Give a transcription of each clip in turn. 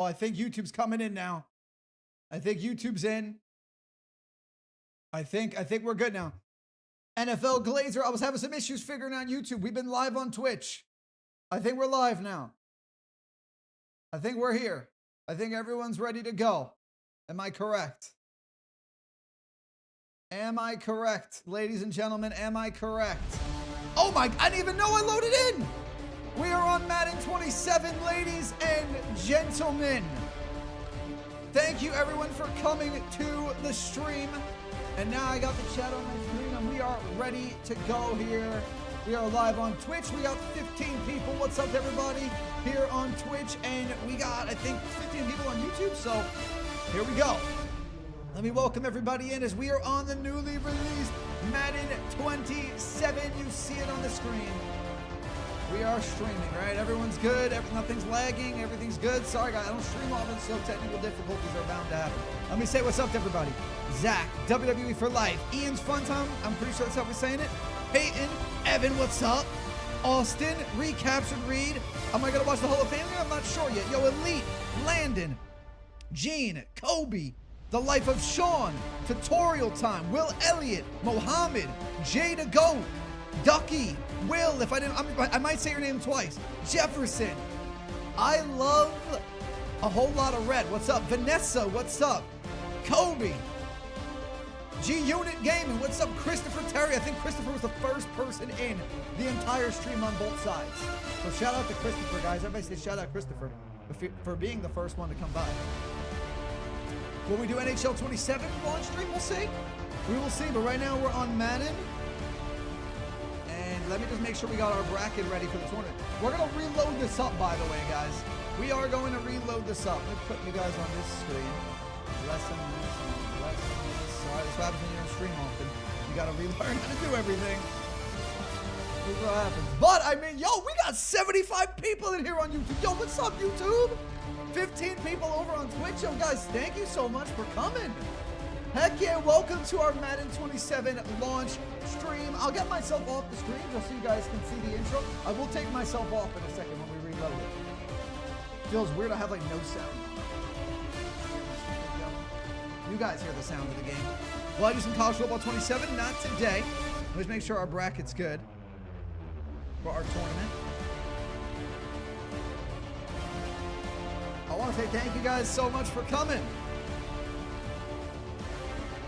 Oh, I think YouTube's coming in now. I think YouTube's in. I think we're good now. NFL Glazer, I was having some issues figuring out YouTube. We've been live on Twitch. I think we're live now. I think we're here. I think everyone's ready to go. Am I correct? Am I correct? Ladies and gentlemen, am I correct? Oh my, I didn't even know I loaded in. We are on Madden 27, ladies and gentlemen. Thank you everyone for coming to the stream. And now I got the chat on my screen and we are ready to go here. We are live on Twitch. We got 15 people. What's up everybody here on Twitch? And we got, I think, 15 people on YouTube. So here we go. Let me welcome everybody in as we are on the newly released Madden 27. You see it on the screen. We are streaming, right? Everyone's good. Nothing's lagging. Everything's good. Sorry, guys. I don't stream often, so technical difficulties are bound to happen. Let me say what's up to everybody. Zach, WWE for life. Ian's Fun Time. I'm pretty sure that's how we're saying it. Peyton, Evan, what's up? Austin, Recaptured Reed. Am I going to watch the Hall of Fame? I'm not sure yet. Yo, Elite, Landon, Gene, Kobe, The Life of Sean, Tutorial Time, Will Elliott, Mohammed, Jay to Goat, Ducky, Will, if I might say your name twice, Jefferson. I love a whole lot of red. What's up? Vanessa, what's up? Kobe. G-Unit Gaming, what's up? Christopher Terry. I think Christopher was the first person in the entire stream on both sides. So shout out to Christopher, guys. Everybody say shout out Christopher for being the first one to come by. Will we do NHL 27 launch stream? We'll see. We will see, but right now we're on Madden. And let me just make sure we got our bracket ready for the tournament. We're going to reload this up, by the way, guys. We are going to reload this up. Let me put you guys on this screen. Lesson. Sorry, this happens when you're on stream often. You got to relearn how to do everything. This is what happens. But, I mean, yo, we got 75 people in here on YouTube. Yo, what's up, YouTube? 15 people over on Twitch. Yo, guys, thank you so much for coming. Heck yeah, welcome to our Madden 27 launch stream. I'll get myself off the screen just so you guys can see the intro. I will take myself off in a second when we reload it. Feels weird I have like no sound. You guys hear the sound of the game. Will I do some college football 27? Not today. Let's make sure our bracket's good for our tournament. I want to say thank you guys so much for coming.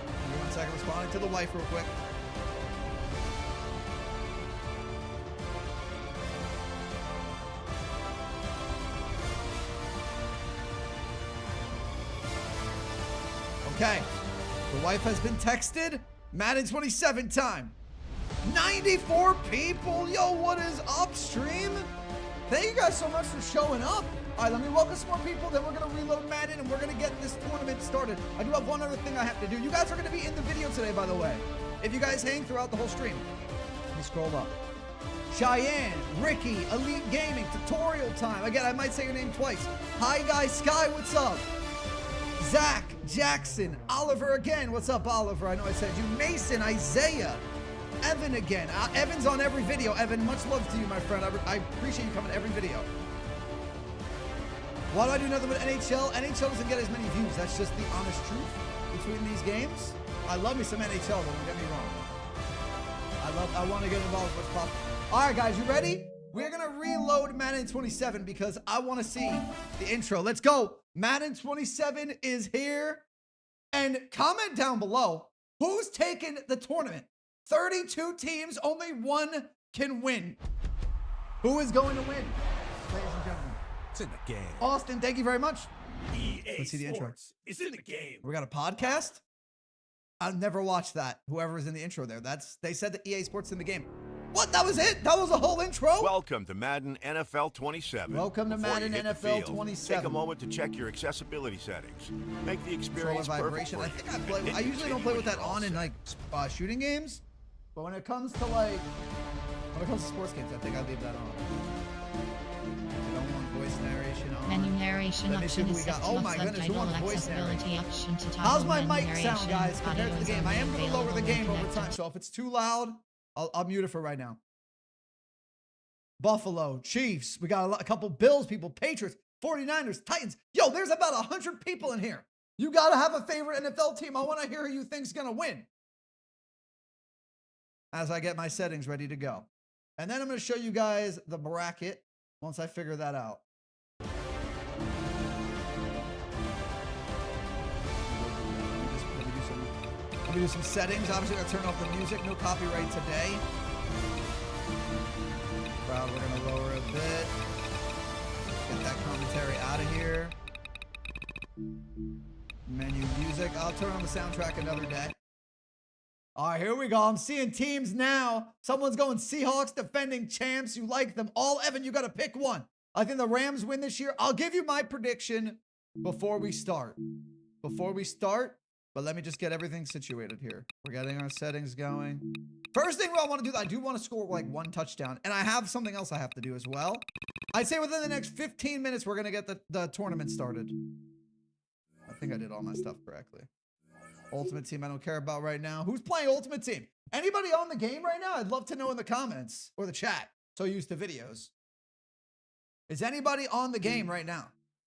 Give me 1 second, responding to the wife real quick. Okay, the wife has been texted. Madden 27 time. 94 people. Yo, what is up, stream? Thank you guys so much for showing up. All right, let me welcome some more people, then we're going to reload Madden, and we're going to get this tournament started. I do have one other thing I have to do. You guys are going to be in the video today, by the way, if you guys hang throughout the whole stream. Let me scroll up. Cheyenne, Ricky, Elite Gaming, Tutorial Time. Again, I might say your name twice. Hi, guys. Sky, what's up? Zach, Jackson, Oliver again. What's up, Oliver? I know I said you. Mason, Isaiah, Evan again. Evan's on every video. Evan, much love to you, my friend. I appreciate you coming to every video. Why do I do nothing but NHL? NHL doesn't get as many views. That's just the honest truth between these games. I love me some NHL, though, don't get me wrong. I want to get involved with possible. All right, guys, you ready? We're going to reload Madden 27 because I want to see the intro. Let's go. Madden 27 is here. And comment down below, who's taking the tournament? 32 teams, only one can win. Who is going to win, ladies and gentlemen? It's in the game. Austin, thank you very much. Let's see the intro. It's in the game. We got a podcast? I've never watched that. Whoever was in the intro there. They said that EA Sports in the game. What? That was it? That was a whole intro? Welcome to Madden NFL 27. Welcome to Before Madden you hit the NFL field, 27. Take a moment to check your accessibility settings. Make the Control experience and perfect vibration. for I you. think I play. I usually don't play with that on in like shooting games, but when it comes to sports games, I think I leave that on. I don't want voice narration on. Menu narration Let me see option who we is got. set to Oh off my goodness, who subtitle wants voice accessibility narration? option to How's toggle my menu mic sound, narration. guys, compared to Audio the is game? I am only going to lower the available game when over time, connected. so if it's too loud, I'll mute it for right now. Buffalo, Chiefs. We got a couple Bills people, Patriots. 49ers, Titans. Yo, there's about 100 people in here. You got to have a favorite NFL team. I want to hear who you think's going to win. As I get my settings ready to go. And then I'm going to show you guys the bracket once I figure that out. Let me do some settings. Obviously, I gotta turn off the music. No copyright today. Crowd, we're gonna lower a bit. Get that commentary out of here. Menu music. I'll turn on the soundtrack another day. All right, here we go. I'm seeing teams now. Someone's going Seahawks, defending champs. You like them all. Evan, you got to pick one. I think the Rams win this year. I'll give you my prediction before we start. But let me just get everything situated here. We're getting our settings going. First thing I want to do, I do want to score like 1 touchdown. And I have something else I have to do as well. I'd say within the next 15 minutes, we're going to get the tournament started. I think I did all my stuff correctly. Ultimate Team I don't care about right now. Who's playing Ultimate Team? Anybody on the game right now? I'd love to know in the comments or the chat. So used to videos. Is anybody on the game right now?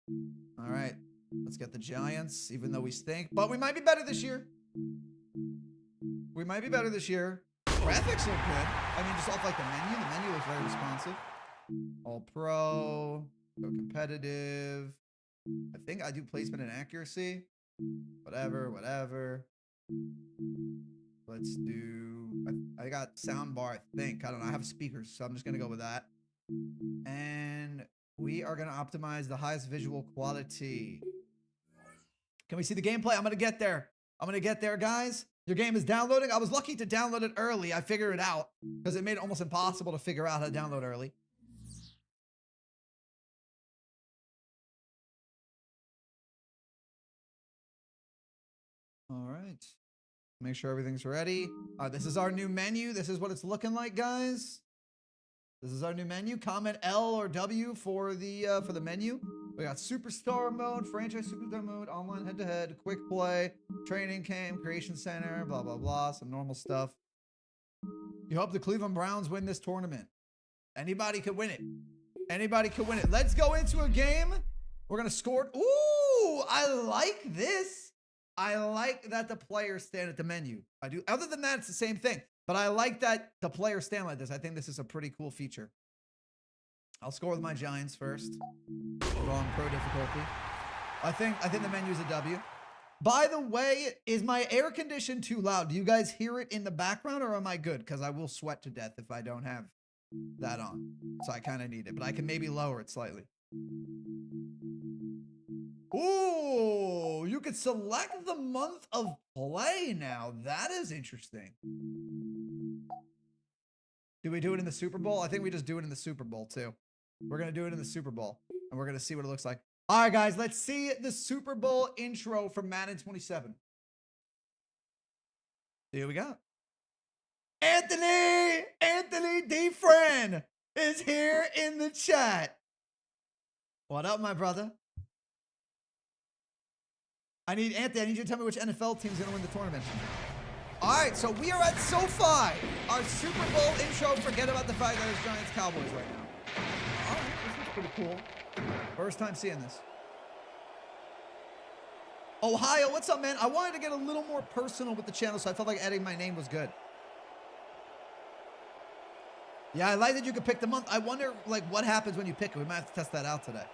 All right. Let's get the Giants, even though we stink. But we might be better this year. Graphics look good. I mean, just off like the menu. The menu looks very responsive. All pro. Go competitive. I think I do placement and accuracy. Whatever. Let's do... I got soundbar, I think. I don't know. I have speakers, so I'm just going to go with that. And we are going to optimize the highest visual quality. Can we see the gameplay? I'm going to get there. Guys. Your game is downloading. I was lucky to download it early. I figured it out because it made it almost impossible to figure out how to download early. All right. Make sure everything's ready. This is our new menu. This is what it's looking like, guys. This is our new menu. Comment L or W for the menu. We got Superstar mode, Franchise Superstar mode, online head-to-head, quick play, training camp, creation center, blah, blah, blah. Some normal stuff. You hope the Cleveland Browns win this tournament. Anybody could win it. Let's go into a game. We're going to score. Ooh, I like this. I like that the players stand at the menu. I do. Other than that, it's the same thing. But I like that the players stand like this. I think this is a pretty cool feature. I'll score with my Giants first. Put on pro difficulty. I think the menu's a W. By the way, is my air condition too loud? Do you guys hear it in the background or am I good? Because I will sweat to death if I don't have that on. So I kind of need it, but I can maybe lower it slightly. Ooh, you could select the month of play now. That is interesting. Do we do it in the Super Bowl? I think we just do it in the Super Bowl too. We're going to do it in the Super Bowl and we're going to see what it looks like. All right, guys, let's see the Super Bowl intro from Madden 27. Here we go. Anthony DeFran is here in the chat. What up, my brother? Anthony, I need you to tell me which NFL team's going to win the tournament. All right, so we are at SoFi. Our Super Bowl intro. Forget about the fact that it's Giants Cowboys right now. All right, this looks pretty cool. First time seeing this. Ohio, what's up, man? I wanted to get a little more personal with the channel, so I felt like adding my name was good. Yeah, I like that you could pick the month. I wonder, like, what happens when you pick it. We might have to test that out today.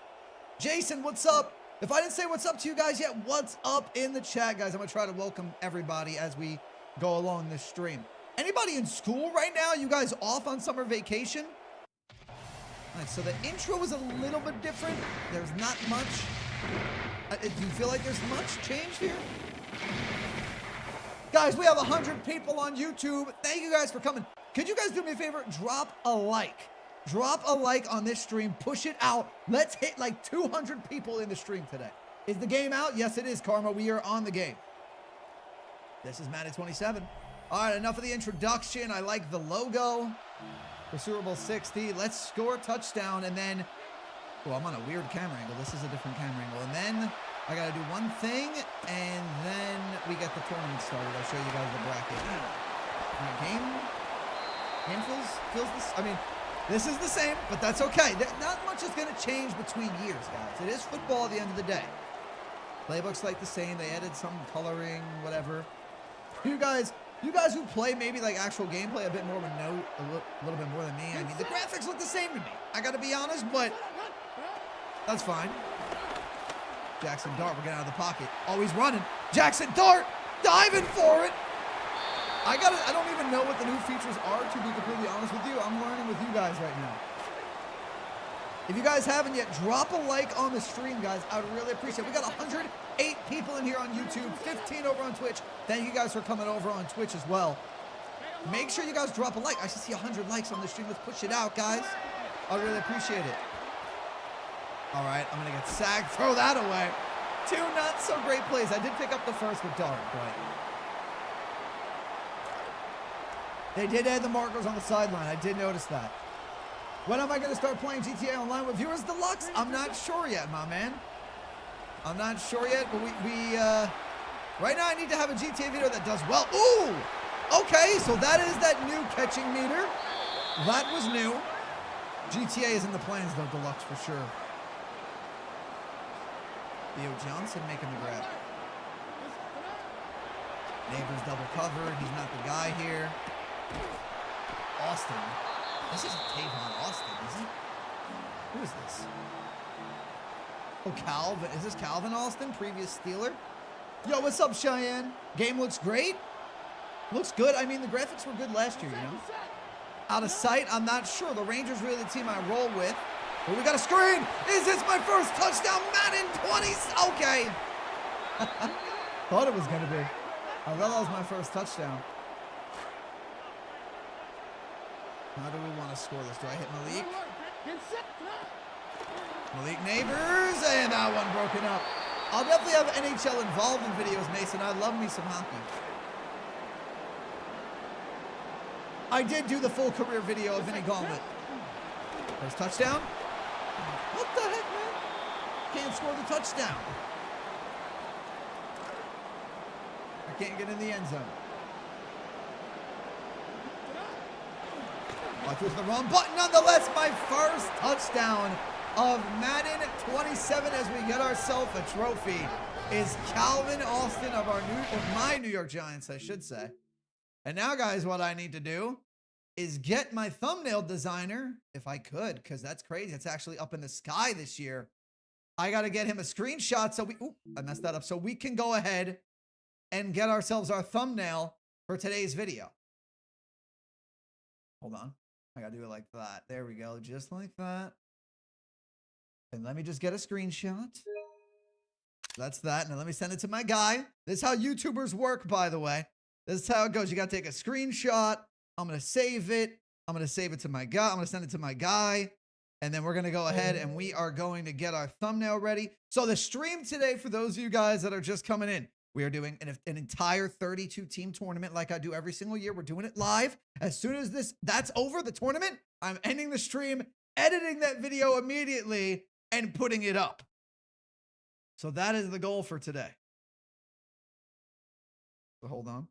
Jason, what's up? If I didn't say what's up to you guys yet, what's up in the chat, guys? I'm going to try to welcome everybody as we go along this stream. Anybody in school right now? You guys off on summer vacation? All right, so the intro is a little bit different. There's not much. Do you feel like there's much change here? Guys, we have 100 people on YouTube. Thank you guys for coming. Could you guys do me a favor? Drop a like. Drop a like on this stream. Push it out. Let's hit like 200 people in the stream today. Is the game out? Yes, it is, Karma. We are on the game. This is Madden 27. All right, enough of the introduction. I like the logo for Super Bowl 60. Let's score a touchdown, and then... Oh, I'm on a weird camera angle. This is a different camera angle. And then I got to do one thing, and then we get the tournament started. I'll show you guys the bracket. Game feels this... I mean... This is the same, but that's okay. Not much is going to change between years, guys. It is football at the end of the day. Playbook's like the same. They added some coloring, whatever. You guys who play maybe like actual gameplay a bit more would know a little bit more than me. I mean, the graphics look the same to me. I got to be honest, but that's fine. Jackson Dart, we're getting out of the pocket. Always running. Jackson Dart, diving for it. I don't even know what the new features are, to be completely honest with you. I'm learning with you guys right now. If you guys haven't yet, drop a like on the stream, guys. I would really appreciate it. We got 108 people in here on YouTube, 15 over on Twitch. Thank you guys for coming over on Twitch as well. Make sure you guys drop a like. I should see 100 likes on the stream. Let's push it out, guys. I really appreciate it. All right, I'm going to get sacked. Throw that away. Two not so great plays. I did pick up the first with Dart, but they did add the markers on the sideline. I did notice that. When am I going to start playing GTA Online with Viewers Deluxe? I'm not sure yet, my man. I'm not sure yet, but right now I need to have a GTA video that does well. Ooh! Okay, so that is that new catching meter. That was new. GTA is in the plans, though, Deluxe, for sure. Theo Johnson making the grab. Neighbors double covered. He's not the guy here. Austin. This isn't Tavon Austin, is it? Who is this? Oh, Calvin. Is this Calvin Austin, previous Steeler? Yo, what's up, Cheyenne? Game looks great. Looks good. I mean, the graphics were good last year, you know? Out of sight, I'm not sure. The Rangers really the team I roll with. But we got a screen. Is this my first touchdown? Madden 20. Okay. Thought it was going to be. I thought that was my first touchdown. How do we want to score this? Do I hit Malik? Malik Neighbors. And that one broken up. I'll definitely have NHL involved in videos, Mason. I love me some hockey. I did do the full career video of Vinny Gauntlet. First touchdown. What the heck, man? Can't score the touchdown. I can't get in the end zone. I pushed the wrong button. Nonetheless, my first touchdown of Madden 27 as we get ourselves a trophy is Calvin Austin of my New York Giants, I should say. And now, guys, what I need to do is get my thumbnail designer, if I could, because that's crazy. It's actually up in the sky this year. I got to get him a screenshot so I messed that up. So we can go ahead and get ourselves our thumbnail for today's video. Hold on. I got to do it like that. There we go. Just like that. And let me just get a screenshot. That's that. Now let me send it to my guy. This is how YouTubers work, by the way. This is how it goes. You got to take a screenshot. I'm going to save it. I'm going to save it to my guy. I'm going to send it to my guy. And then we're going to go ahead and we are going to get our thumbnail ready. So the stream today, for those of you guys that are just coming in, we are doing an entire 32-team tournament like I do every single year. We're doing it live. As soon as that's over, the tournament, I'm ending the stream, editing that video immediately, and putting it up. So that is the goal for today. So hold on.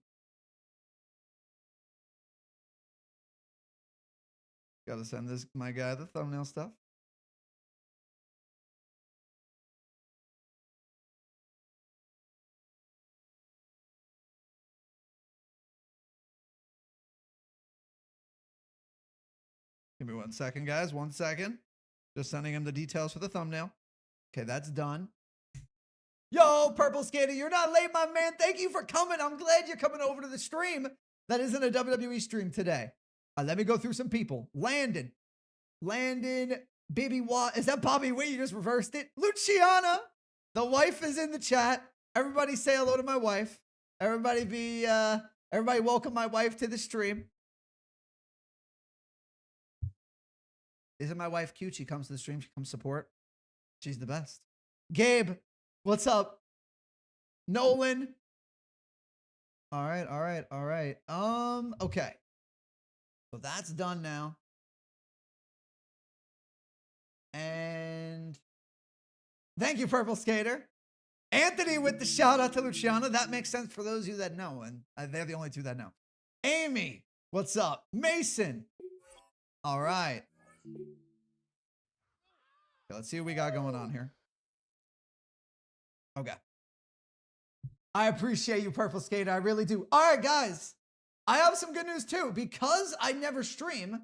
Got to send my guy the thumbnail stuff. Give me 1 second, guys. 1 second. Just sending him the details for the thumbnail. Okay, that's done. Yo, Purple Skater, you're not late, my man. Thank you for coming. I'm glad you're coming over to the stream. That isn't a WWE stream today. Let me go through some people. Landon, Baby Watt. Is that Bobby Witt? You just reversed it. Luciana, the wife is in the chat. Everybody say hello to my wife. Everybody welcome my wife to the stream. Isn't my wife cute? She comes to the stream. She comes support. She's the best. Gabe, what's up? Nolan. All right. Okay. So that's done now. And thank you, Purple Skater. Anthony with the shout out to Luciana. That makes sense for those of you that know. And they're the only two that know. Amy, what's up? Mason. All right. Okay, let's see what we got going on here. Okay. I appreciate you, Purple Skater. I really do. All right, guys. I have some good news too. Because I never stream,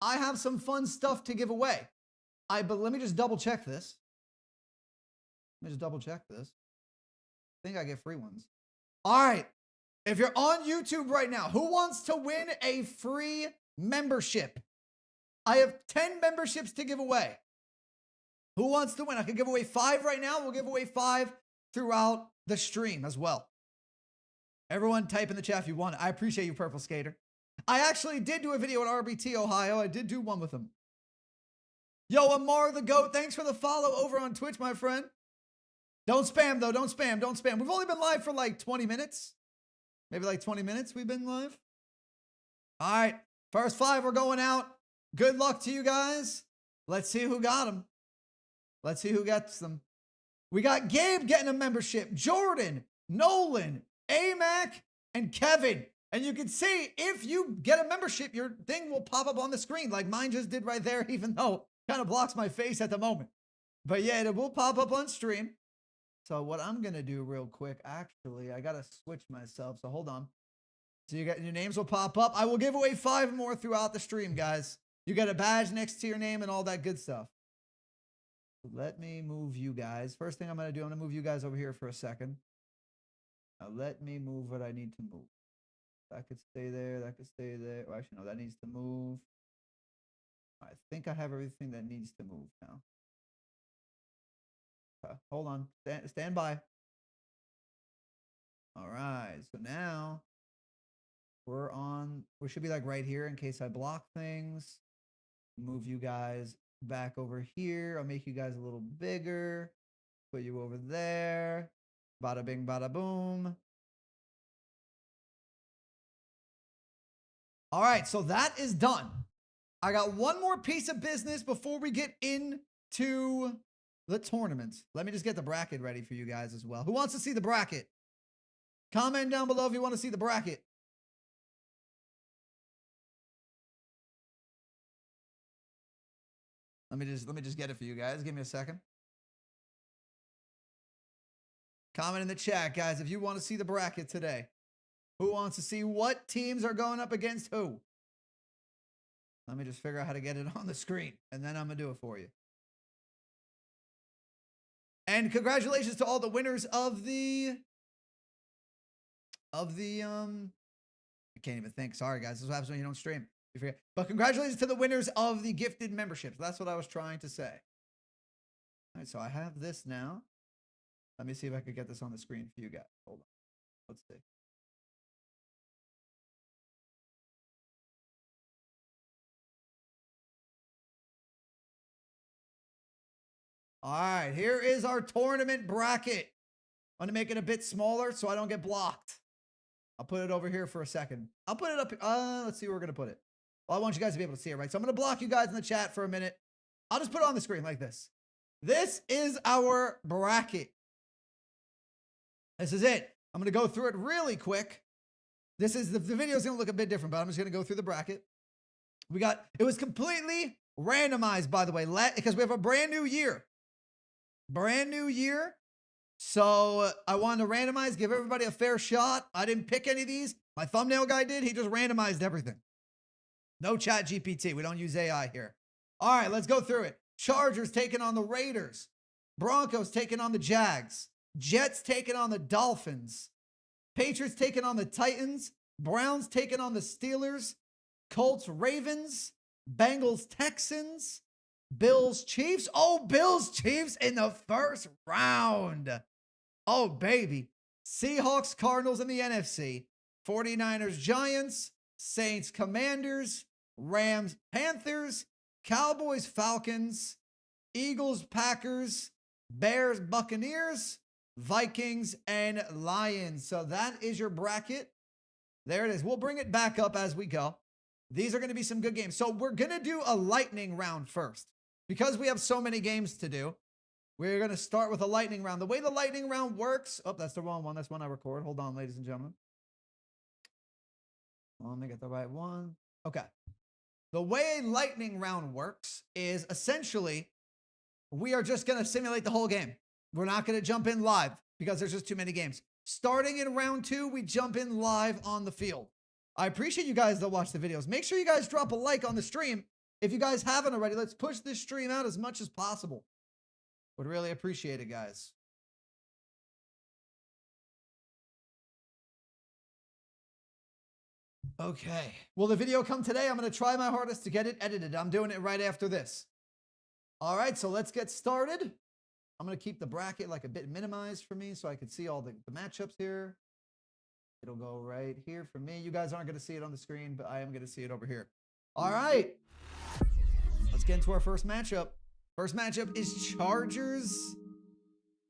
I have some fun stuff to give away. But let me just double check this. I think I get free ones. All right. If you're on YouTube right now, who wants to win a free membership? I have 10 memberships to give away. Who wants to win? I could give away 5 right now. We'll give away 5 throughout the stream as well. Everyone type in the chat if you want it. I appreciate you, Purple Skater. I actually did do a video at RBT, Ohio. I did do one with him. Yo, Amar the Goat, thanks for the follow over on Twitch, my friend. Don't spam, though. Don't spam. Don't spam. We've only been live for like 20 minutes. Maybe like 20 minutes we've been live. All right. First 5 are going out. Good luck to you guys. Let's see who got them. Let's see who gets them. We got Gabe getting a membership. Jordan, Nolan, AMAC, and Kevin. And you can see if you get a membership, your thing will pop up on the screen like mine just did right there, even though it kind of blocks my face at the moment. But yeah, it will pop up on stream. So what I'm going to do real quick, actually, I got to switch myself. So hold on. So you got your names will pop up. I will give away 5 more throughout the stream, guys. You got a badge next to your name and all that good stuff. Let me move you guys. First thing I'm going to do, I'm going to move you guys over here for a second. Now let me move what I need to move. That could stay there. That could stay there. Well, actually, no, that needs to move. I think I have everything that needs to move now. Hold on. Stand by. All right. So now we should be like right here in case I block things. Move you guys back over here. I'll make you guys a little bigger. Put you over there. Bada bing, bada boom. All right, so that is done. I got one more piece of business before we get into the tournaments. Let me just get the bracket ready for you guys as well. Who wants to see the bracket? Comment down below if you want to see the bracket. Let me just get it for you guys. Give me a second. Comment in the chat, guys, if you want to see the bracket today. Who wants to see what teams are going up against who? Let me just figure out how to get it on the screen, and then I'm going to do it for you. And congratulations to all the winners of the I can't even think. Sorry, guys. This is what happens when you don't stream. You forget. But congratulations to the winners of the gifted memberships. That's what I was trying to say. All right, so I have this now. Let me see if I could get this on the screen for you guys. Hold on. Let's see. All right, here is our tournament bracket. I'm going to make it a bit smaller so I don't get blocked. I'll put it over here for a second. I'll put it up. Let's see where we're going to put it. Well, I want you guys to be able to see it, right? So I'm going to block you guys in the chat for a minute. I'll just put it on the screen like this. This is our bracket. This is it. I'm going to go through it really quick. This is the video is going to look a bit different, but I'm just going to go through the bracket. It was completely randomized, by the way, because we have a brand new year. Brand new year. So I wanted to randomize, give everybody a fair shot. I didn't pick any of these. My thumbnail guy did. He just randomized everything. No chat GPT. We don't use AI here. All right, let's go through it. Chargers taking on the Raiders. Broncos taking on the Jags. Jets taking on the Dolphins. Patriots taking on the Titans. Browns taking on the Steelers. Colts, Ravens. Bengals, Texans. Bills, Chiefs. Oh, Bills, Chiefs in the first round. Oh, baby. Seahawks, Cardinals in the NFC. 49ers, Giants. Saints, Commanders. Rams, Panthers. Cowboys, Falcons. Eagles, Packers. Bears, Buccaneers. Vikings, and Lions. So that is your bracket. There it is. We'll bring it back up as we go. These are going to be some good games. So we're going to do a lightning round first. Because we have so many games to do, we're going to start with a lightning round. The way the lightning round works... Oh, that's the wrong one. That's one I record. Hold on, ladies and gentlemen. Let me get the right one. Okay. The way a lightning round works is essentially we are just going to simulate the whole game. We're not going to jump in live because there's just too many games. Starting in round 2, we jump in live on the field. I appreciate you guys that watch the videos. Make sure you guys drop a like on the stream. If you guys haven't already, let's push this stream out as much as possible. Would really appreciate it, guys. Okay. Will the video come today? I'm going to try my hardest to get it edited. I'm doing it right after this. All right, so let's get started. I'm going to keep the bracket like a bit minimized for me so I can see all the matchups here. It'll go right here for me. You guys aren't going to see it on the screen, but I am going to see it over here. All right. Let's get into our first matchup. First matchup is Chargers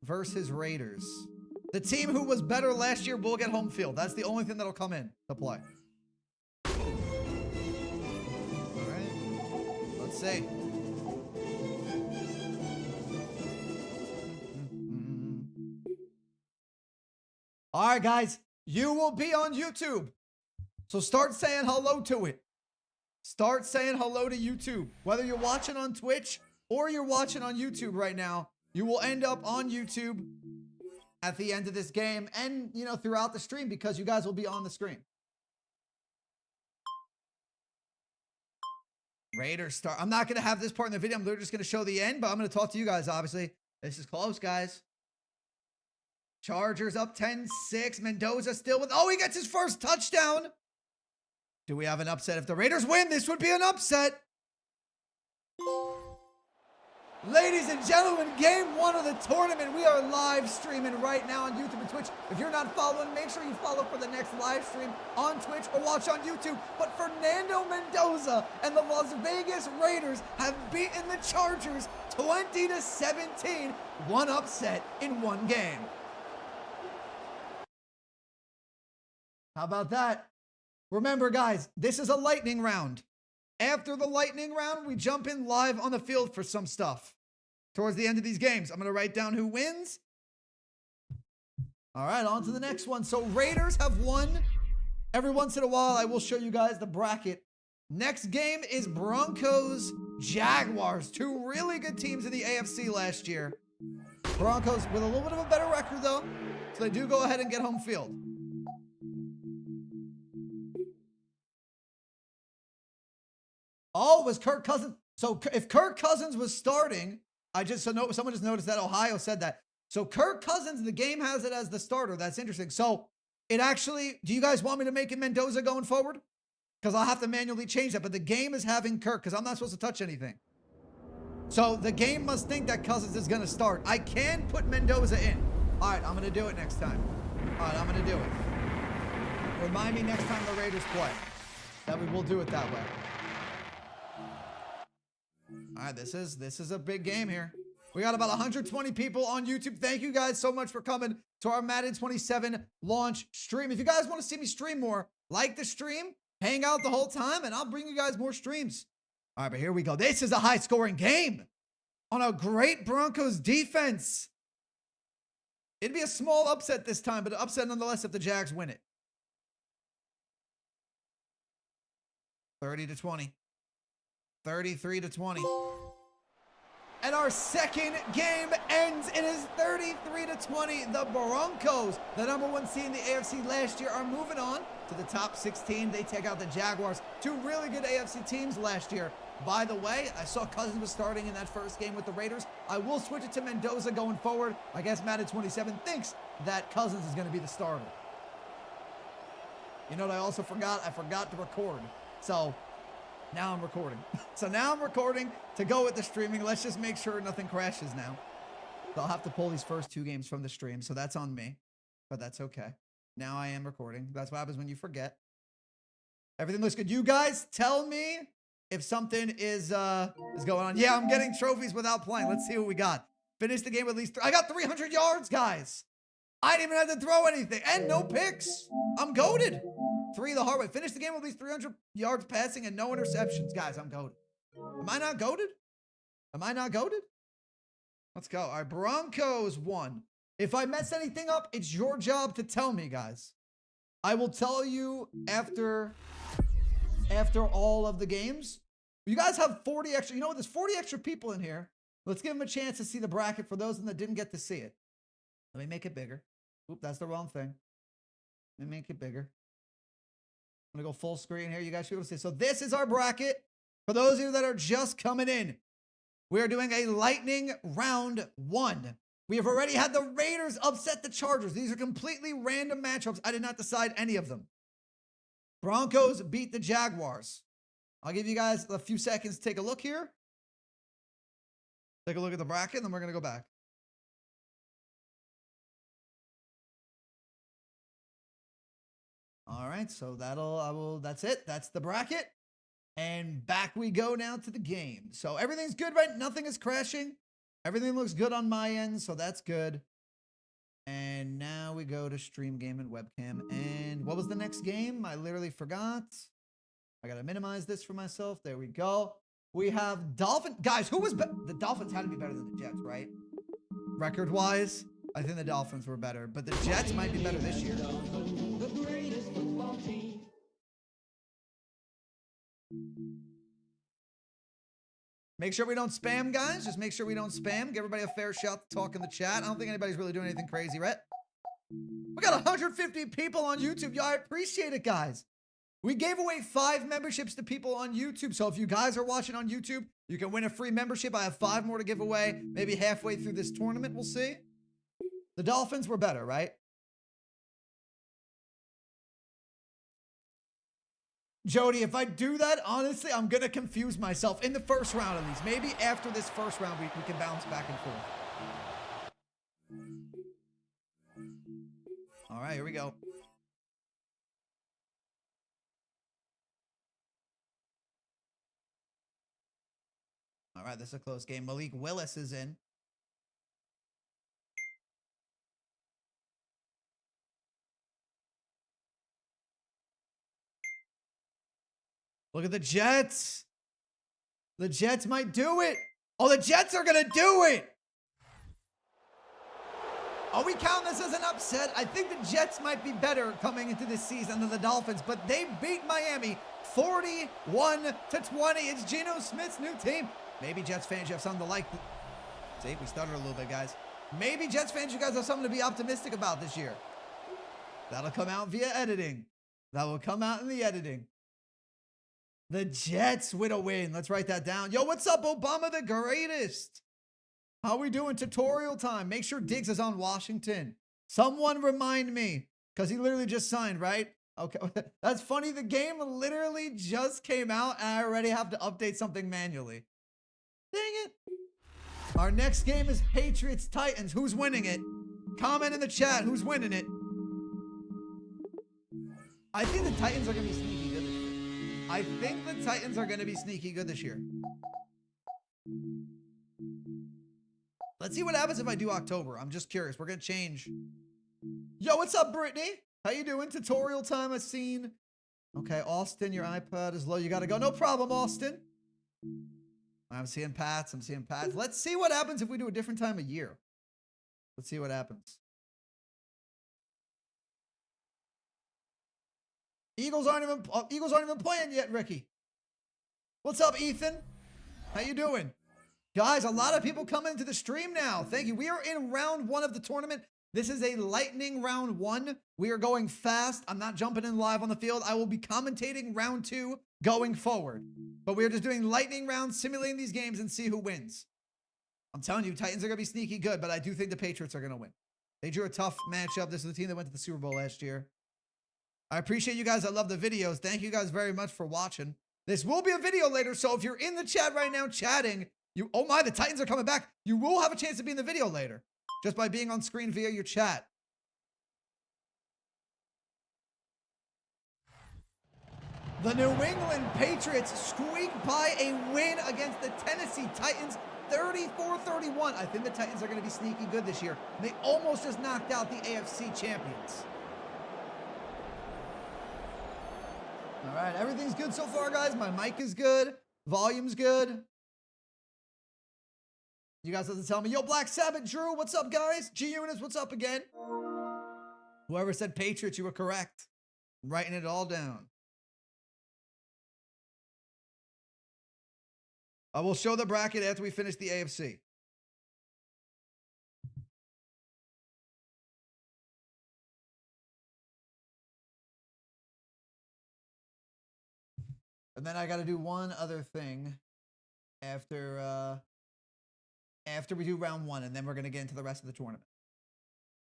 versus Raiders. The team who was better last year will get home field. That's the only thing that'll come in to play. All right. Let's see. All right, guys. You will be on YouTube. So start saying hello to it. Start saying hello to YouTube. Whether you're watching on Twitch or you're watching on YouTube right now, you will end up on YouTube at the end of this game and, you know, throughout the stream because you guys will be on the screen. Raiders start. I'm not going to have this part in the video. I'm literally just going to show the end, but I'm going to talk to you guys, obviously. This is close, guys. Chargers up 10-6. Mendoza still with... Oh, he gets his first touchdown. Do we have an upset? If the Raiders win, this would be an upset. Ladies and gentlemen, game 1 of the tournament. We are live streaming right now on YouTube and Twitch. If you're not following, make sure you follow for the next live stream on Twitch or watch on YouTube. But Fernando Mendoza and the Las Vegas Raiders have beaten the Chargers 20-17. One upset in one game. How about that? Remember, guys, this is a lightning round. After the lightning round, we jump in live on the field for some stuff. Towards the end of these games, I'm going to write down who wins. All right, on to the next one. So Raiders have won. Every once in a while, I will show you guys the bracket. Next game is Broncos Jaguars. Two really good teams in the AFC last year. Broncos with a little bit of a better record, though. So they do go ahead and get home field. Oh, was Kirk Cousins? So if Kirk Cousins was starting, someone just noticed that Ohio said that. So Kirk Cousins, the game has it as the starter. That's interesting. So it actually, do you guys want me to make it Mendoza going forward? Because I'll have to manually change that. But the game is having Kirk because I'm not supposed to touch anything. So the game must think that Cousins is going to start. I can put Mendoza in. All right, I'm going to do it next time. All right, I'm going to do it. Remind me next time the Raiders play that we will do it that way. All right, this is a big game here. We got about 120 people on YouTube. Thank you guys so much for coming to our Madden 27 launch stream. If you guys want to see me stream more, like the stream, hang out the whole time, and I'll bring you guys more streams. All right, but here we go. This is a high-scoring game on a great Broncos defense. It'd be a small upset this time, but an upset nonetheless if the Jags win it. 30-20. 33-20. And our second game ends. It is 33-20. The Broncos, the #1 seed in the AFC last year, are moving on to the top 16. They take out the Jaguars. Two really good AFC teams last year. By the way, I saw Cousins was starting in that first game with the Raiders. I will switch it to Mendoza going forward. I guess Madden 27 thinks that Cousins is going to be the starter. You know what I also forgot? I forgot to record. So now I'm recording. So now I'm recording to go with the streaming. Let's just make sure nothing crashes now. So I'll have to pull these first two games from the stream. So that's on me, but that's okay. Now I am recording. That's what happens when you forget. Everything looks good. You guys tell me if something is going on. Yeah, I'm getting trophies without playing. Let's see what we got. Finish the game with at least I got 300 yards, guys. I didn't even have to throw anything. And no picks. I'm goated. 3 the hard way. Finish the game with at least 300 yards passing and no interceptions. Guys, I'm goated. Am I not goated? Am I not goated? Let's go. All right, Broncos won. If I mess anything up, it's your job to tell me, guys. I will tell you after all of the games. You guys have 40 extra. You know what? There's 40 extra people in here. Let's give them a chance to see the bracket for those that didn't get to see it. Let me make it bigger. Oop, that's the wrong thing. Let me make it bigger. I'm going to go full screen here. You guys should be able to see. So this is our bracket. For those of you that are just coming in, we are doing a lightning round 1. We have already had the Raiders upset the Chargers. These are completely random matchups. I did not decide any of them. Broncos beat the Jaguars. I'll give you guys a few seconds to take a look here. Take a look at the bracket, and then we're going to go back. All right, so that's it. That's the bracket. And back we go now to the game. So everything's good, right? Nothing is crashing. Everything looks good on my end, so that's good. And now we go to stream game and webcam. And what was the next game? I literally forgot. I got to minimize this for myself. There we go. We have Dolphins. Guys, who was the Dolphins had to be better than the Jets, right? Record-wise, I think the Dolphins were better. But the Jets might be better this year. Make sure we don't spam, guys. Just make sure we don't spam. Give everybody a fair shot to talk in the chat. I don't think anybody's really doing anything crazy, right? We got 150 people on YouTube. Y'all, I appreciate it, guys. We gave away 5 memberships to people on YouTube. So if you guys are watching on YouTube, you can win a free membership. I have 5 more to give away. Maybe halfway through this tournament, we'll see. The Dolphins were better, right? Jody, if I do that, honestly, I'm going to confuse myself in the first round at least. Maybe after this first round, we can bounce back and forth. All right, here we go. All right, this is a close game. Malik Willis is in. Look at the Jets. The Jets might do it. Oh, the Jets are going to do it. Are we counting this as an upset? I think the Jets might be better coming into this season than the Dolphins, but they beat Miami 41-20. It's Geno Smith's new team. Maybe Jets fans, you have something to like. See, we stuttered a little bit, guys. Maybe Jets fans, you guys have something to be optimistic about this year. That'll come out via editing. That will come out in the editing. The Jets with a win. Let's write that down. Yo, what's up, Obama the Greatest? How we doing? Tutorial time. Make sure Diggs is on Washington. Someone remind me, because he literally just signed, right? Okay, that's funny. The game literally just came out, and I already have to update something manually. Dang it. Our next game is Patriots-Titans. Who's winning it? Comment in the chat. Who's winning it? I think the Titans are going to be sneaky good this year. I think the Titans are going to be sneaky good this year. Let's see what happens if I do October. I'm just curious. We're going to change. Yo, what's up, Brittany? How you doing? Tutorial time I've seen. Okay, Austin, your iPad is low. You got to go. No problem, Austin. I'm seeing Pats. I'm seeing Pats. Let's see what happens if we do a different time of year. Let's see what happens. Eagles aren't even playing yet, Ricky. What's up, Ethan? How you doing? Guys, a lot of people coming into the stream now. Thank you. We are in round 1 of the tournament. This is a lightning round 1. We are going fast. I'm not jumping in live on the field. I will be commentating round 2 going forward. But we are just doing lightning rounds, simulating these games, and see who wins. I'm telling you, Titans are going to be sneaky good, but I do think the Patriots are going to win. They drew a tough matchup. This is the team that went to the Super Bowl last year. I appreciate you guys. I love the videos. Thank you guys very much for watching. This will be a video later, so if you're in the chat right now chatting, oh my, the Titans are coming back. You will have a chance to be in the video later just by being on screen via your chat. The New England Patriots squeak by a win against the Tennessee Titans, 34-31. I think the Titans are going to be sneaky good this year. They almost just knocked out the AFC champions. All right, everything's good so far, guys. My mic is good. Volume's good. You guys have to tell me. Yo, Black Sabbath, Drew, what's up, guys? G-Units, what's up again? Whoever said Patriots, you were correct. I'm writing it all down. We'll show the bracket after we finish the AFC. And then I got to do one other thing after we do round 1, and then we're going to get into the rest of the tournament.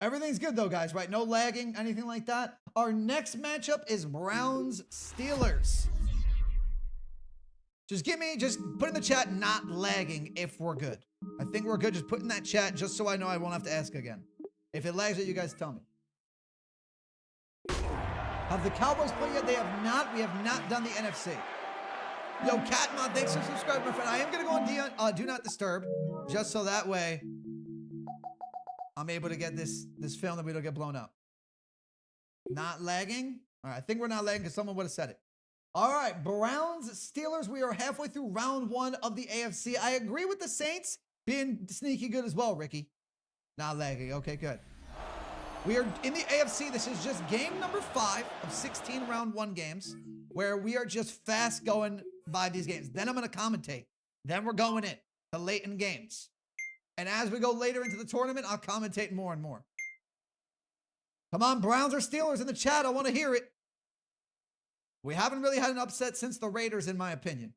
Everything's good though, guys, right? No lagging, anything like that. Our next matchup is Browns-Steelers. Just put in the chat, not lagging, if we're good. I think we're good. Just put in that chat just so I know I won't have to ask again. If it lags it, you guys tell me. Have the Cowboys played yet? They have not. We have not done the NFC. Yo, Catmon, thanks for subscribing, my friend. I am going to go on Do Not Disturb, just so that way I'm able to get this film that we don't get blown up. Not lagging? All right, I think we're not lagging because someone would have said it. All right, Browns, Steelers. We are halfway through round 1 of the AFC. I agree with the Saints being sneaky good as well, Ricky. Not lagging. Okay, good. We are in the AFC. This is just game number 5 of 16 round 1 games where we are just fast going by these games. Then I'm going to commentate. Then we're going in the late in games. And as we go later into the tournament, I'll commentate more and more. Come on, Browns or Steelers in the chat. I want to hear it. We haven't really had an upset since the Raiders, in my opinion.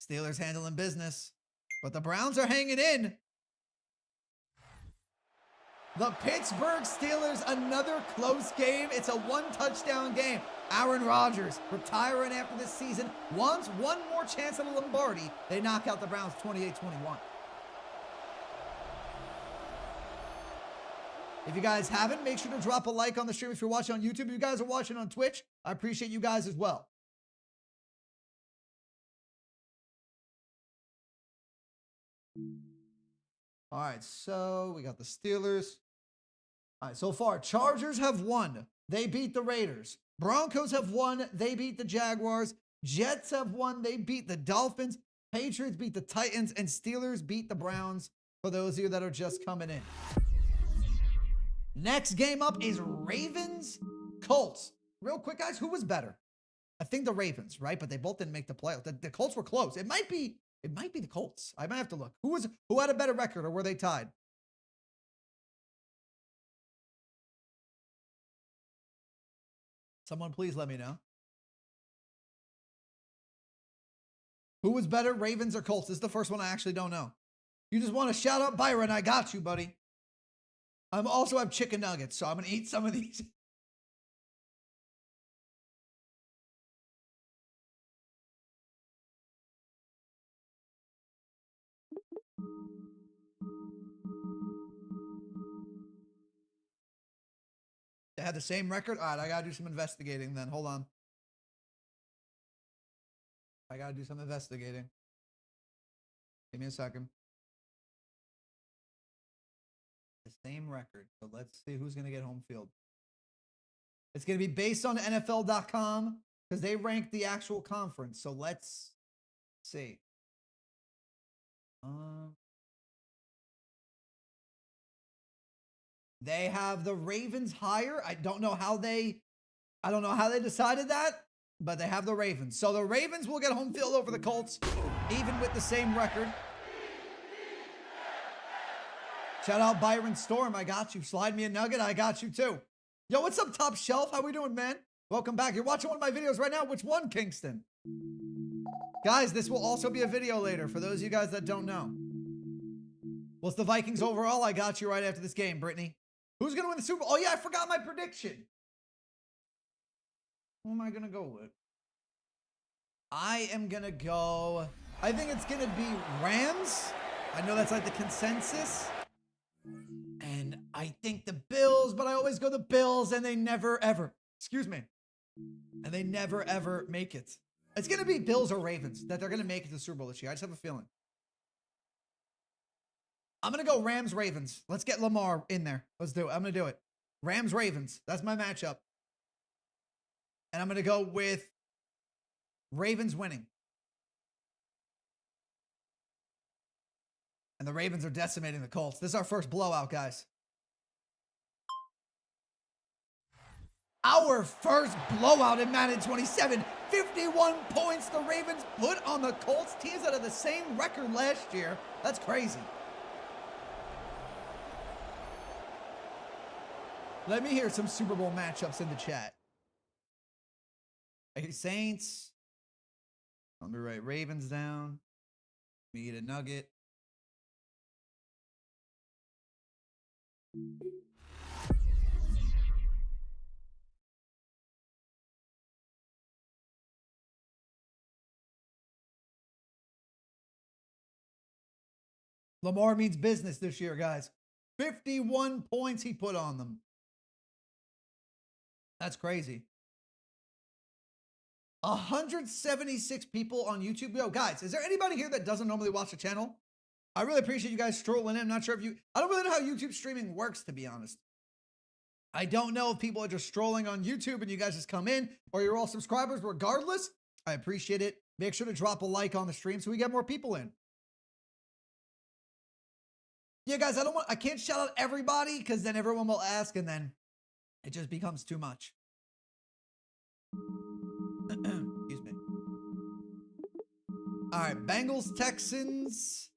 Steelers handling business, but the Browns are hanging in. The Pittsburgh Steelers, another close game. It's a 1-touchdown game. Aaron Rodgers, retiring after this season, wants one more chance at a Lombardi. They knock out the Browns 28-21. If you guys haven't, make sure to drop a like on the stream if you're watching on YouTube. If you guys are watching on Twitch, I appreciate you guys as well. All right, so we got the Steelers. All right, so far, Chargers have won. They beat the Raiders. Broncos have won. They beat the Jaguars. Jets have won. They beat the Dolphins. Patriots beat the Titans. And Steelers beat the Browns, for those of you that are just coming in. Next game up is Ravens-Colts. Real quick, guys, who was better? I think the Ravens, right? But they both didn't make the playoffs. The Colts were close. It might be the Colts. I might have to look. Who had a better record, or were they tied? Someone please let me know. Who was better, Ravens or Colts? This is the first one I actually don't know. You just want to shout out Byron. I got you, buddy. I also have chicken nuggets, so I'm going to eat some of these. They had the same record? All right, I got to do some investigating then. Hold on. I got to do some investigating. Give me a second. The same record. So let's see who's going to get home field. It's going to be based on NFL.com because they rank the actual conference. So let's see. They have the Ravens higher. I don't know how they decided that, but they have the Ravens. So the Ravens will get home field over the Colts, even with the same record. Shout out Byron Storm. I got you. Slide me a nugget. I got you too. Yo, what's up, Top Shelf? How we doing, man? Welcome back. You're watching one of my videos right now. Which one, Kingston? Guys, this will also be a video later for those of you guys that don't know. What's the Vikings overall? I got you right after this game, Brittany. Who's going to win the Super Bowl? Oh, yeah, I forgot my prediction. Who am I going to go with? I am going to go... I think it's going to be Rams. I know that's like the consensus. And I think the Bills, but I always go the Bills, and they never, ever... Excuse me. And they never, ever make it. It's going to be Bills or Ravens that they're going to make it to the Super Bowl this year. I just have a feeling. I'm going to go Rams-Ravens. Let's get Lamar in there. Let's do it. I'm going to do it. Rams-Ravens. That's my matchup. And I'm going to go with Ravens winning. And the Ravens are decimating the Colts. This is our first blowout, guys. Our first blowout in Madden 27. 51 points the Ravens put on the Colts, teams that had the same record last year. That's crazy. Let me hear some Super Bowl matchups in the chat. Hey, Saints. Let me write Ravens down. Let me eat a nugget. Lamar means business this year, guys. 51 points he put on them. That's crazy. 176 people on YouTube. Yo, guys, is there anybody here that doesn't normally watch the channel? I really appreciate you guys strolling in. I'm not sure if I don't really know how YouTube streaming works, to be honest. I don't know if people are just strolling on YouTube and you guys just come in, or you're all subscribers. Regardless, I appreciate it. Make sure to drop a like on the stream so we get more people in. Yeah, guys, I can't shout out everybody because then everyone will ask and then it just becomes too much. Excuse me. All right, Bengals, Texans.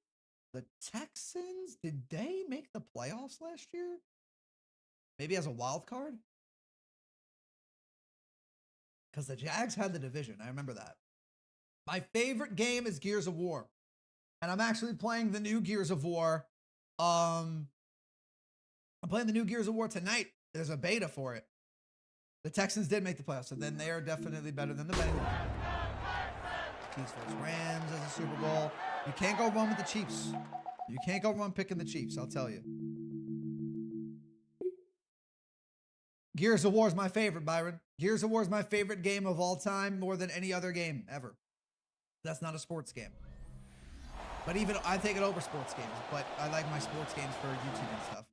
The Texans, did they make the playoffs last year? Maybe as a wild card? Because the Jags had the division. I remember that. My favorite game is Gears of War. And I'm actually playing the new Gears of War. I'm playing the new Gears of War tonight. There's a beta for it. The Texans did make the playoffs, so then they are definitely better than the Bengals. Chiefs versus Rams as a Super Bowl. You can't go wrong with the Chiefs. You can't go wrong picking the Chiefs, I'll tell you. Gears of War is my favorite, Byron. Gears of War is my favorite game of all time, more than any other game ever. That's not a sports game. But even, I take it over sports games, but I like my sports games for YouTube and stuff.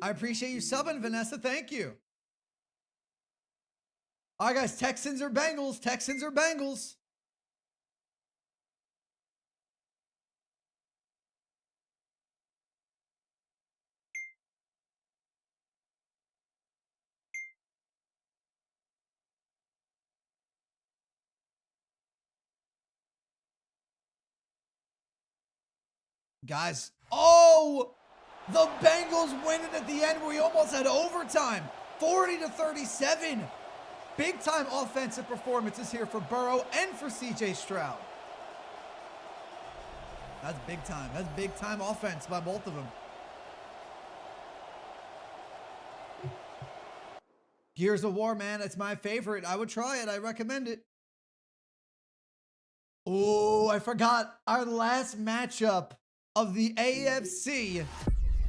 I appreciate you subbing, Vanessa. Thank you. All right, guys. Texans or Bengals? Texans or Bengals? Guys. Oh! The Bengals win it at the end. We almost had overtime. 40-37. Big time offensive performances here for Burrow and for CJ Stroud. That's big time. That's big time offense by both of them. Gears of War, man. It's my favorite. I would try it. I recommend it. Oh, I forgot. Our last matchup of the AFC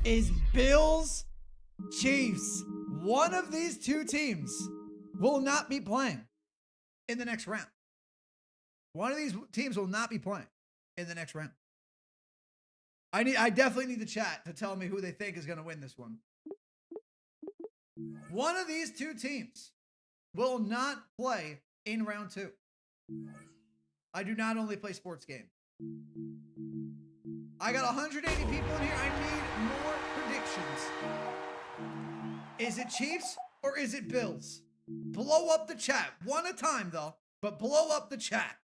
is Bills Chiefs. One of these two teams will not be playing in the next round. One of these teams will not be playing in the next round. I definitely need the chat to tell me who they think is going to win this one. One of these two teams will not play in round 2. I do not only play sports games. I got 180 people in here. I need more predictions. Is it Chiefs or is it Bills? Blow up the chat. One at a time, though, but blow up the chat.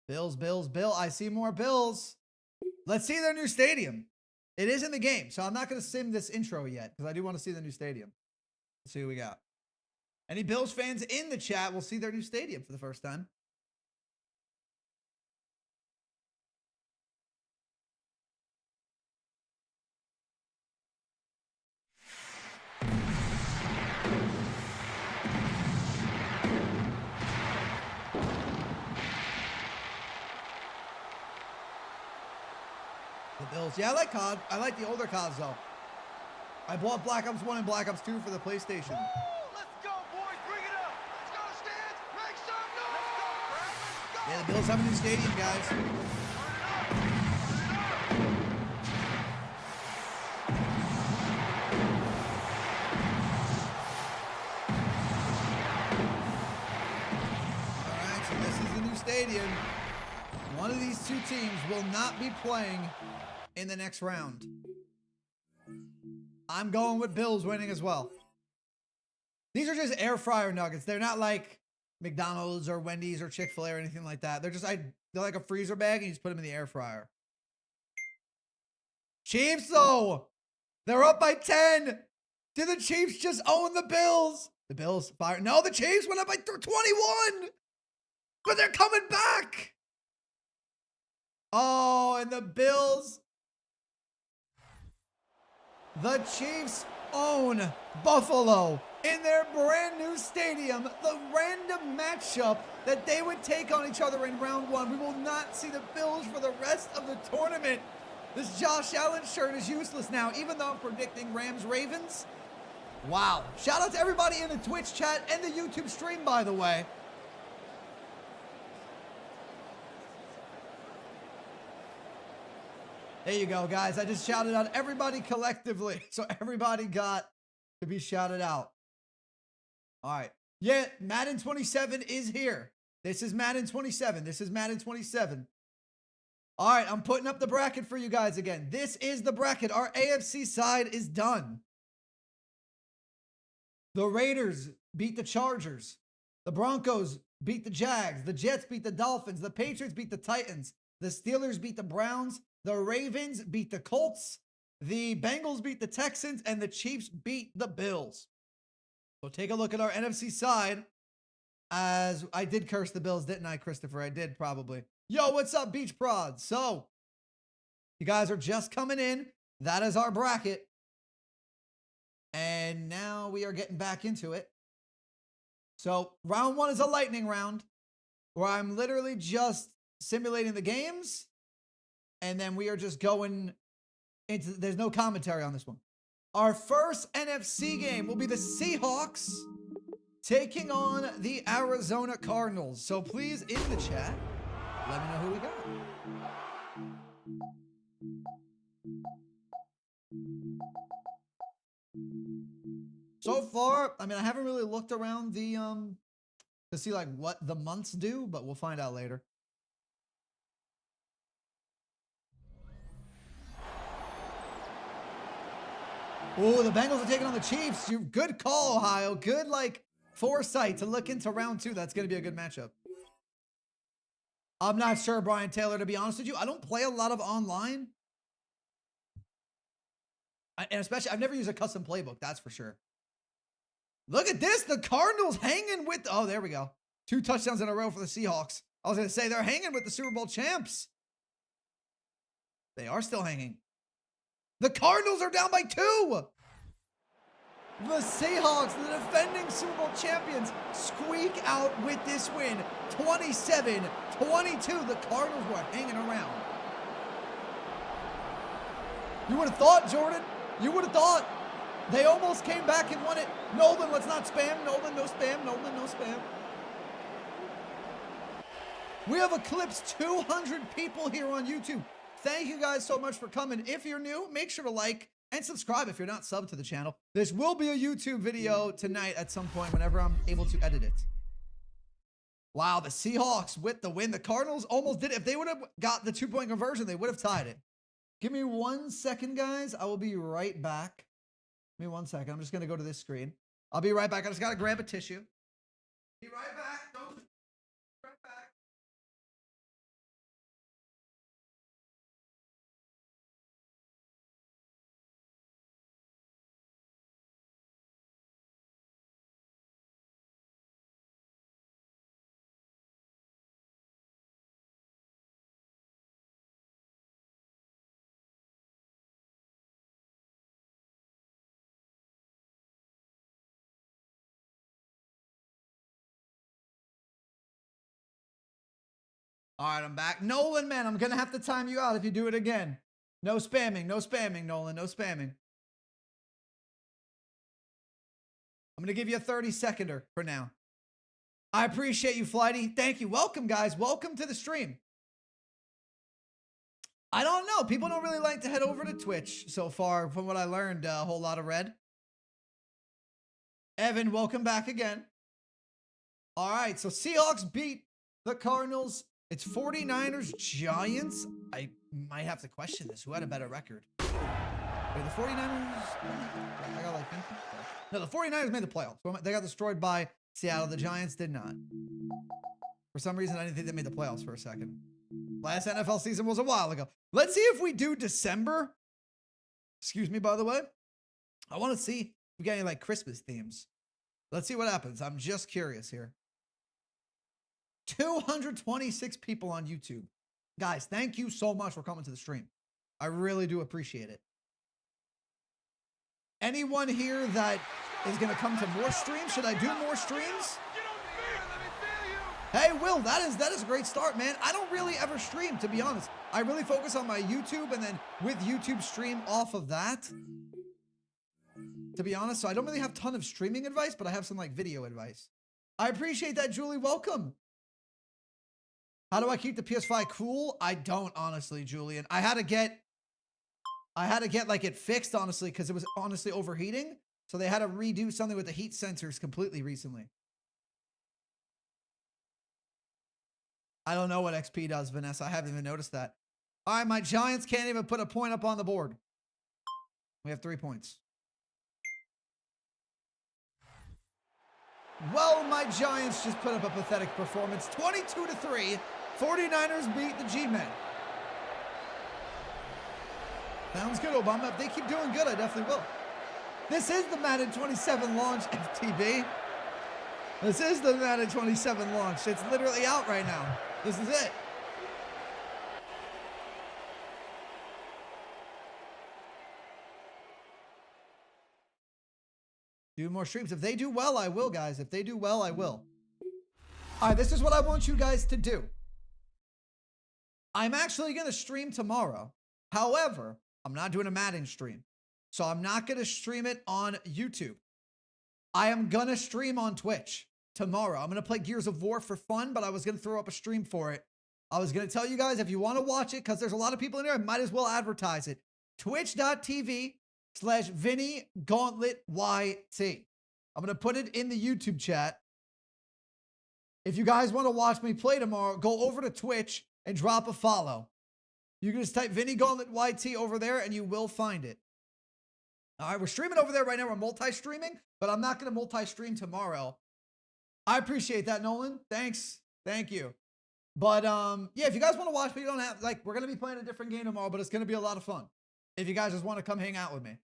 Bills, Bills, Bill. I see more Bills. Let's see their new stadium. It is in the game, so I'm not going to sim this intro yet because I do want to see the new stadium. Let's see who we got. Any Bills fans in the chat will see their new stadium for the first time. The Bills. Yeah, I like COD. I like the older CODs, though. I bought Black Ops 1 and Black Ops 2 for the PlayStation. Yeah, the Bills have a new stadium, guys. All right, so this is the new stadium. One of these two teams will not be playing in the next round. I'm going with Bills winning as well. These are just air fryer nuggets. They're not like McDonald's or Wendy's or Chick-fil-A or anything like that. They're just they're like a freezer bag and you just put them in the air fryer. Chiefs though, they're up by 10. Did the Chiefs just own the Bills? The Bills fire. No, the Chiefs went up by 21. But they're coming back. Oh, and the Bills. The Chiefs own Buffalo in their brand new stadium. The random matchup that they would take on each other in round one. We will not see the Bills for the rest of the tournament. This Josh Allen shirt is useless now, even though I'm predicting Rams-Ravens. Wow. Shout out to everybody in the Twitch chat and the YouTube stream, by the way. There you go, guys. I just shouted out everybody collectively. So everybody got to be shouted out. All right. Yeah, Madden 27 is here. This is Madden 27. This is Madden 27. All right, I'm putting up the bracket for you guys again. This is the bracket. Our AFC side is done. The Raiders beat the Chargers. The Broncos beat the Jags. The Jets beat the Dolphins. The Patriots beat the Titans. The Steelers beat the Browns. The Ravens beat the Colts. The Bengals beat the Texans. And the Chiefs beat the Bills. So take a look at our NFC side. As I did curse the Bills, didn't I, Christopher? I did probably. Yo, what's up, Beach Prod? So, you guys are just coming in. That is our bracket. And now we are getting back into it. So, round one is a lightning round where I'm literally just simulating the games. And then we are just going into, there's no commentary on this one. Our first NFC game will be the Seahawks taking on the Arizona Cardinals. So please, in the chat, let me know who we got. So far, I mean, I haven't really looked around the to see like what the months do, but we'll find out later. Oh, the Bengals are taking on the Chiefs. Good call, Ohio. Good like foresight to look into round two. That's going to be a good matchup. I'm not sure, Brian Taylor, to be honest with you. I don't play a lot of online. And especially, I've never used a custom playbook, that's for sure. Look at this. The Cardinals hanging with, oh, there we go. 2 touchdowns in a row for the Seahawks. I was going to say, they're hanging with the Super Bowl champs. They are still hanging. The Cardinals are down by 2. The Seahawks, the defending Super Bowl champions, squeak out with this win. 27-22. The Cardinals were hanging around. You would have thought, Jordan. You would have thought. They almost came back and won it. Nolan, let's not spam. Nolan, no spam. Nolan, no spam. We have eclipsed 200 people here on YouTube. Thank you guys so much for coming. If you're new, make sure to like and subscribe if you're not subbed to the channel. This will be a YouTube video tonight at some point whenever I'm able to edit it. Wow, the Seahawks with the win. The Cardinals almost did it. If they would have got the 2-point conversion, they would have tied it. Give me 1 second, guys. I will be right back. Give me 1 second. I'm just going to go to this screen. I'll be right back. I just got to grab a tissue. Be right back. Don't... Right back. All right, I'm back. Nolan, man, I'm going to have to time you out if you do it again. No spamming. No spamming, Nolan. No spamming. I'm going to give you a 30-seconder for now. I appreciate you, Flighty. Thank you. Welcome, guys. Welcome to the stream. I don't know. People don't really like to head over to Twitch so far from what I learned. A whole lot of red. Evan, welcome back again. All right, so Seahawks beat the Cardinals It's 49ers Giants. I might have to question this. Who had a better record? Wait, the 49ers? I got like thinking. No, the 49ers made the playoffs. They got destroyed by Seattle. The Giants did not. For some reason, I didn't think they made the playoffs for a second. Last NFL season was a while ago. Let's see if we do December. Excuse me, by the way. I want to see if we get any like Christmas themes. Let's see what happens. I'm just curious here. 226 people on YouTube. Guys, thank you so much for coming to the stream. I really do appreciate it. Anyone here that is going to come to more streams? Should I do more streams? Hey, Will, that is a great start, man. I don't really ever stream, to be honest. I really focus on my YouTube and then with YouTube stream off of that. To be honest, so I don't really have a ton of streaming advice, but I have some like video advice. I appreciate that, Julie. Welcome. How do I keep the PS5 cool? I don't, honestly, Julian. I had to get like it fixed, honestly, because it was honestly overheating. So they had to redo something with the heat sensors completely recently. I don't know what XP does, Vanessa. I haven't even noticed that. All right, my Giants can't even put a point up on the board. We have 3 points. Well, my Giants just put up a pathetic performance. 22-3. 49ers beat the G-Men. Sounds good, Obama. If they keep doing good, I definitely will. This is the Madden 27 launch, FTB. This is the Madden 27 launch. It's literally out right now. This is it. Do more streams. If they do well, I will, guys. If they do well, I will. All right, this is what I want you guys to do. I'm actually going to stream tomorrow. However, I'm not doing a Madden stream. So I'm not going to stream it on YouTube. I am going to stream on Twitch tomorrow. I'm going to play Gears of War for fun, but I was going to throw up a stream for it. I was going to tell you guys, if you want to watch it, because there's a lot of people in there, I might as well advertise it. Twitch.tv/VinnyGauntletYT. I'm going to put it in the YouTube chat. If you guys want to watch me play tomorrow, go over to Twitch and drop a follow. You can just type VinnyGauntletYT over there and you will find it. All right, we're streaming over there right now. We're multi-streaming, but I'm not going to multi-stream tomorrow. I appreciate that, Nolan. Thanks. Thank you. But yeah, if you guys want to watch, but you don't have, like, we're going to be playing a different game tomorrow, but it's going to be a lot of fun. If you guys just want to come hang out with me.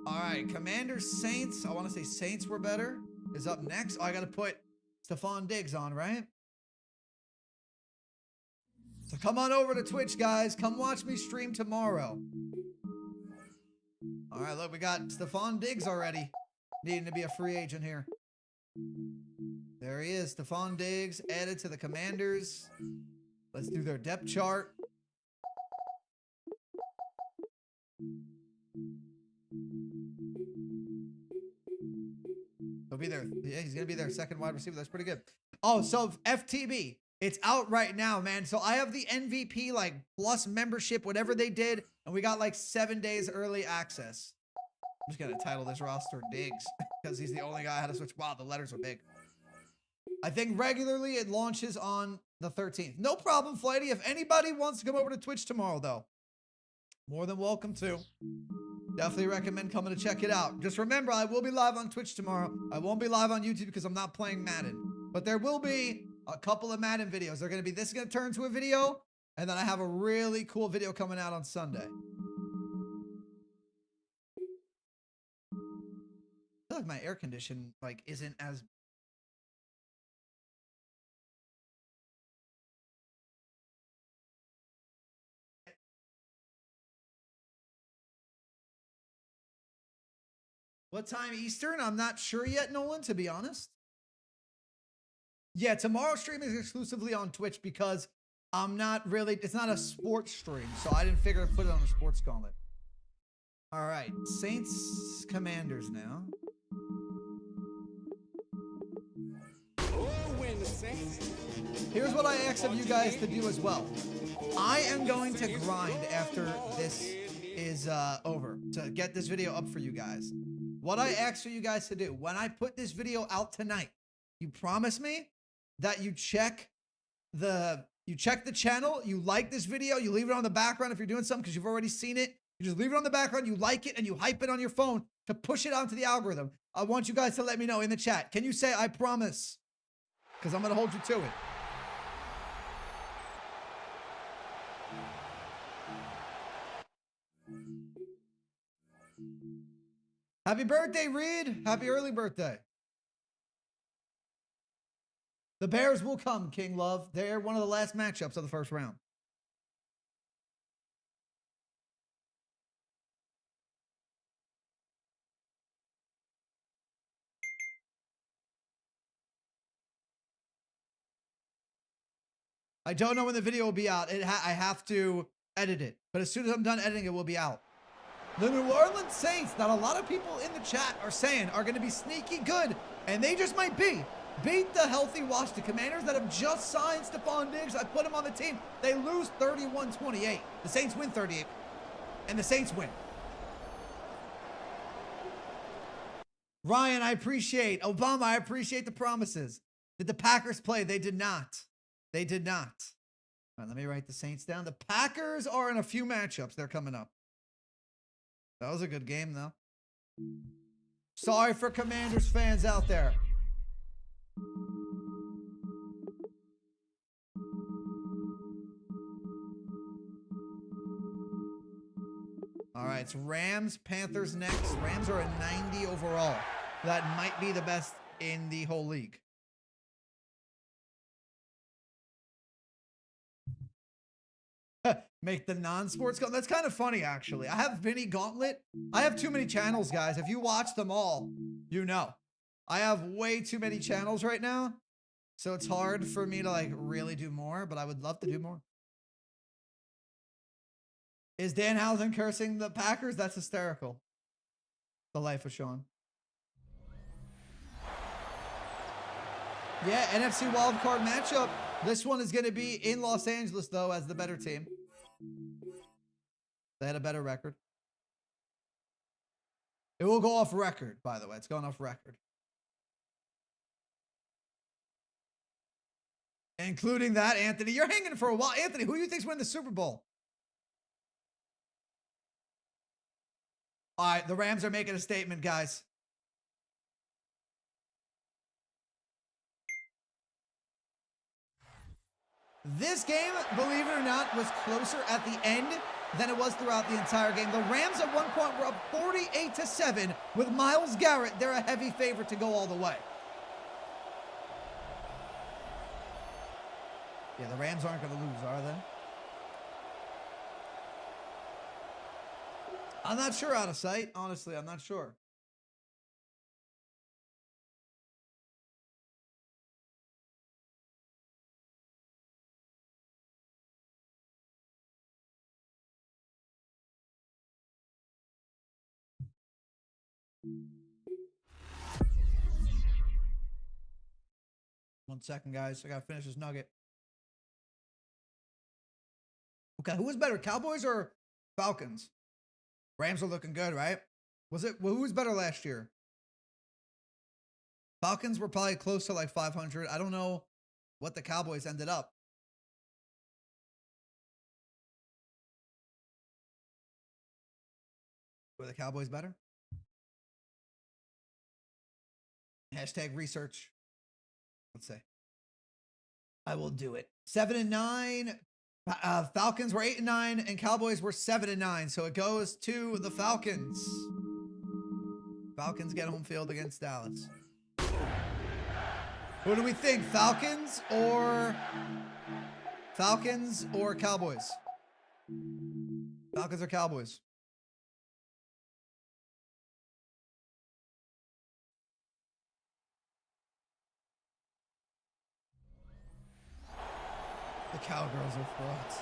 All right, Commanders, Saints. I want to say Saints were better. Is up next. Oh, I got to put Stephon Diggs on, right? So come on over to Twitch, guys. Come watch me stream tomorrow. All right, look, we got Stephon Diggs already needing to be a free agent here. There he is, Stephon Diggs, added to the Commanders. Let's do their depth chart. He'll be there. Yeah, he's going to be their second wide receiver. That's pretty good. Oh, so FTB, it's out right now, man. So I have the MVP, like, plus membership, whatever they did, and we got, like, 7 days early access. I'm just going to title this roster Diggs because he's the only guy I had to switch. Wow, the letters are big. I think regularly it launches on the 13th. No problem, Flighty. If anybody wants to come over to Twitch tomorrow, though, more than welcome to. Definitely recommend coming to check it out. Just remember, I will be live on Twitch tomorrow. I won't be live on YouTube because I'm not playing Madden. But there will be a couple of Madden videos. They're going to be, this is going to turn into a video, and then I have a really cool video coming out on Sunday. I feel like my air condition, like, isn't as... What time Eastern? I'm not sure yet, Nolan, to be honest. Yeah, tomorrow's stream is exclusively on Twitch because I'm not really, it's not a sports stream, so I didn't figure to put it on the sports gauntlet. All right, Saints Commanders now. Here's what I ask of you guys to do as well. I am going to grind after this is over to get this video up for you guys. What I ask for you guys to do, when I put this video out tonight, you promise me that you check the You check the channel, you like this video, you leave it on the background if you're doing something because you've already seen it. You just leave it on the background, you like it, and you hype it on your phone to push it onto the algorithm. I want you guys to let me know in the chat. Can you say, I promise? Because I'm going to hold you to it. Happy birthday, Reed. Happy early birthday. The Bears will come, King Love. They're one of the last matchups of the first round. I don't know when the video will be out. I have to edit it. But as soon as I'm done editing, it will be out. The New Orleans Saints, that a lot of people in the chat are saying are going to be sneaky good, and they just might be. Beat the healthy Washington Commanders that have just signed Stephon Diggs. I put him on the team. They lose 31-28. The Saints win 38, and the Saints win. Ryan, I appreciate. Obama, I appreciate the promises. Did the Packers play? They did not. They did not. All right, let me write the Saints down. The Packers are in a few matchups. They're coming up. That was a good game, though. Sorry for Commanders fans out there. All right, it's Rams, Panthers next. Rams are a 90 overall. That might be the best in the whole league. Make the non-sports go. That's kind of funny, actually. I have Vinny Gauntlet. I have too many channels, guys. If you watch them all, you know. I have way too many channels right now. So it's hard for me to like really do more, but I would love to do more. Is Danhausen cursing the Packers? That's hysterical. The life of Sean. Yeah, NFC wildcard matchup. This one is going to be in Los Angeles, though, as the better team. They had a better record. It will go off record, by the way. It's going off record. Including that, Anthony. You're hanging for a while. Anthony, who do you think's winning the Super Bowl? All right, the Rams are making a statement, guys. This game, believe it or not, was closer at the end than it was throughout the entire game. The Rams at one point were up 48-7 with Myles Garrett. They're a heavy favorite to go all the way. Yeah, the Rams aren't going to lose, are they? I'm not sure out of sight. Honestly, I'm not sure. One second, guys. I got to finish this nugget. Okay, who was better, Cowboys or Falcons? Rams are looking good, right? Who was better last year? Falcons were probably close to like 500. I don't know what the Cowboys ended up. Were the Cowboys better? Hashtag research. Let's say. I will do it. 7-9. Falcons were 8-9, and Cowboys were 7-9. So it goes to the Falcons. Falcons get home field against Dallas. What do we think? Falcons or Cowboys? Falcons or Cowboys? The Cowgirls are frauds.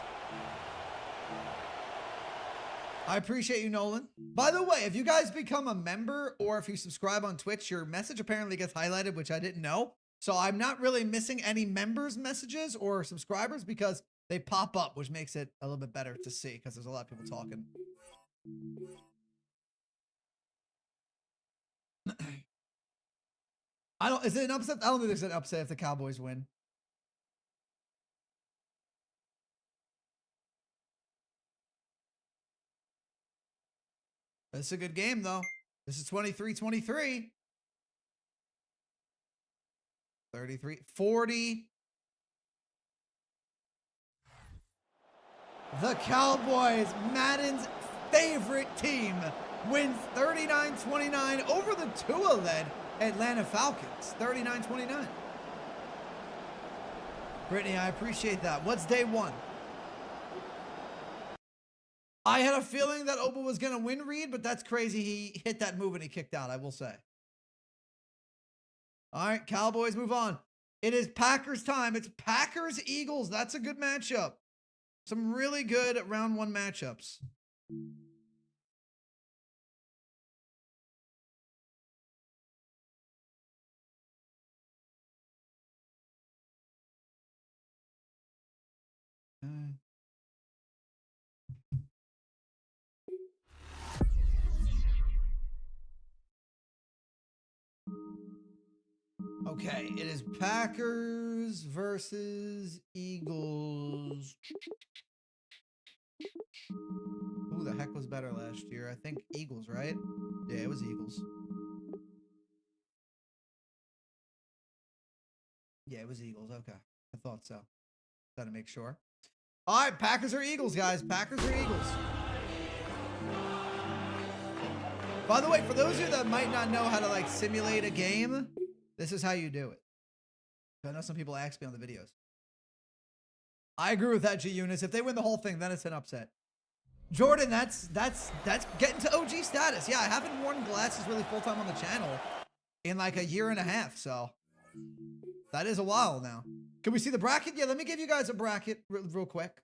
I appreciate you, Nolan. By the way, if you guys become a member or if you subscribe on Twitch, your message apparently gets highlighted, which I didn't know. So I'm not really missing any members' messages or subscribers because they pop up, which makes it a little bit better to see because there's a lot of people talking. Is it an upset? I don't think there's an upset if the Cowboys win. This is a good game, though. This is 23-23. 33, 40. The Cowboys, Madden's favorite team, wins 39-29 over the Tua-led Atlanta Falcons. 39-29. Brittany, I appreciate that. What's day one? I had a feeling that Oba was going to win Reed, but that's crazy. He hit that move and he kicked out, I will say. All right, Cowboys move on. It is Packers time. It's Packers-Eagles. That's a good matchup. Some really good round one matchups. Okay, it is Packers versus Eagles. Who the heck was better last year? I think Eagles, right? Yeah, it was Eagles. Yeah, it was Eagles. Okay, I thought so. Got to make sure. All right, Packers or Eagles, guys. Packers or Eagles. By the way, for those of you that might not know how to like simulate a game, this is how you do it. I know some people ask me on the videos. I agree with that, G Eunice. If they win the whole thing, then it's an upset. Jordan, that's getting to OG status. Yeah, I haven't worn glasses really full time on the channel in like a year and a half, so that is a while now. Can we see the bracket? Yeah, let me give you guys a bracket real quick.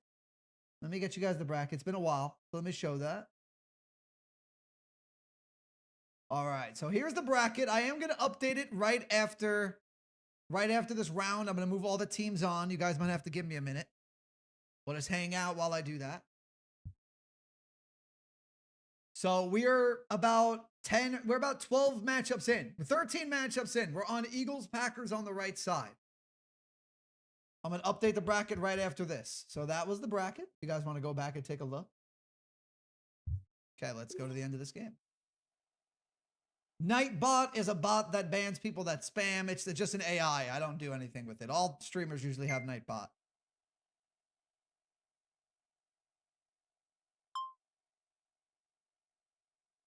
Let me get you guys the bracket. It's been a while, so let me show that. All right, so here's the bracket. I am going to update it right after this round. I'm going to move all the teams on. You guys might have to give me a minute. We'll just hang out while I do that. So we're about 12 matchups in. We're 13 matchups in. We're on Eagles, Packers on the right side. I'm going to update the bracket right after this. So that was the bracket. You guys want to go back and take a look? Okay, let's go to the end of this game. Nightbot is a bot that bans people that spam. It's just an AI. I don't do anything with it. All streamers usually have Nightbot.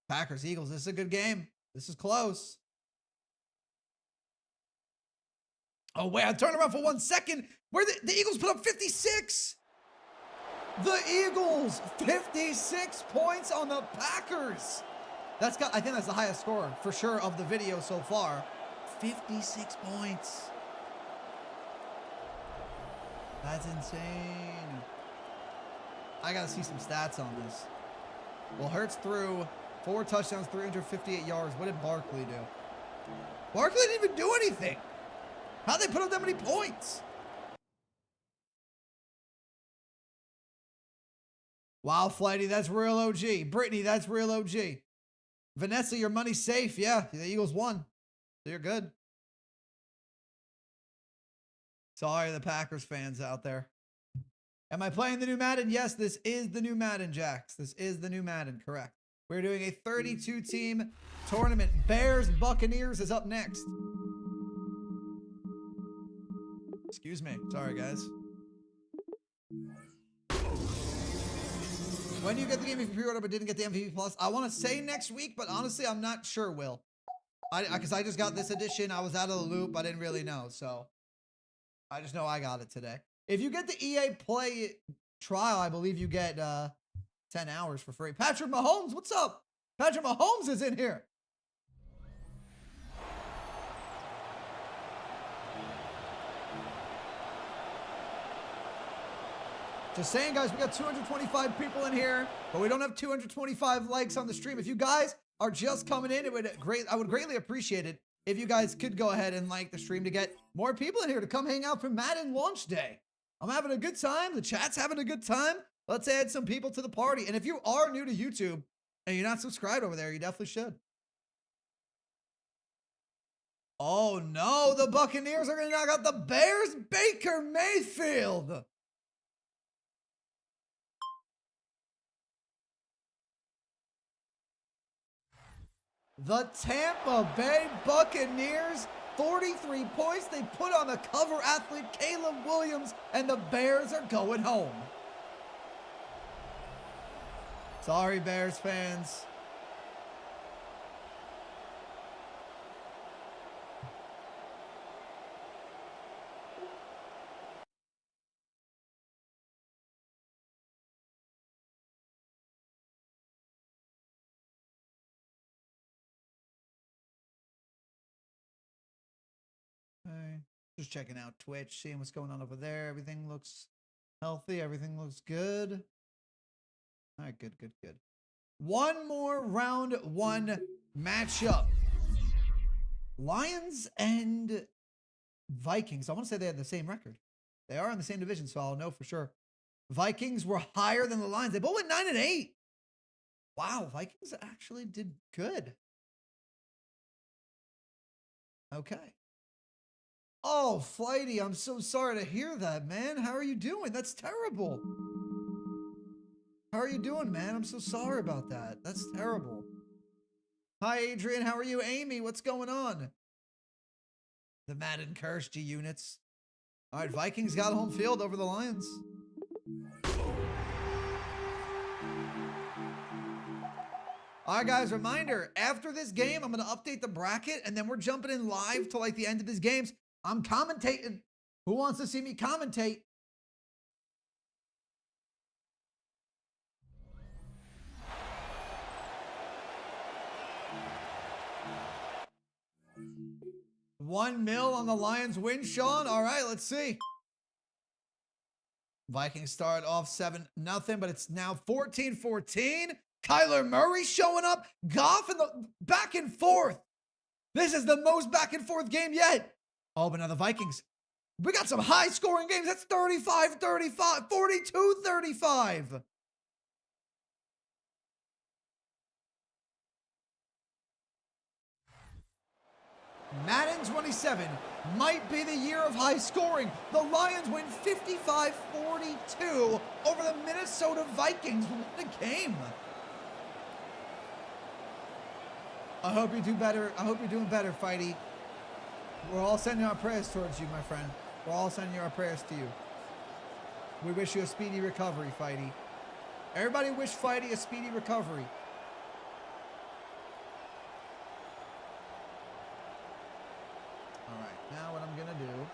Packers, Eagles. This is a good game. This is close. Oh, wait. I turned around for 1 second. Where the Eagles put up 56. The Eagles, 56 points on the Packers. I think that's the highest score for sure of the video so far. 56 points. That's insane. I got to see some stats on this. Well, Hurts threw 4 touchdowns, 358 yards. What did Barkley do? Barkley didn't even do anything. How'd they put up that many points? Wow, Flighty, that's real OG. Brittany, that's real OG. Vanessa, your money's safe. Yeah, the Eagles won. So you're good. Sorry, the Packers fans out there. Am I playing the new Madden? Yes, this is the new Madden, Jax. This is the new Madden, correct. We're doing a 32-team tournament. Bears Buccaneers is up next. Excuse me. Sorry, guys. When do you get the game if you pre-order but didn't get the MVP Plus? I want to say next week, but honestly, I'm not sure, Will. Because I just got this edition. I was out of the loop. I didn't really know, so I just know I got it today. If you get the EA Play trial, I believe you get 10 hours for free. Patrick Mahomes, what's up? Patrick Mahomes is in here. Just saying, guys, we got 225 people in here, but we don't have 225 likes on the stream. If you guys are just coming in, I would greatly appreciate it if you guys could go ahead and like the stream to get more people in here to come hang out for Madden launch day. I'm having a good time. The chat's having a good time. Let's add some people to the party. And if you are new to YouTube and you're not subscribed over there, you definitely should. Oh, no. The Buccaneers are going to knock out the Bears. Baker Mayfield. The Tampa Bay Buccaneers, 43 points. They put on the cover athlete Caleb Williams, and the Bears are going home. Sorry, Bears fans. Okay. Just checking out Twitch, seeing what's going on over there. Everything looks healthy. Everything looks good. All right, good, good, good. One more round one matchup. Lions and Vikings. I want to say they had the same record. They are in the same division, so I'll know for sure. Vikings were higher than the Lions. They both went 9-8. Wow, Vikings actually did good. Okay. Oh, Flighty, I'm so sorry to hear that, man. How are you doing? That's terrible. How are you doing, man? I'm so sorry about that. That's terrible. Hi, Adrian. How are you? Amy, what's going on? The Madden curse, G units. All right, Vikings got home field over the Lions. All right, guys, reminder, after this game, I'm going to update the bracket, and then we're jumping in live to like the end of these games. I'm commentating. Who wants to see me commentate? $1 million on the Lions win, Sean. All right, let's see. Vikings start off 7-0, but it's now 14-14. Kyler Murray showing up. Goff in the back and forth. This is the most back and forth game yet. Oh, but now the Vikings. We got some high scoring games. That's 35-35, 42-35. Madden 27 might be the year of high scoring. The Lions win 55-42 over the Minnesota Vikings. What a game. I hope you do better. I hope you're doing better, Fighty. We're all sending our prayers towards you, my friend. We're all sending our prayers to you. We wish you a speedy recovery, Fighty. Everybody wish Fighty a speedy recovery. All right, now what I'm going to do,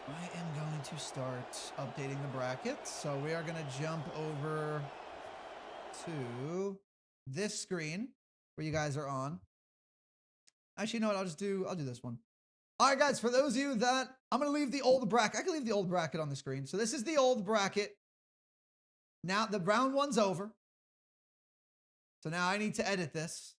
I am going to start updating the brackets. So we are going to jump over to this screen where you guys are on. Actually, you know what? I'll do this one. All right, guys, for those of you that, I'm going to leave the old bracket. I can leave the old bracket on the screen. So this is the old bracket. Now the round one's over. So now I need to edit this.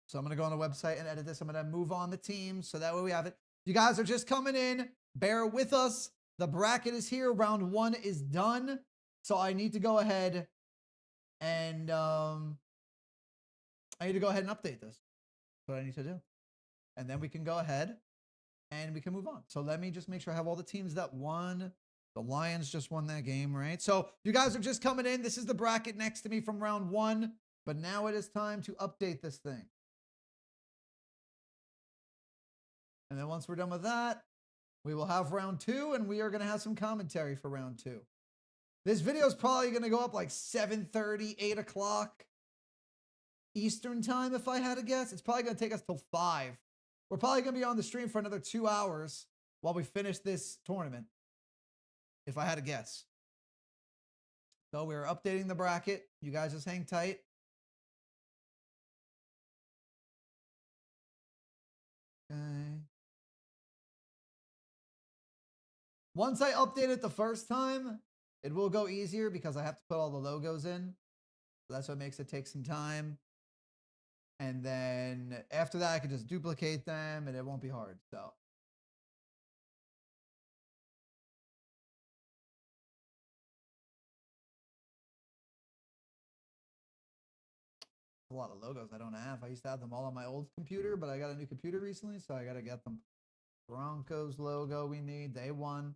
So I'm going to go on the website and edit this. I'm going to move on the teams so that way we have it. You guys are just coming in. Bear with us. The bracket is here. Round one is done. So I need to go ahead and update this. That's what I need to do. And then we can go ahead and we can move on. So let me just make sure I have all the teams that won. The Lions just won that game, right? So you guys are just coming in. This is the bracket next to me from round one. But now it is time to update this thing. And then once we're done with that, we will have round two, and we are going to have some commentary for round two. This video is probably going to go up like 7:30, 8 o'clock Eastern time, if I had to guess. It's probably going to take us till 5. We're probably going to be on the stream for another 2 hours while we finish this tournament, if I had to guess. So we're updating the bracket. You guys just hang tight. Okay. Once I update it the first time, it will go easier because I have to put all the logos in. So that's what makes it take some time. And then after that, I can just duplicate them and it won't be hard. So. A lot of logos I don't have. I used to have them all on my old computer, but I got a new computer recently, so I got to get them. Broncos logo we need. Day one.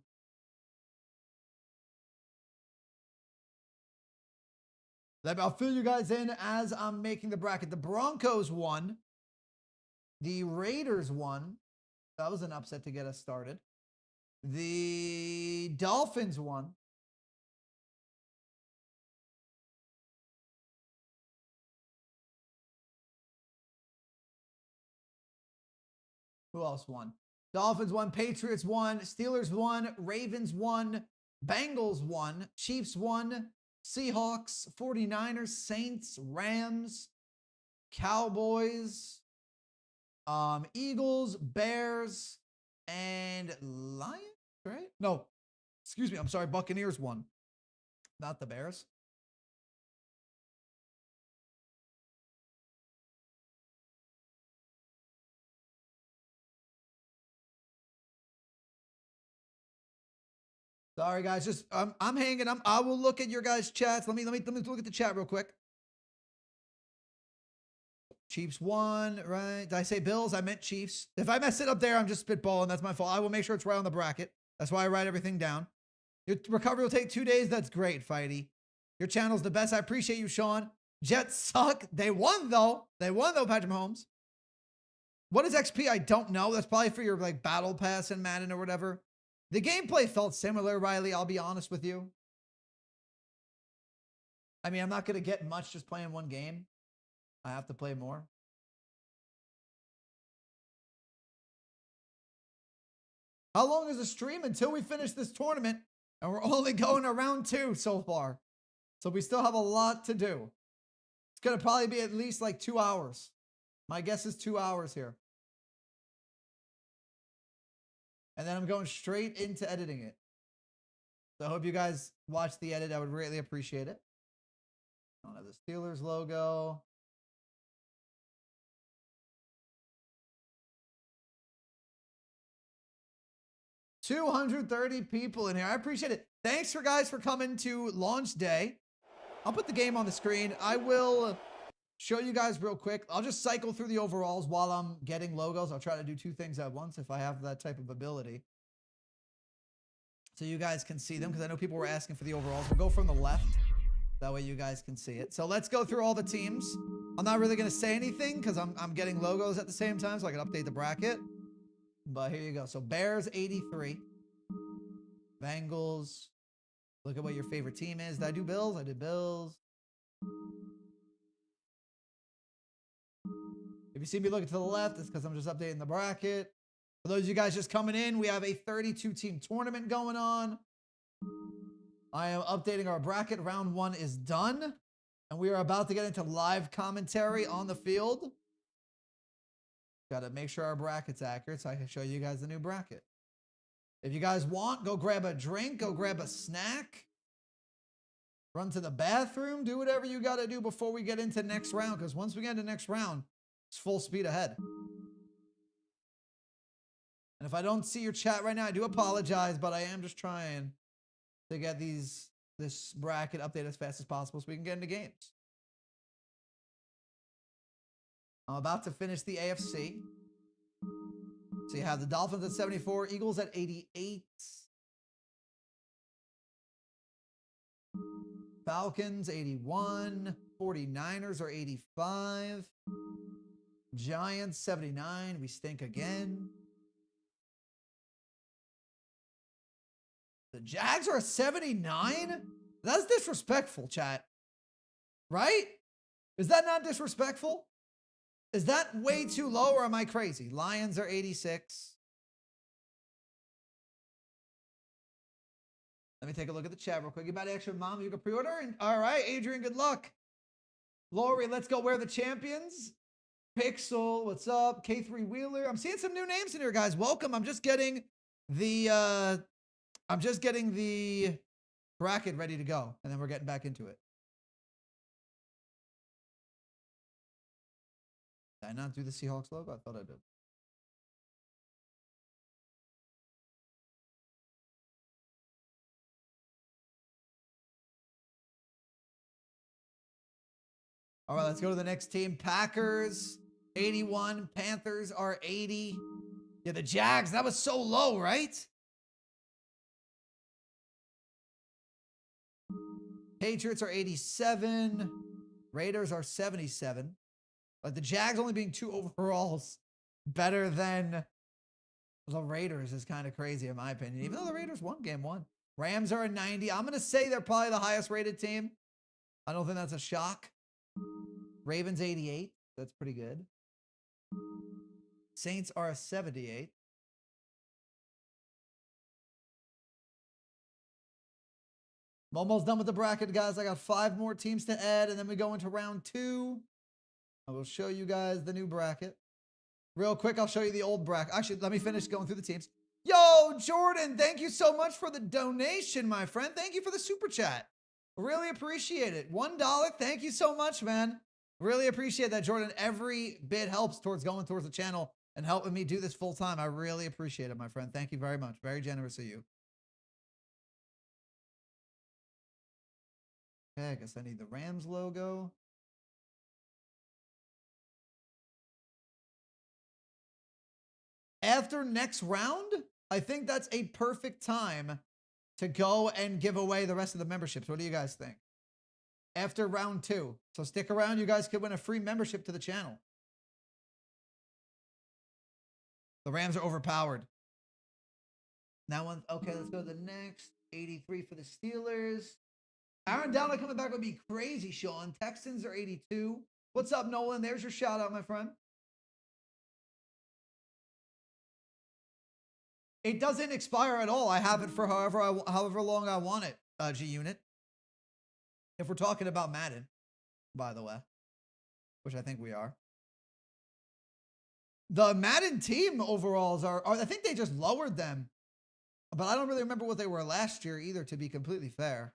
I'll fill you guys in as I'm making the bracket. The Broncos won. The Raiders won. That was an upset to get us started. The Dolphins won. Who else won? Dolphins won, Patriots won, Steelers won, Ravens won, Bengals won, Chiefs won, Seahawks, 49ers, Saints, Rams, Cowboys, Eagles, Bears, and Lions, right? No, excuse me. I'm sorry. Buccaneers won, not the Bears. Sorry, guys. Just I'm hanging. I will look at your guys' chats. Let me look at the chat real quick. Chiefs won, right? Did I say Bills? I meant Chiefs. If I mess it up there, I'm just spitballing. That's my fault. I will make sure it's right on the bracket. That's why I write everything down. Your recovery will take 2 days. That's great, Fighty. Your channel's the best. I appreciate you, Sean. Jets suck. They won, though. Patrick Mahomes. What is XP? I don't know. That's probably for your like battle pass in Madden or whatever. The gameplay felt similar, Riley. I'll be honest with you. I mean, I'm not going to get much just playing one game. I have to play more. How long is the stream? Until we finish this tournament. And we're only going to round 2 so far. So we still have a lot to do. It's going to probably be at least like 2 hours. My guess is 2 hours here. And then I'm going straight into editing it. So I hope you guys watch the edit. I would greatly appreciate it. I don't have the Steelers logo. $230 people in here. I appreciate it. Thanks for guys for coming to launch day. I'll put the game on the screen. I will show you guys real quick. I'll just cycle through the overalls while I'm getting logos. I'll try to do 2 things at once if I have that type of ability. So you guys can see them because I know people were asking for the overalls. We'll go from the left. That way you guys can see it. So let's go through all the teams. I'm not really going to say anything because I'm getting logos at the same time so I can update the bracket. But here you go. So Bears 83. Bengals. Look at what your favorite team is. Did I do Bills? I did Bills. If you see me looking to the left, it's because I'm just updating the bracket. For those of you guys just coming in, we have a 32-team tournament going on. I am updating our bracket. Round 1 is done. And we are about to get into live commentary on the field. Got to make sure our bracket's accurate so I can show you guys the new bracket. If you guys want, go grab a drink, go grab a snack, run to the bathroom, do whatever you got to do before we get into next round. Because once we get into next round, it's full speed ahead. And if I don't see your chat right now, I do apologize, but I am just trying to get this bracket updated as fast as possible so we can get into games. I'm about to finish the AFC. So you have the Dolphins at 74, Eagles at 88. Falcons 81, 49ers are 85. Giants 79, we stink again. The Jags are a 79? That's disrespectful, chat. Right? Is that not disrespectful? Is that way too low or am I crazy? Lions are 86. Let me take a look at the chat real quick. You about extra mom? You can pre-order? All right, Adrian, good luck. Lori, let's go. We're the champions. Pixel, what's up? K3 Wheeler. I'm seeing some new names in here, guys. Welcome. I'm just getting the bracket ready to go, and then we're getting back into it. Did I not do the Seahawks logo? I thought I did. All right, let's go to the next team. Packers, 81. Panthers are 80. Yeah, the Jags, that was so low, right? Patriots are 87. Raiders are 77. But the Jags only being 2 overalls better than the Raiders is kind of crazy in my opinion. Even though the Raiders won game 1. Rams are a 90. I'm going to say they're probably the highest rated team. I don't think that's a shock. Ravens 88. That's pretty good. Saints are a 78. I'm almost done with the bracket, guys. I got 5 more teams to add, and then we go into round 2. I will show you guys the new bracket. Real quick, I'll show you the old bracket. Actually, let me finish going through the teams. Yo, Jordan, thank you so much for the donation, my friend. Thank you for the super chat. Really appreciate it. $1. Thank you so much, man. Really appreciate that, Jordan. Every bit helps towards going towards the channel and helping me do this full time. I really appreciate it, my friend. Thank you very much. Very generous of you. Okay, I guess I need the Rams logo. After next round, I think that's a perfect time to go and give away the rest of the memberships. What do you guys think? After round 2. So stick around. You guys could win a free membership to the channel. The Rams are overpowered. Now one. Okay, let's go to the next. 83 for the Steelers. Aaron Donald coming back would be crazy, Sean. Texans are 82. What's up, Nolan? There's your shout out, my friend. It doesn't expire at all. I have it for however long I want it, G-Unit. If we're talking about Madden, by the way, which I think we are. The Madden team overalls are I think they just lowered them. But I don't really remember what they were last year either, to be completely fair.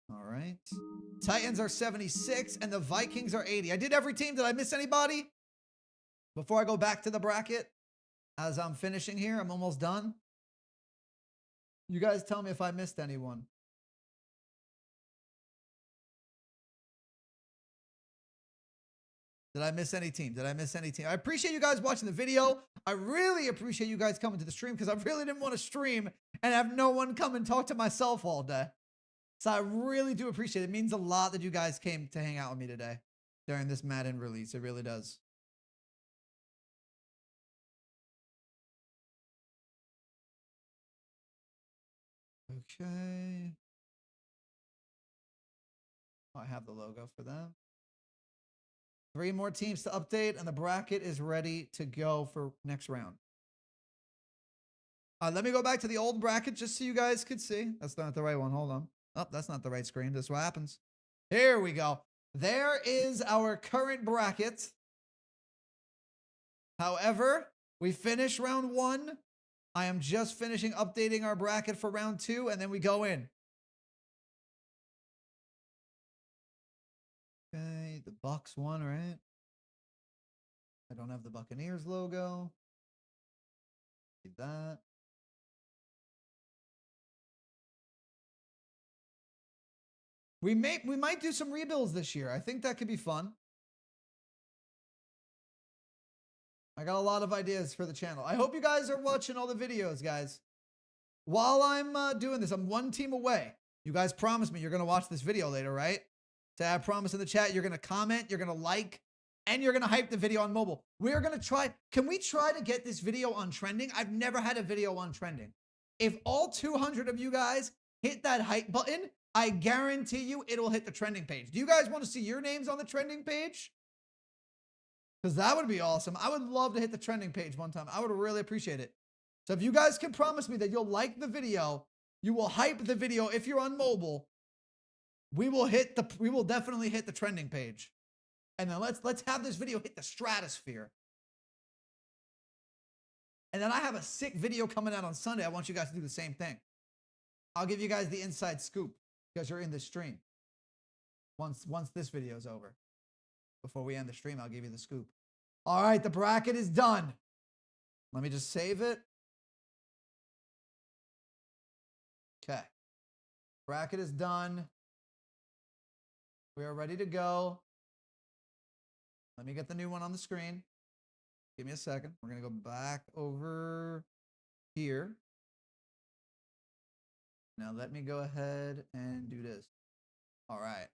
All right. Titans are 76 and the Vikings are 80. I did every team. Did I miss anybody? Before I go back to the bracket, as I'm finishing here, I'm almost done. You guys tell me if I missed anyone. Did I miss any team? Did I miss any team? I appreciate you guys watching the video. I really appreciate you guys coming to the stream because I really didn't want to stream and have no one come and talk to myself all day. So I really do appreciate it. It means a lot that you guys came to hang out with me today during this Madden release. It really does. Okay. I have the logo for them. 3 more teams to update, and the bracket is ready to go for next round. Let me go back to the old bracket just so you guys could see. That's not the right one. Hold on. Oh, that's not the right screen. This is what happens. Here we go. There is our current bracket. However, we finished round 1. I am just finishing updating our bracket for round 2, and then we go in. Okay, the Bucks one, right? I don't have the Buccaneers logo. Need that. We might do some rebuilds this year. I think that could be fun. I got a lot of ideas for the channel. I hope you guys are watching all the videos, guys. While I'm doing this, I'm 1 team away. You guys promised me you're going to watch this video later, right? So I promise in the chat, you're going to comment, you're going to like, and you're going to hype the video on mobile. We're going to try. Can we try to get this video on trending? I've never had a video on trending. If all 200 of you guys hit that hype button, I guarantee you it'll hit the trending page. Do you guys want to see your names on the trending page? Because that would be awesome. I would love to hit the trending page one time. I would really appreciate it. So if you guys can promise me that you'll like the video, you will hype the video if you're on mobile, we will definitely hit the trending page. And then let's have this video hit the stratosphere. And then I have a sick video coming out on Sunday. I want you guys to do the same thing. I'll give you guys the inside scoop because you're in the stream. Once this video is over. Before we end the stream, I'll give you the scoop. All right, the bracket is done. Let me just save it. Okay. Bracket is done. We are ready to go. Let me get the new one on the screen. Give me a second. We're going to go back over here. Now let me go ahead and do this. All right.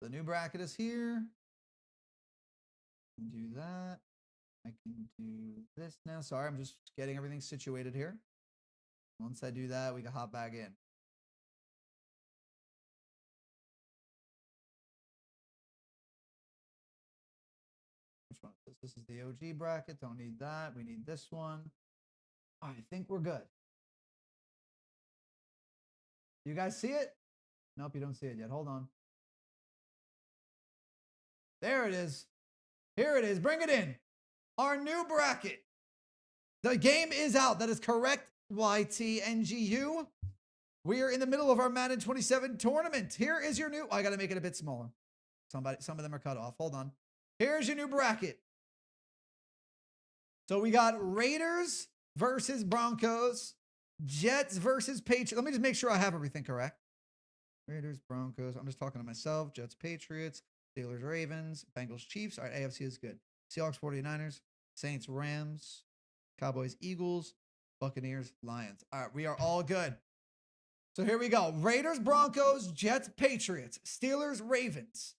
The new bracket is here. Do that. I can do this now. Sorry, I'm just getting everything situated here. Once I do that, we can hop back in. Which one is this? This is the OG bracket. Don't need that. We need this one. I think we're good. You guys see it? Nope, you don't see it yet. Hold on. There it is. Here it is. Bring it in. Our new bracket. The game is out. That is correct, YTNGU. We are in the middle of our Madden 27 tournament. Here is your new... I got to make it a bit smaller. Some of them are cut off. Hold on. Here's your new bracket. So we got Raiders versus Broncos. Jets versus Patriots. Let me just make sure I have everything correct. Raiders, Broncos. I'm just talking to myself. Jets, Patriots. Steelers, Ravens. Bengals, Chiefs. All right, AFC is good. Seahawks, 49ers. Saints, Rams. Cowboys, Eagles. Buccaneers, Lions. All right, we are all good. So here we go. Raiders, Broncos. Jets, Patriots. Steelers, Ravens.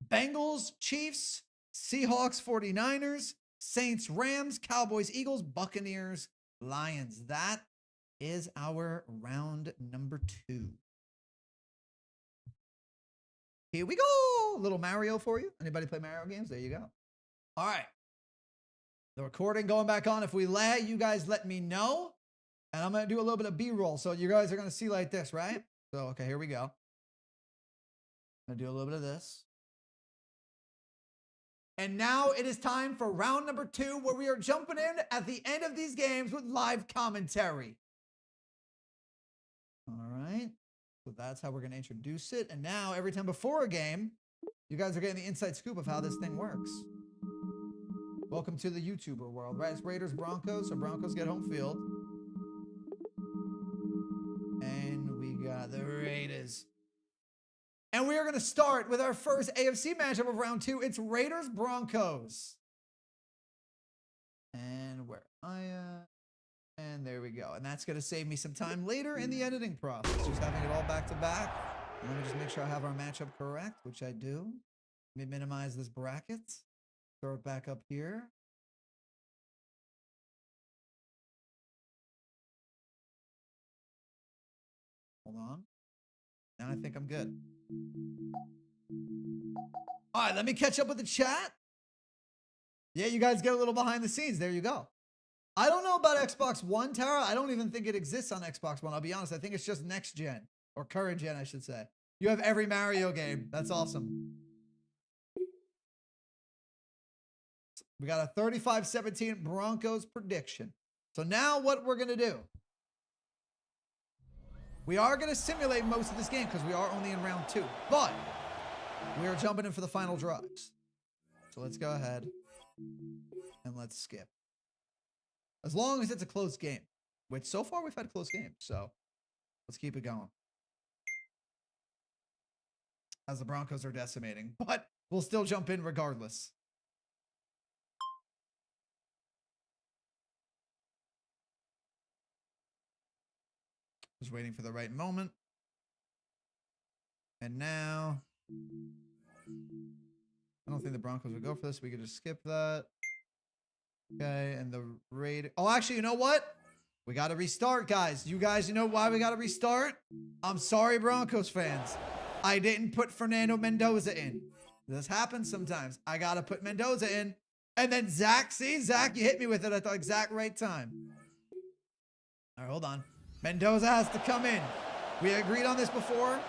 Bengals, Chiefs. Seahawks, 49ers. Saints, Rams. Cowboys, Eagles. Buccaneers, Lions. That is our round number 2. Here we go. Little Mario for you. Anybody play Mario games? There you go. All right. The recording going back on. If we lag, you guys let me know. And I'm going to do a little bit of B-roll. So you guys are going to see like this, right? So, okay, here we go. I'm going to do a little bit of this. And now it is time for round number 2, where we are jumping in at the end of these games with live commentary. All right. So that's how we're going to introduce it. And now every time before a game, you guys are getting the inside scoop of how this thing works. Welcome to the YouTuber world, right? It's Raiders, Broncos. So Broncos get home field. And we got the Raiders. And we are going to start with our first AFC matchup of round 2. It's Raiders, Broncos. And where am I at? And there we go. And that's going to save me some time later in the editing process. Just having it all back to back. Let me just make sure I have our matchup correct, which I do. Let me minimize this bracket. Throw it back up here. Hold on. Now I think I'm good. All right, let me catch up with the chat. Yeah, you guys get a little behind the scenes. There you go. I don't know about Xbox One, Tara. I don't even think it exists on Xbox One. I'll be honest. I think it's just next gen, or current gen, I should say. You have every Mario game. That's awesome. We got a 35-17 Broncos prediction. So now what we're going to do. We are going to simulate most of this game because we are only in round 2. But we are jumping in for the final drives. So let's go ahead and let's skip. As long as it's a close game, which so far we've had close games. So let's keep it going. As the Broncos are decimating, but we'll still jump in regardless. Just waiting for the right moment. And now, I don't think the Broncos would go for this. We could just skip that. Okay, and the Raiders. Oh, actually, you know what? We got to restart, guys. You guys, you know why we got to restart? I'm sorry, Broncos fans. I didn't put Fernando Mendoza in. This happens sometimes. I got to put Mendoza in. And then Zach, see? Zach, you hit me with it at the exact right time. All right, hold on. Mendoza has to come in. We agreed on this before,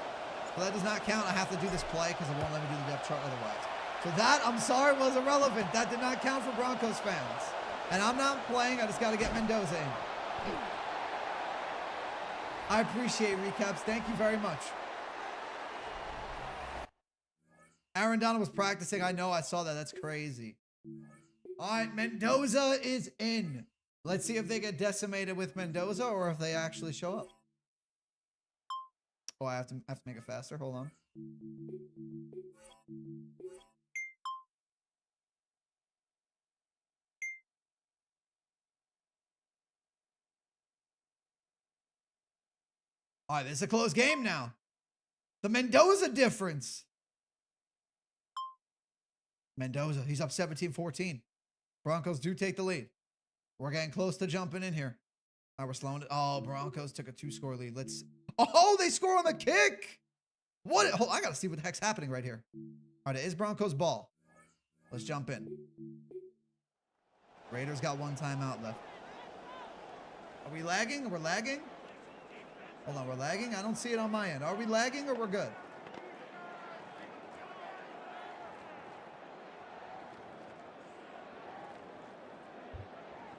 but that does not count. I have to do this play because it won't let me do the depth chart otherwise. So that, I'm sorry, was irrelevant. That did not count for Broncos fans. And I'm not playing. I just got to get Mendoza in. I appreciate recaps. Thank you very much. Aaron Donald was practicing. I know. I saw that. That's crazy. All right. Mendoza is in. Let's see if they get decimated with Mendoza or if they actually show up. Oh, I have to make it faster. Hold on. All right, this is a close game now. The Mendoza difference. Mendoza, he's up 17-14. Broncos do take the lead. We're getting close to jumping in here. All right, we're slowing it. Oh, Broncos took a 2-score lead. Let's. Oh, they score on the kick. What? Hold, I got to see what the heck's happening right here. All right, it is Broncos ball. Let's jump in. Raiders got one timeout left. Are we lagging? We're lagging? Hold on, we're lagging? I don't see it on my end. Are we lagging or we're good?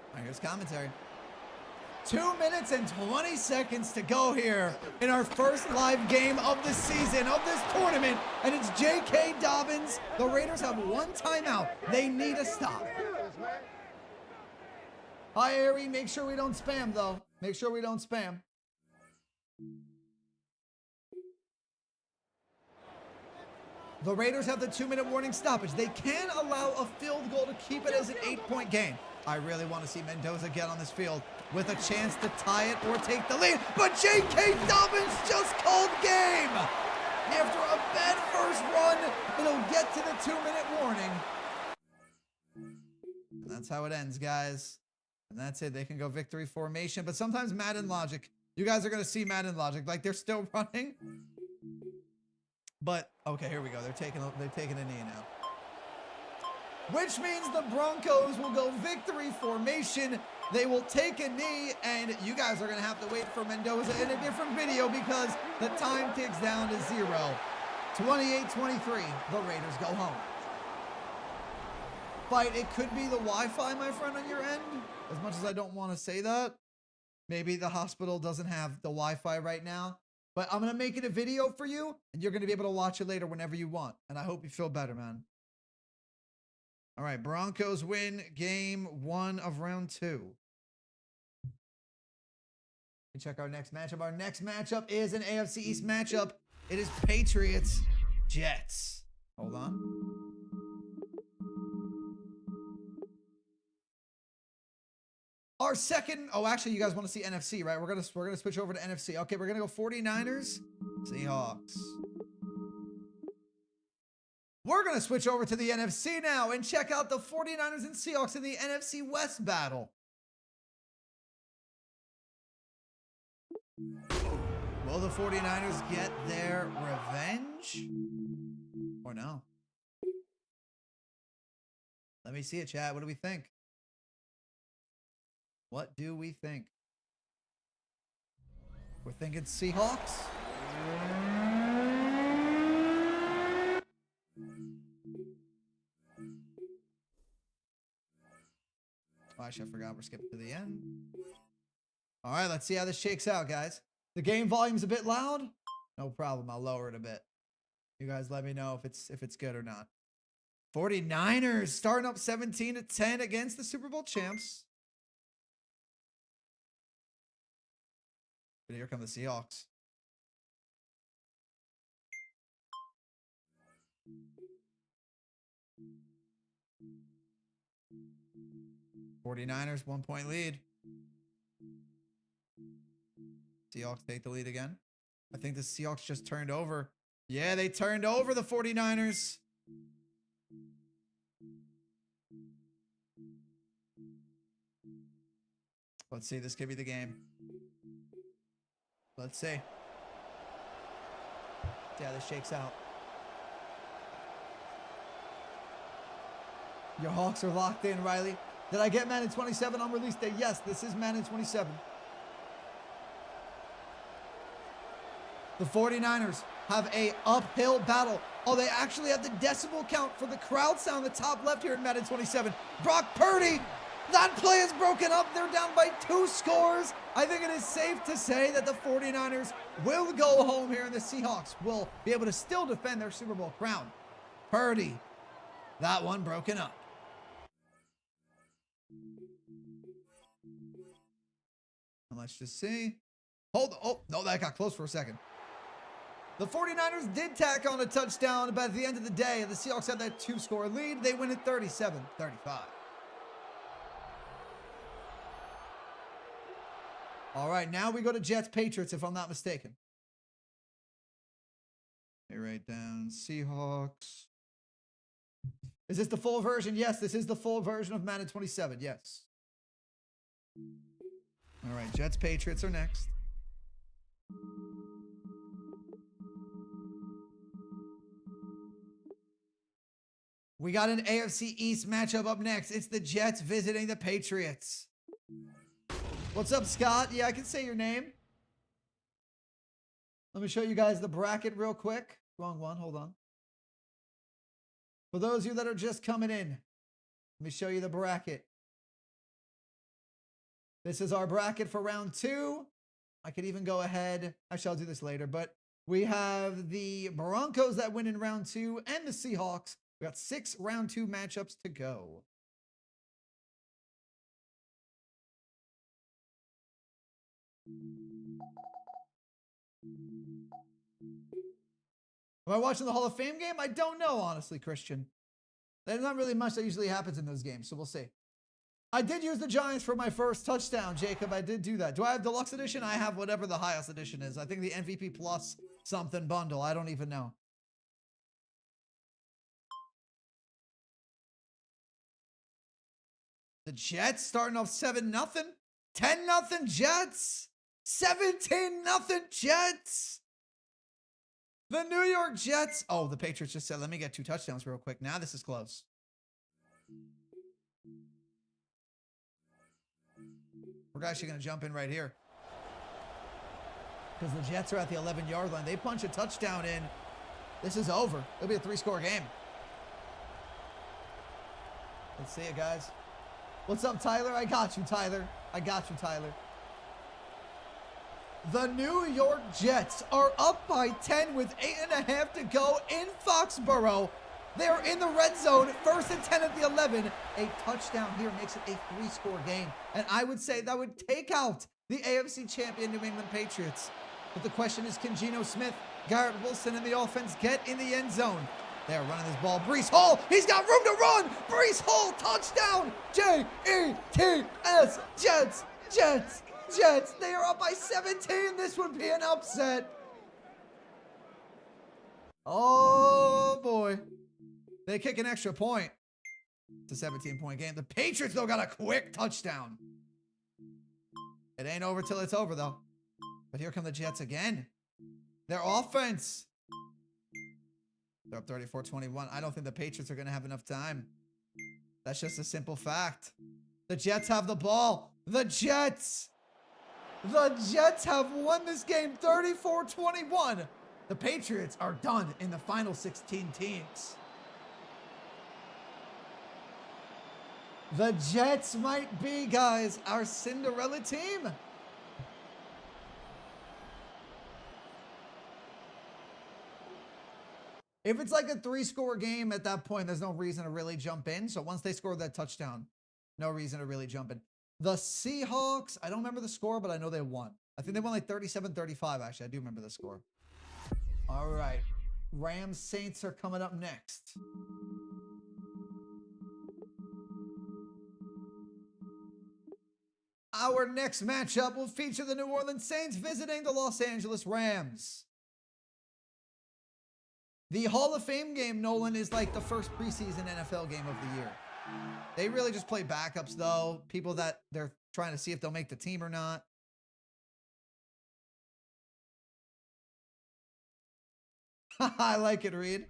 All right, here's commentary. 2 minutes and 20 seconds to go here in our first live game of the season, of this tournament, and it's J.K. Dobbins. The Raiders have one timeout. They need a stop. Hi, Ari. Make sure we don't spam, though. Make sure we don't spam. The Raiders have the 2-minute warning stoppage. They can allow a field goal to keep it as an 8-point game. I really want to see Mendoza get on this field with a chance to tie it or take the lead. But J.K. Dobbins just called game. After a bad first run, it'll get to the 2-minute warning. And that's how it ends, guys. And that's it. They can go victory formation. But sometimes Madden logic. You guys are going to see Madden logic. Like, they're still running. But, okay, here we go. They're taking a knee now. Which means the Broncos will go victory formation. They will take a knee, and you guys are going to have to wait for Mendoza in a different video because the time ticks down to 0. 28-23, the Raiders go home. Fight, it could be the Wi-Fi, my friend, on your end. As much as I don't want to say that. Maybe the hospital doesn't have the Wi-Fi right now. But I'm going to make it a video for you, and you're going to be able to watch it later whenever you want. And I hope you feel better, man. All right, Broncos win game 1 of round 2. Let's check our next matchup. Our next matchup is an AFC East matchup. It is Patriots Jets. Hold on. Our second, oh, actually, you guys want to see NFC, right? We're gonna switch over to NFC. Okay, we're gonna go 49ers, Seahawks. We're gonna switch over to the NFC now and check out the 49ers and Seahawks in the NFC West battle. Will the 49ers get their revenge? Or no? Let me see it, chat. What do we think? What do we think? We're thinking Seahawks. Oh, actually, I forgot we're skipping to the end. All right, let's see how this shakes out, guys. The game volume's a bit loud. No problem. I'll lower it a bit. You guys let me know if it's good or not. 49ers starting up 17-10 against the Super Bowl champs. But here come the Seahawks. '49ers, 1-point lead. Seahawks take the lead again. I think the Seahawks just turned over. Yeah, they turned over the 49ers. Let's see. This could be the game. Let's see. Yeah, this shakes out. Your Hawks are locked in, Riley. Did I get Madden 27 on release day? Yes, this is Madden 27. The 49ers have a uphill battle. Oh, they actually have the decibel count for the crowd sound in the top left here in Madden 27. Brock Purdy. That play is broken up. They're down by 2 scores. I think it is safe to say that the 49ers will go home here and the Seahawks will be able to still defend their Super Bowl crown. Purdy. That one broken up. And let's just see. Hold on. Oh, no, that got close for a second. The 49ers did tack on a touchdown, but at the end of the day, the Seahawks had that 2-score lead. They win it 37-35. All right, now we go to Jets Patriots, if I'm not mistaken. Let me write down Seahawks. Is this the full version? Yes, this is the full version of Madden 27. Yes. All right, Jets Patriots are next. We got an AFC East matchup up next. It's the Jets visiting the Patriots. What's up, Scott? Yeah, I can say your name. Let me show you guys the bracket real quick. Wrong one. Hold on. For those of you that are just coming in, let me show you the bracket. This is our bracket for round 2. I could even go ahead. Actually, I'll do this later. But we have the Broncos that win in round 2 and the Seahawks. We got 6 round 2 matchups to go. Am I watching the Hall of Fame game? I don't know, honestly, Christian. There's not really much that usually happens in those games, so we'll see. I did use the Giants for my first touchdown, Jacob. I did do that. Do I have Deluxe Edition? I have whatever the highest edition is. I think the MVP Plus something bundle. I don't even know. The Jets starting off 7-0. 10-0 Jets. 17-0 Jets. The New York Jets. Oh, the Patriots just said, let me get 2 touchdowns real quick. Now this is close. We're actually going to jump in right here. Because the Jets are at the 11-yard line. They punch a touchdown in. This is over. It'll be a 3-score game. Let's see it, guys. What's up, Tyler? I got you, Tyler. I got you, Tyler. The New York Jets are up by 10 with 8.5 to go in Foxborough. They're in the red zone, 1st and 10 at the 11. A touchdown here makes it a 3-score game. And I would say that would take out the AFC champion New England Patriots. But the question is, can Geno Smith, Garrett Wilson, and the offense get in the end zone? They're running this ball. Breece Hall, he's got room to run. Breece Hall, touchdown. J-E-T-S, Jets, Jets, Jets. They are up by 17. This would be an upset. Oh, boy. They kick an extra point. It's a 17-point game. The Patriots, though, got a quick touchdown. It ain't over till it's over, though. But here come the Jets again. Their offense. They're up 34-21. I don't think the Patriots are going to have enough time. That's just a simple fact. The Jets have the ball. The Jets have won this game 34-21. The Patriots are done in the final 16 teams. The Jets might be, guys, our Cinderella team. If it's like a 3-score game at that point, there's no reason to really jump in. So once they score that touchdown, no reason to really jump in. The Seahawks, I don't remember the score, but I know they won. I think they won like 37-35, actually. I do remember the score. All right. Rams Saints are coming up next. Our next matchup will feature the New Orleans Saints visiting the Los Angeles Rams. The Hall of Fame game, Nolan, is like the first preseason NFL game of the year. They really just play backups, though. People that they're trying to see if they'll make the team or not. I like it, Reed.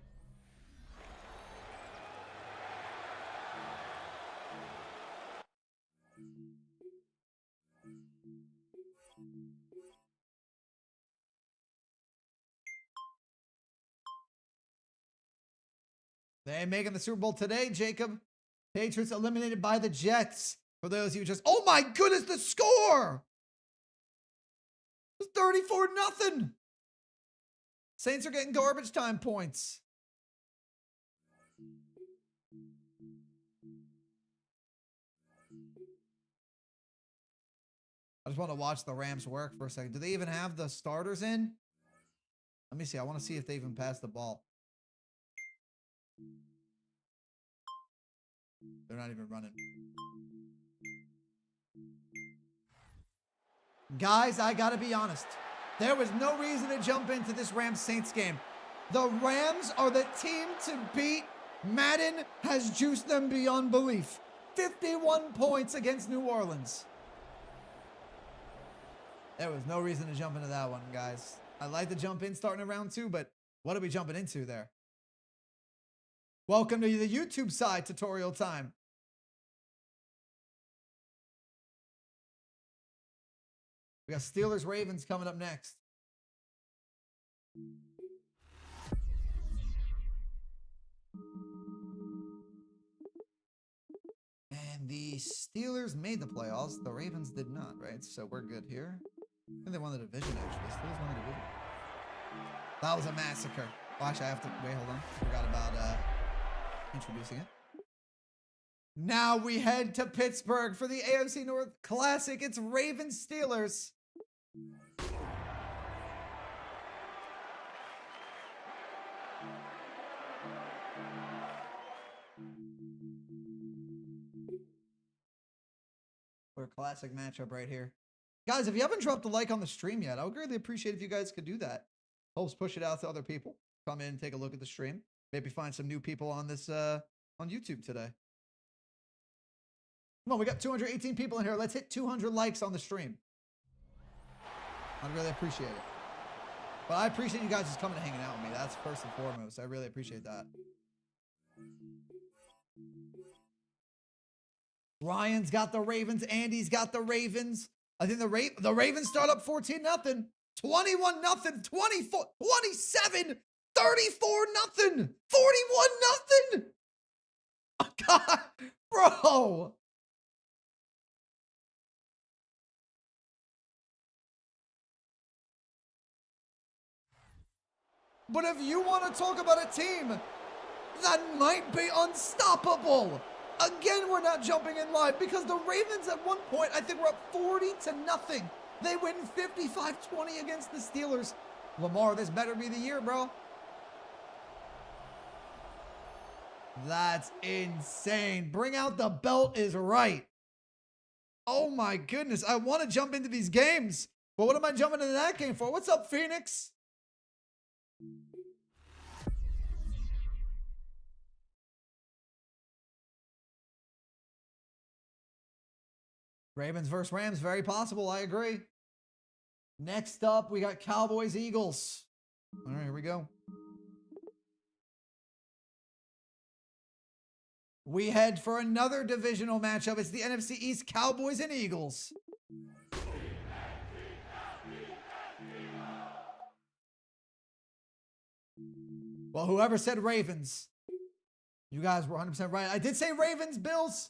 They ain't making the Super Bowl today, Jacob. Patriots eliminated by the Jets. For those of you just, oh my goodness, the score! It's 34-0. Saints are getting garbage time points. I just want to watch the Rams work for a second. Do they even have the starters in? Let me see. I want to see if they even pass the ball. They're not even running. Guys, I gotta be honest. There was no reason to jump into this Rams-Saints game. The Rams are the team to beat. Madden has juiced them beyond belief. 51 points against New Orleans. There was no reason to jump into that one, guys. I'd like to jump in starting in round 2, but what are we jumping into there? Welcome to the YouTube side tutorial time. We got Steelers-Ravens coming up next. And the Steelers made the playoffs. The Ravens did not, right? So we're good here. I think they won the division, actually. Steelers won the division. That was a massacre. Oh, actually, I have to... Wait, hold on. Forgot about introducing it. Now we head to Pittsburgh for the AFC North Classic. It's Ravens-Steelers. For a classic matchup right here. Guys, if you haven't dropped a like on the stream yet, I would greatly appreciate if you guys could do that. Helps push it out to other people. Come in, take a look at the stream. Maybe find some new people on this on YouTube today. Come on, we got 218 people in here. Let's hit 200 likes on the stream. I'd really appreciate it. But I appreciate you guys just coming and hanging out with me. That's first and foremost. I really appreciate that. Ryan's got the Ravens. Andy's got the Ravens. I think the Ravens start up 14-0. 21-0. 24, 27, 34-0. 41-0. Oh, God, bro. But if you want to talk about a team that might be unstoppable, again, we're not jumping in live because the Ravens at one point, I think we're up 40-0. They win 55-20 against the Steelers. Lamar, this better be the year, bro. That's insane. Bring out the belt is right. Oh my goodness. I want to jump into these games, but what am I jumping into that game for? What's up, Phoenix? Ravens versus Rams, very possible. I agree. Next up, we got Cowboys, Eagles. All right, here we go. We head for another divisional matchup. It's the NFC East, Cowboys and Eagles. Well, whoever said Ravens, you guys were 100% right. I did say Ravens, Bills.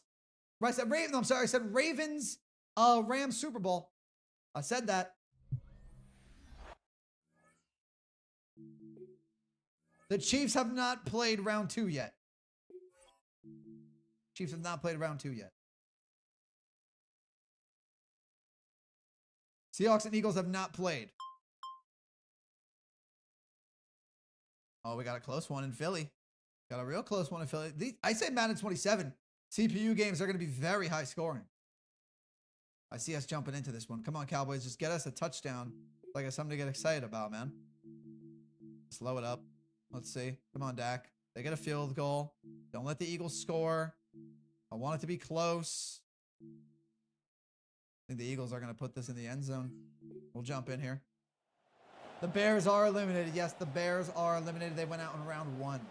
I said Ravens. I'm sorry. I said Ravens, Rams Super Bowl. I said that. The Chiefs have not played round 2 yet. Chiefs have not played round 2 yet. Seahawks and Eagles have not played. Oh, we got a close one in Philly. Got a real close one in Philly. I say Madden 27. CPU games are going to be very high scoring. I see us jumping into this one. Come on, Cowboys. Just get us a touchdown. Like it's something to get excited about, man. Slow it up. Let's see. Come on, Dak. They get a field goal. Don't let the Eagles score. I want it to be close. I think the Eagles are going to put this in the end zone. We'll jump in here. The Bears are eliminated. Yes, the Bears are eliminated. They went out in round 1.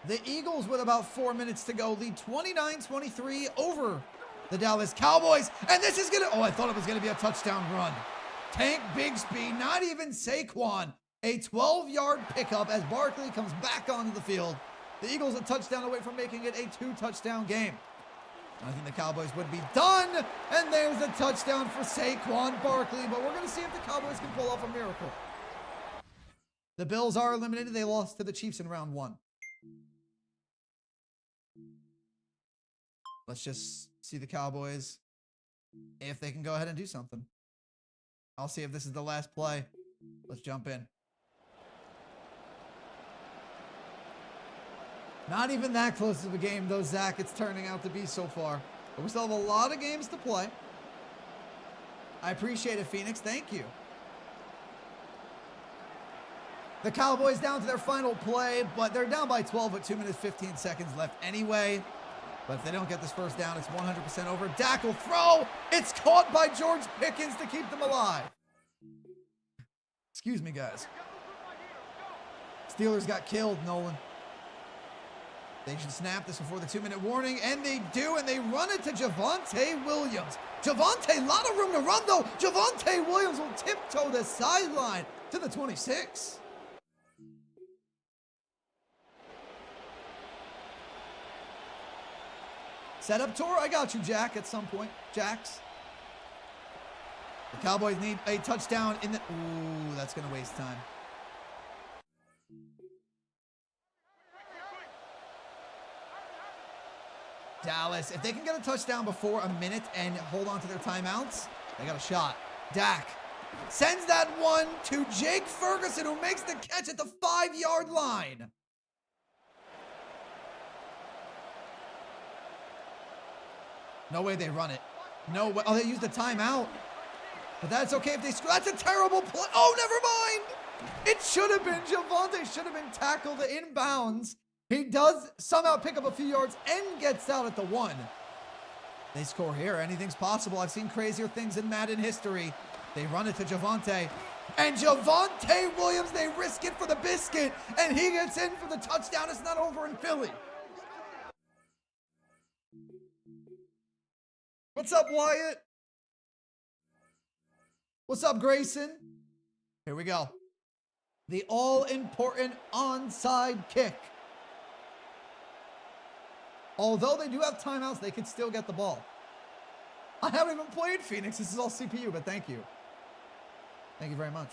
The Eagles, with about 4 minutes to go, lead 29-23 over the Dallas Cowboys. And this is going to... Oh, I thought it was going to be a touchdown run. Tank Bigsby, not even Saquon. A 12-yard pickup as Barkley comes back onto the field. The Eagles a touchdown away from making it a 2-touchdown game. I think the Cowboys would be done. And there's a touchdown for Saquon Barkley. But we're going to see if the Cowboys can pull off a miracle. The Bills are eliminated. They lost to the Chiefs in round 1. Let's just see the Cowboys if they can go ahead and do something. I'll see if this is the last play. Let's jump in. Not even that close of a game, though, Zach, it's turning out to be so far. But we still have a lot of games to play. I appreciate it, Phoenix. Thank you. The Cowboys down to their final play, but they're down by 12 with 2 minutes, 15 seconds left anyway. But if they don't get this first down, it's 100% over. Dak will throw. It's caught by George Pickens to keep them alive. Excuse me, guys. Steelers got killed, Nolan. They should snap this before the 2-minute warning, and they do, and they run it to Javonte Williams. Javonte, a lot of room to run, though. Javonte Williams will tiptoe the sideline to the 26. Setup tour? I got you, Jack, at some point. Jax. The Cowboys need a touchdown in the... Ooh, that's going to waste time. Dallas, if they can get a touchdown before a minute and hold on to their timeouts, they got a shot. Dak sends that one to Jake Ferguson, who makes the catch at the 5-yard line. No way they run it. No way. Oh, they used the timeout. But that's okay if they score. That's a terrible play. Oh, never mind. It should have been. Javonte should have been tackled inbounds. He does somehow pick up a few yards and gets out at the 1. They score here. Anything's possible. I've seen crazier things in Madden history. They run it to Javonte. And Javonte Williams, they risk it for the biscuit. And he gets in for the touchdown. It's not over in Philly. What's up, Wyatt? What's up, Grayson? Here we go. The all-important onside kick. Although they do have timeouts, they can still get the ball. I haven't even played Phoenix. This is all CPU, but thank you. Thank you very much.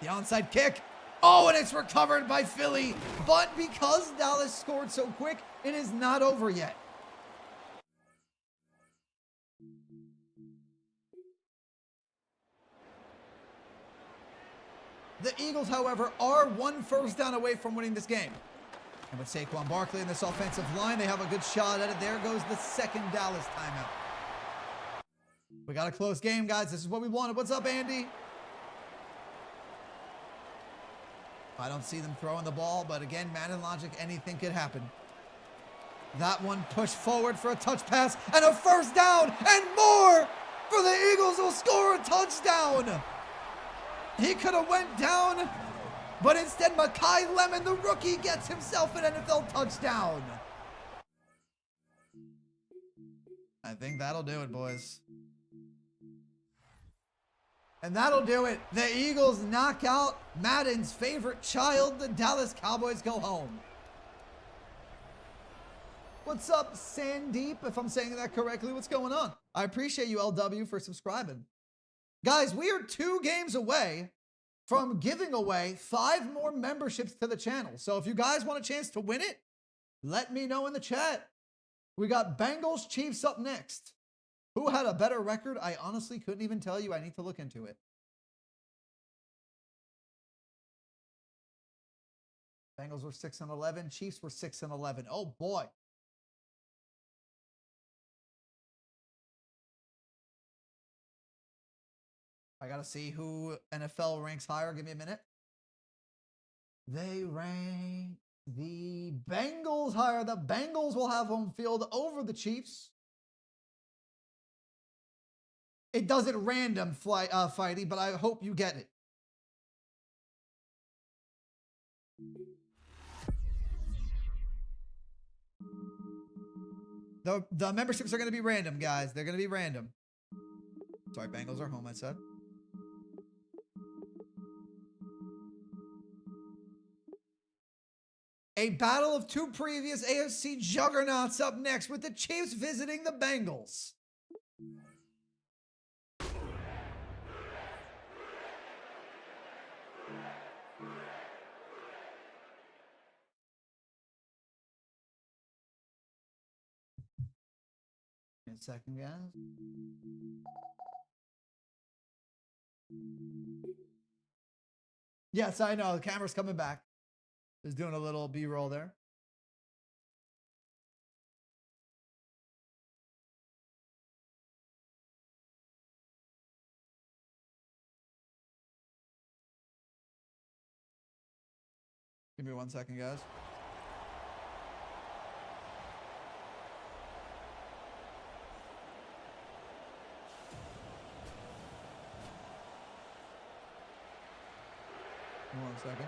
The onside kick. Oh, and it's recovered by Philly. But because Dallas scored so quick, it is not over yet. The Eagles, however, are 1 first down away from winning this game. And with Saquon Barkley in this offensive line, they have a good shot at it. There goes the second Dallas timeout. We got a close game, guys. This is what we wanted. What's up, Andy? I don't see them throwing the ball, but again, Madden logic, anything could happen. That one pushed forward for a touch pass and a first down and more for the Eagles, who will score a touchdown. He could have went down, but instead Mekhi Lemon, the rookie, gets himself an NFL touchdown. I think that'll do it, boys. And that'll do it. The Eagles knock out Madden's favorite child. The Dallas Cowboys go home. What's up, Sandeep? If I'm saying that correctly, what's going on? I appreciate you, LW, for subscribing. Guys, we are 2 games away from giving away 5 more memberships to the channel. So if you guys want a chance to win it, let me know in the chat. We got Bengals Chiefs up next. Who had a better record? I honestly couldn't even tell you. I need to look into it. Bengals were 6-11. Chiefs were 6-11. Oh boy. I gotta see who NFL ranks higher. Give me a minute. They rank the Bengals higher. The Bengals will have home field over the Chiefs. It does it random, Fighty, but I hope you get it. The memberships are going to be random, guys. They're going to be random. Sorry, Bengals are home, I said. A battle of 2 previous AFC juggernauts up next, with the Chiefs visiting the Bengals. Give me a second, guys. Yes, I know. The camera's coming back. Just doing a little B-roll there. Give me 1 second, guys. Give me 1 second.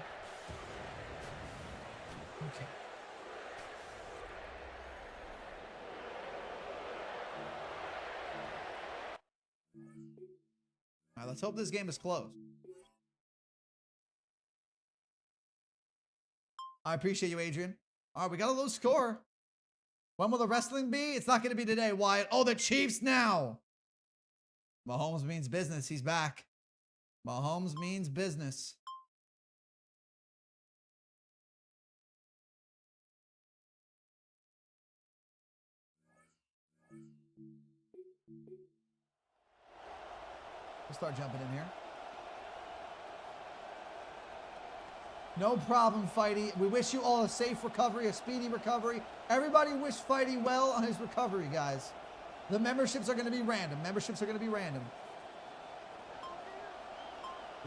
Okay. All right, let's hope this game is close. I appreciate you, Adrian. All right, we got a low score. When will the wrestling be? It's not going to be today, Wyatt. Oh, the Chiefs now. Mahomes means business. He's back. Mahomes means business. We'll start jumping in here. No problem, Fighty. We wish you all a safe recovery, a speedy recovery. Everybody wish Fighty well on his recovery, guys. The memberships are going to be random. Memberships are going to be random.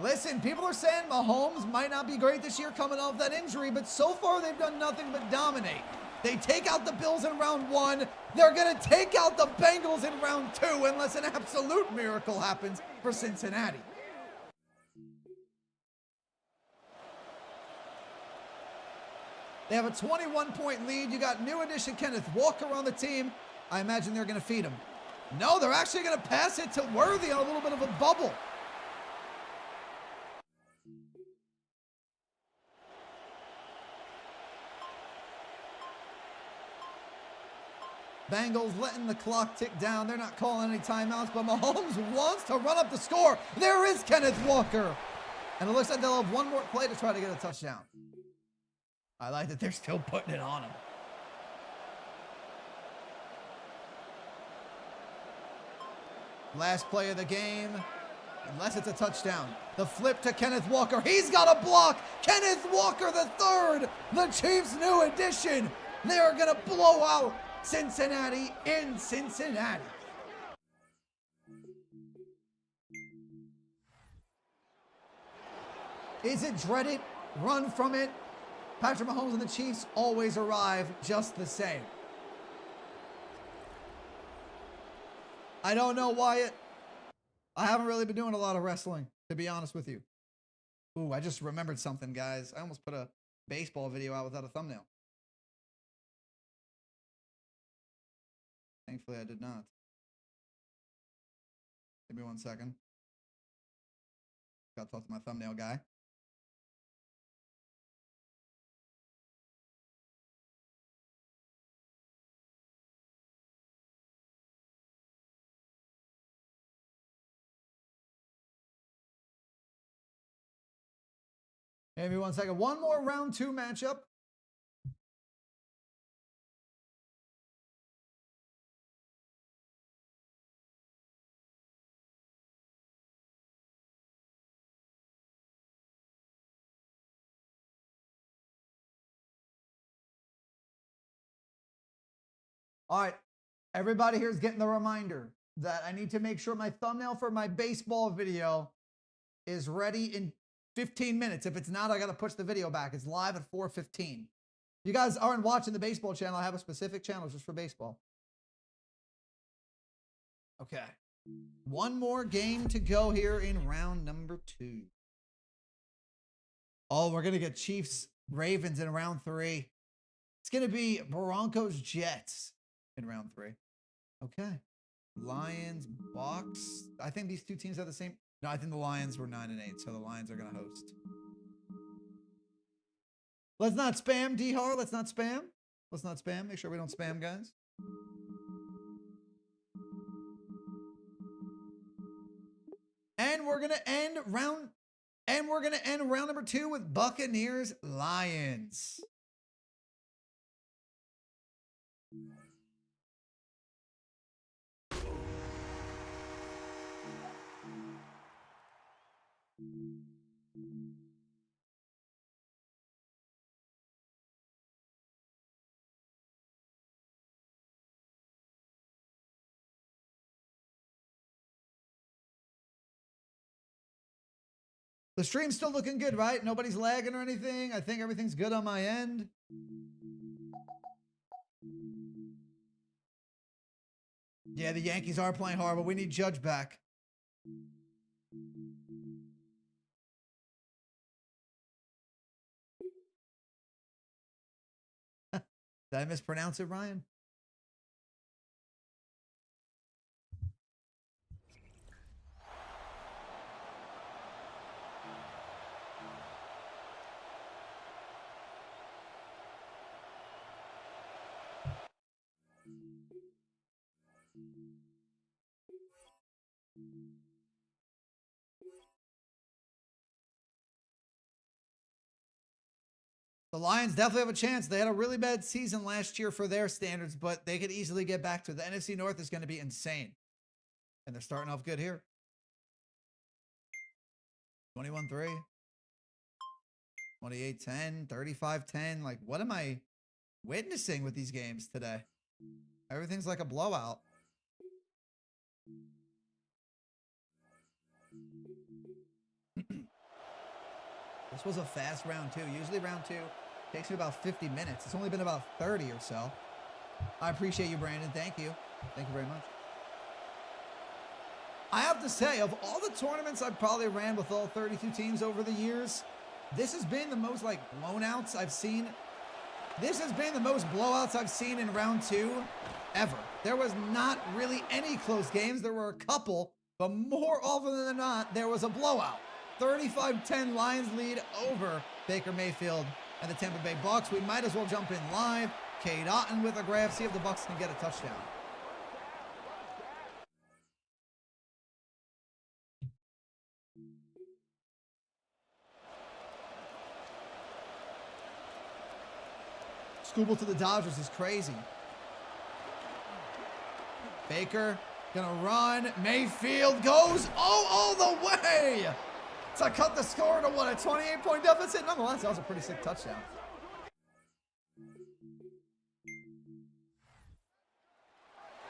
Listen, people are saying Mahomes might not be great this year coming off that injury, but so far they've done nothing but dominate. They take out the Bills in round 1. They're going to take out the Bengals in round 2 unless an absolute miracle happens for Cincinnati. They have a 21-point lead. You got new addition Kenneth Walker on the team. I imagine they're going to feed him. No, they're actually going to pass it to Worthy on a little bit of a bubble. Bengals letting the clock tick down. They're not calling any timeouts, but Mahomes wants to run up the score. There is Kenneth Walker. And it looks like they'll have one more play to try to get a touchdown. I like that they're still putting it on him. Last play of the game, unless it's a touchdown. The flip to Kenneth Walker. He's got a block. Kenneth Walker the third. The Chiefs' new addition. They're going to blow out Cincinnati in Cincinnati. Is it dreaded? Run from it. Patrick Mahomes and the Chiefs always arrive just the same. I don't know, Wyatt. I haven't really been doing a lot of wrestling, to be honest with you. Ooh, I just remembered something, guys. I almost put a baseball video out without a thumbnail. Thankfully, I did not. Give me 1 second. Got to talk to my thumbnail guy. Give me 1 second. One more round 2 matchup. All right, everybody here is getting the reminder that I need to make sure my thumbnail for my baseball video is ready in 15 minutes. If it's not, I got to push the video back. It's live at 4:15. You guys aren't watching the baseball channel. I have a specific channel just for baseball. Okay. One more game to go here in round number 2. Oh, we're going to get Chiefs Ravens in round 3. It's going to be Broncos Jets in round 3. Okay. Lions, Bucks. I think these two teams have the same. No, I think the Lions were 9-8, so the Lions are going to host. Let's not spam, D-Har. Let's not spam. Let's not spam. Make sure we don't spam, guys. And we're going to end round number 2 with Buccaneers Lions. The stream's still looking good, right? Nobody's lagging or anything. I think everything's good on my end. Yeah, the Yankees are playing horrible. We need Judge back. Did I mispronounce it, Ryan? The Lions definitely have a chance. They had a really bad season last year for their standards, but they could easily get back to it. The NFC North is going to be insane. And they're starting off good here. 21-3. 28-10. 35-10. Like, what am I witnessing with these games today? Everything's like a blowout. This was a fast round two. Usually round two takes me about 50 minutes. It's only been about 30 or so. I appreciate you, Brandon. Thank you. Thank you very much. I have to say, of all the tournaments I've probably ran with all 32 teams over the years, this has been the most like blownouts I've seen. This has been the most blowouts I've seen in round two ever. There was not really any close games. There were a couple, but more often than not, there was a blowout. 35-10 Lions lead over Baker Mayfield and the Tampa Bay Bucks. We might as well jump in live. Cade Otton with a grab. See if the Bucks can get a touchdown. Scooble to the Dodgers is crazy. Baker gonna run. Mayfield goes all the way to cut the score to what, a 28-point deficit? Nonetheless, that was a pretty sick touchdown.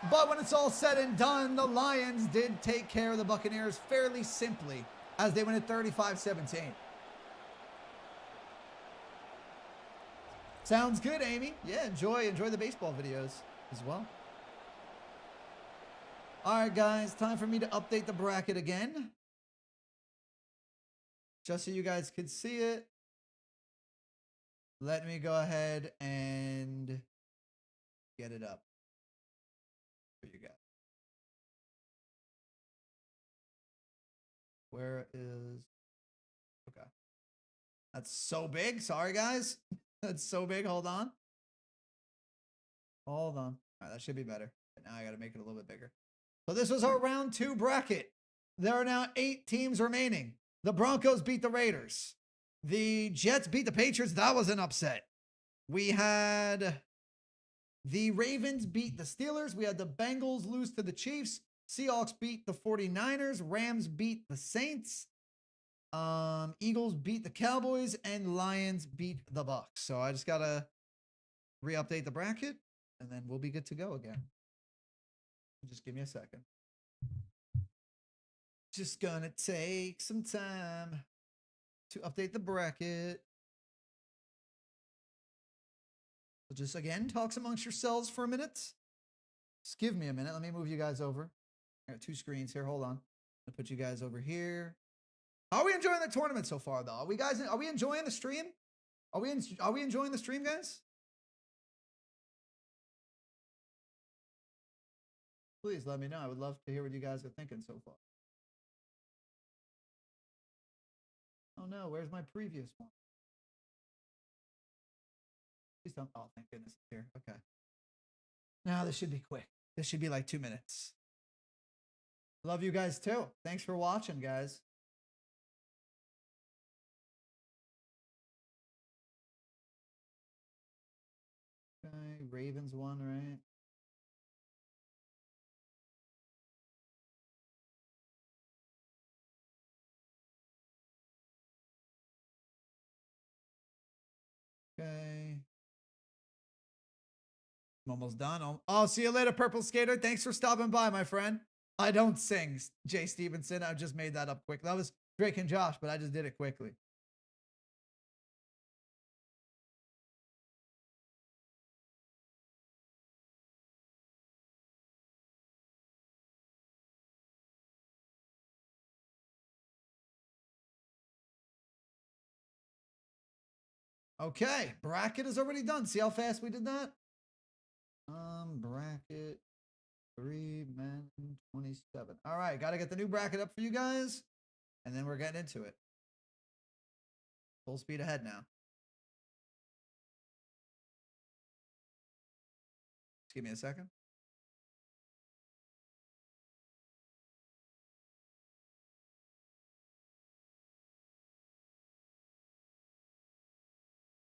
But when it's all said and done, the Lions did take care of the Buccaneers fairly simply as they win at 35-17. Sounds good, Amy. Yeah, enjoy the baseball videos as well. All right, guys, time for me to update the bracket again. Just so you guys could see it. Let me go ahead and get it up for you guys. Where is... Okay. That's so big. Sorry, guys. That's so big. Hold on. Hold on. All right, that should be better. But now I got to make it a little bit bigger. So this was our round two bracket. There are now 8 teams remaining. The Broncos beat the Raiders. The Jets beat the Patriots. That was an upset. We had the Ravens beat the Steelers. We had the Bengals lose to the Chiefs. Seahawks beat the 49ers. Rams beat the Saints. Eagles beat the Cowboys. And Lions beat the Bucks. So I just got to re-update the bracket. And then we'll be good to go again. Just give me a second. Just gonna take some time to update the bracket. So just again, talks amongst yourselves for a minute. Just give me a minute. Let me move you guys over. I got 2 screens here. Hold on. I'll put you guys over here. How are we enjoying the tournament so far, though? Are we enjoying the stream? Are we enjoying the stream, guys? Please let me know. I would love to hear what you guys are thinking so far. Oh no, where's my previous one? Please don't. Oh, thank goodness it's here. Okay. Now this should be quick. This should be like 2 minutes. Love you guys too. Thanks for watching, guys. Okay, Ravens won, right? Okay. I'm almost done. Oh, see you later, Purple Skater. Thanks for stopping by, my friend. I don't sing, Jay Stevenson. I just made that up quick. That was Drake and Josh, but I just did it quickly. Okay, bracket is already done. See how fast we did that? Bracket 3 men 27. All right, got to get the new bracket up for you guys, and then we're getting into it. Full speed ahead now. Just give me a second.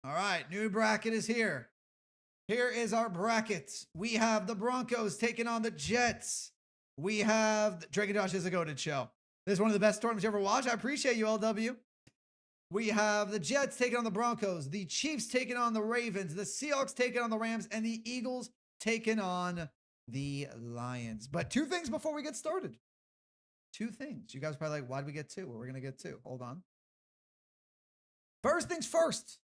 All right, new bracket is here. Here is our bracket. We have the Broncos taking on the Jets. We have Drake and Josh is a goated show. This is one of the best tournaments you ever watched. I appreciate you, LW. We have the Jets taking on the Broncos, the Chiefs taking on the Ravens, the Seahawks taking on the Rams, and the Eagles taking on the Lions. But two things before we get started. Two things. You guys are probably like, why did we get two? Well, we're going to get two. Hold on. First things first.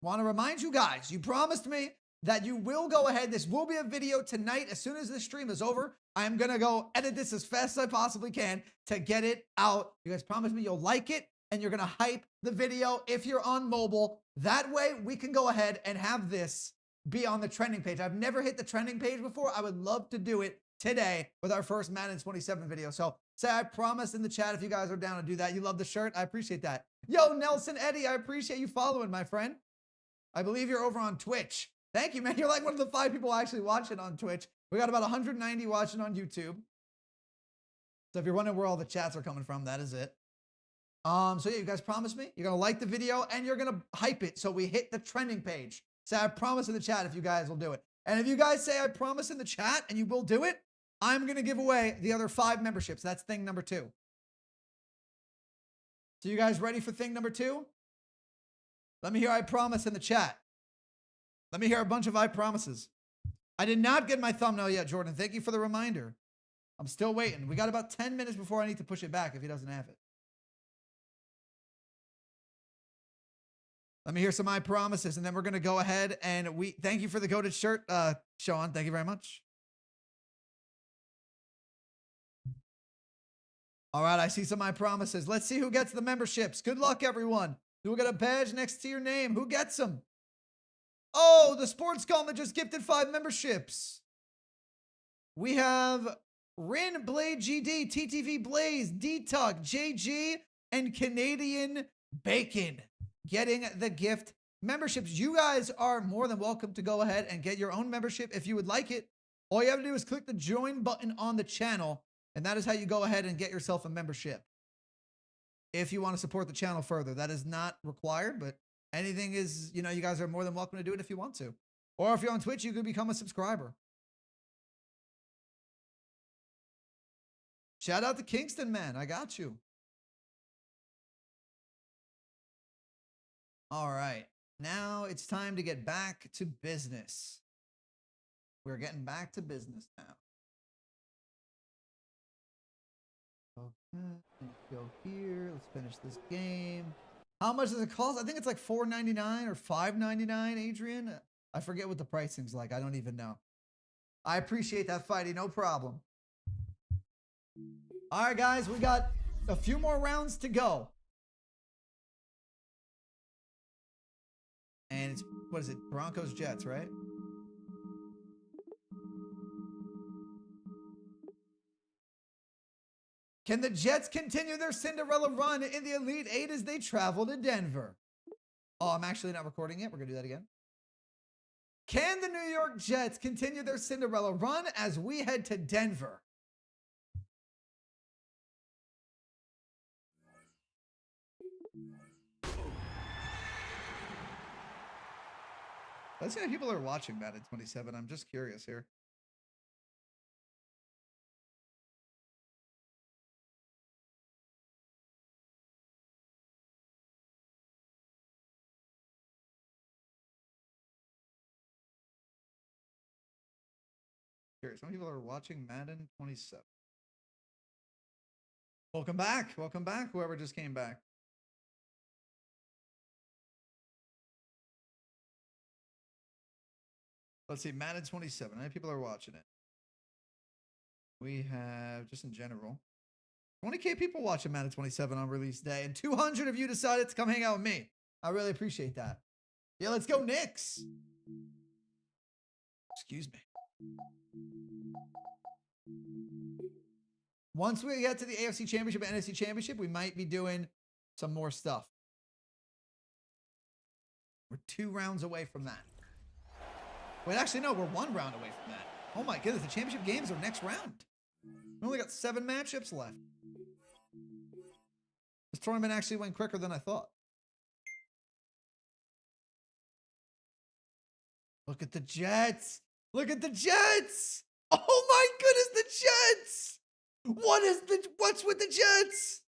Want to remind you guys, you promised me that you will go ahead. This will be a video tonight. As soon as this stream is over, I'm going to go edit this as fast as I possibly can to get it out. You guys promised me you'll like it and you're going to hype the video if you're on mobile. That way we can go ahead and have this be on the trending page. I've never hit the trending page before. I would love to do it today with our first Madden 27 video. So say I promise in the chat if you guys are down to do that. You love the shirt. I appreciate that. Yo, Nelson Eddie, I appreciate you following, my friend. I believe you're over on Twitch. Thank you, man. You're like one of the 5 people actually watching on Twitch. We got about 190 watching on YouTube. So if you're wondering where all the chats are coming from, that is it. So yeah, you guys promised me. You're going to like the video and you're going to hype it so we hit the trending page. Say I promise in the chat if you guys will do it. And if you guys say I promise in the chat and you will do it, I'm going to give away the other 5 memberships. That's thing number 2. So you guys ready for thing number 2? Let me hear I promise in the chat. Let me hear a bunch of I promises. I did not get my thumbnail yet, Jordan. Thank you for the reminder. I'm still waiting. We got about 10 minutes before I need to push it back if he doesn't have it. Let me hear some I promises, and then we're going to go ahead and thank you for the goated shirt, Sean. Thank you very much. All right, I see some I promises. Let's see who gets the memberships. Good luck, everyone. You'll get a badge next to your name. Who gets them? Oh, the Sports Gauntlet just gifted 5 memberships. We have Rin, Blade GD, TTV Blaze, D-Tuck, JG, and Canadian Bacon getting the gift memberships. You guys are more than welcome to go ahead and get your own membership if you would like it. All you have to do is click the join button on the channel, and that is how you go ahead and get yourself a membership. If you want to support the channel further, that is not required, but anything is, you guys are more than welcome to do it if you want to. Or if you're on Twitch, you could become a subscriber. Shout out to Kingston, man. I got you. All right. Now it's time to get back to business. We're getting back to business now. Okay, let's go here. Let's finish this game. How much does it cost? I think it's like $4.99 or $5.99, Adrian. I forget what the pricing's like. I don't even know. I appreciate that, Fighty. No problem. All right, guys. We got a few more rounds to go. And it's, what is it? Broncos, Jets, right? Can the Jets continue their Cinderella run in the Elite Eight as they travel to Denver? Oh, I'm actually not recording it. We're going to do that again. Can the New York Jets continue their Cinderella run as we head to Denver? Let's see how people are watching Madden 27. I'm just curious here. Some people are watching Madden 27. Welcome back. Welcome back, whoever just came back. Let's see, Madden 27. How many people are watching it? We have, just in general, 20K people watching Madden 27 on release day, and 200 of you decided to come hang out with me. I really appreciate that. Yeah, let's go Knicks. Excuse me. Once we get to the AFC Championship and NFC Championship, we might be doing some more stuff. We're 2 rounds away from that. Wait, actually, no, we're 1 round away from that. Oh my goodness, the championship games are next round. We only got 7 matchups left. This tournament actually went quicker than I thought. Look at the Jets. Look at the Jets. Oh my goodness, the Jets. What's with the Jets?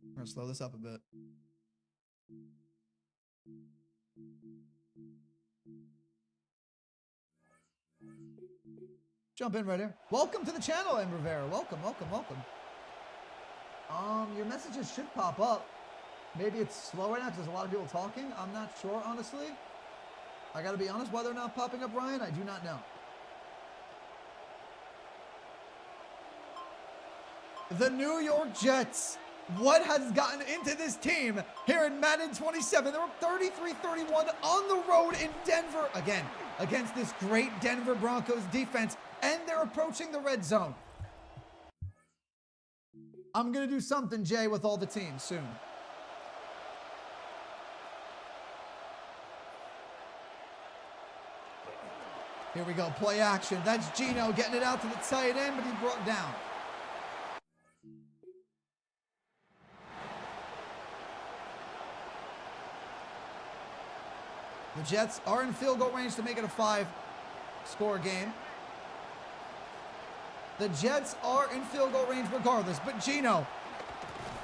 I'm gonna slow this up a bit. Jump in right here. Welcome to the channel, M. Rivera. Welcome, welcome, welcome. Your messages should pop up. Maybe it's slow right now because there's a lot of people talking. I'm not sure, honestly. I gotta be honest, why they're not popping up, Ryan, I do not know. The New York Jets. What has gotten into this team here in Madden 27? They were 33-31 on the road in Denver. Again, against this great Denver Broncos defense. And they're approaching the red zone. I'm going to do something, Jay, with all the teams soon. Here we go, play action. That's Gino getting it out to the tight end, but he's brought down. The Jets are in field goal range to make it a 5-score game. The Jets are in field goal range regardless, but Gino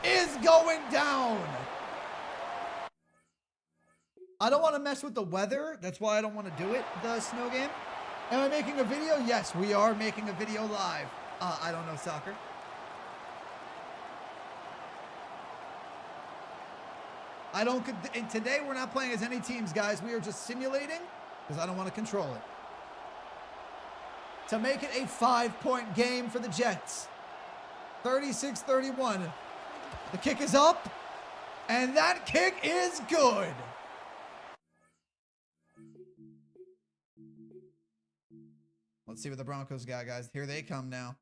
is going down. I don't want to mess with the weather. That's why I don't want to do it, the snow game. Am I making a video? Yes, we are making a video live. I don't know soccer. And today we're not playing as any teams, guys. We are just simulating because I don't want to control it. To make it a 5-point game for the Jets. 36-31. The kick is up, and that kick is good. Let's see what the Broncos got, guys. Here they come now.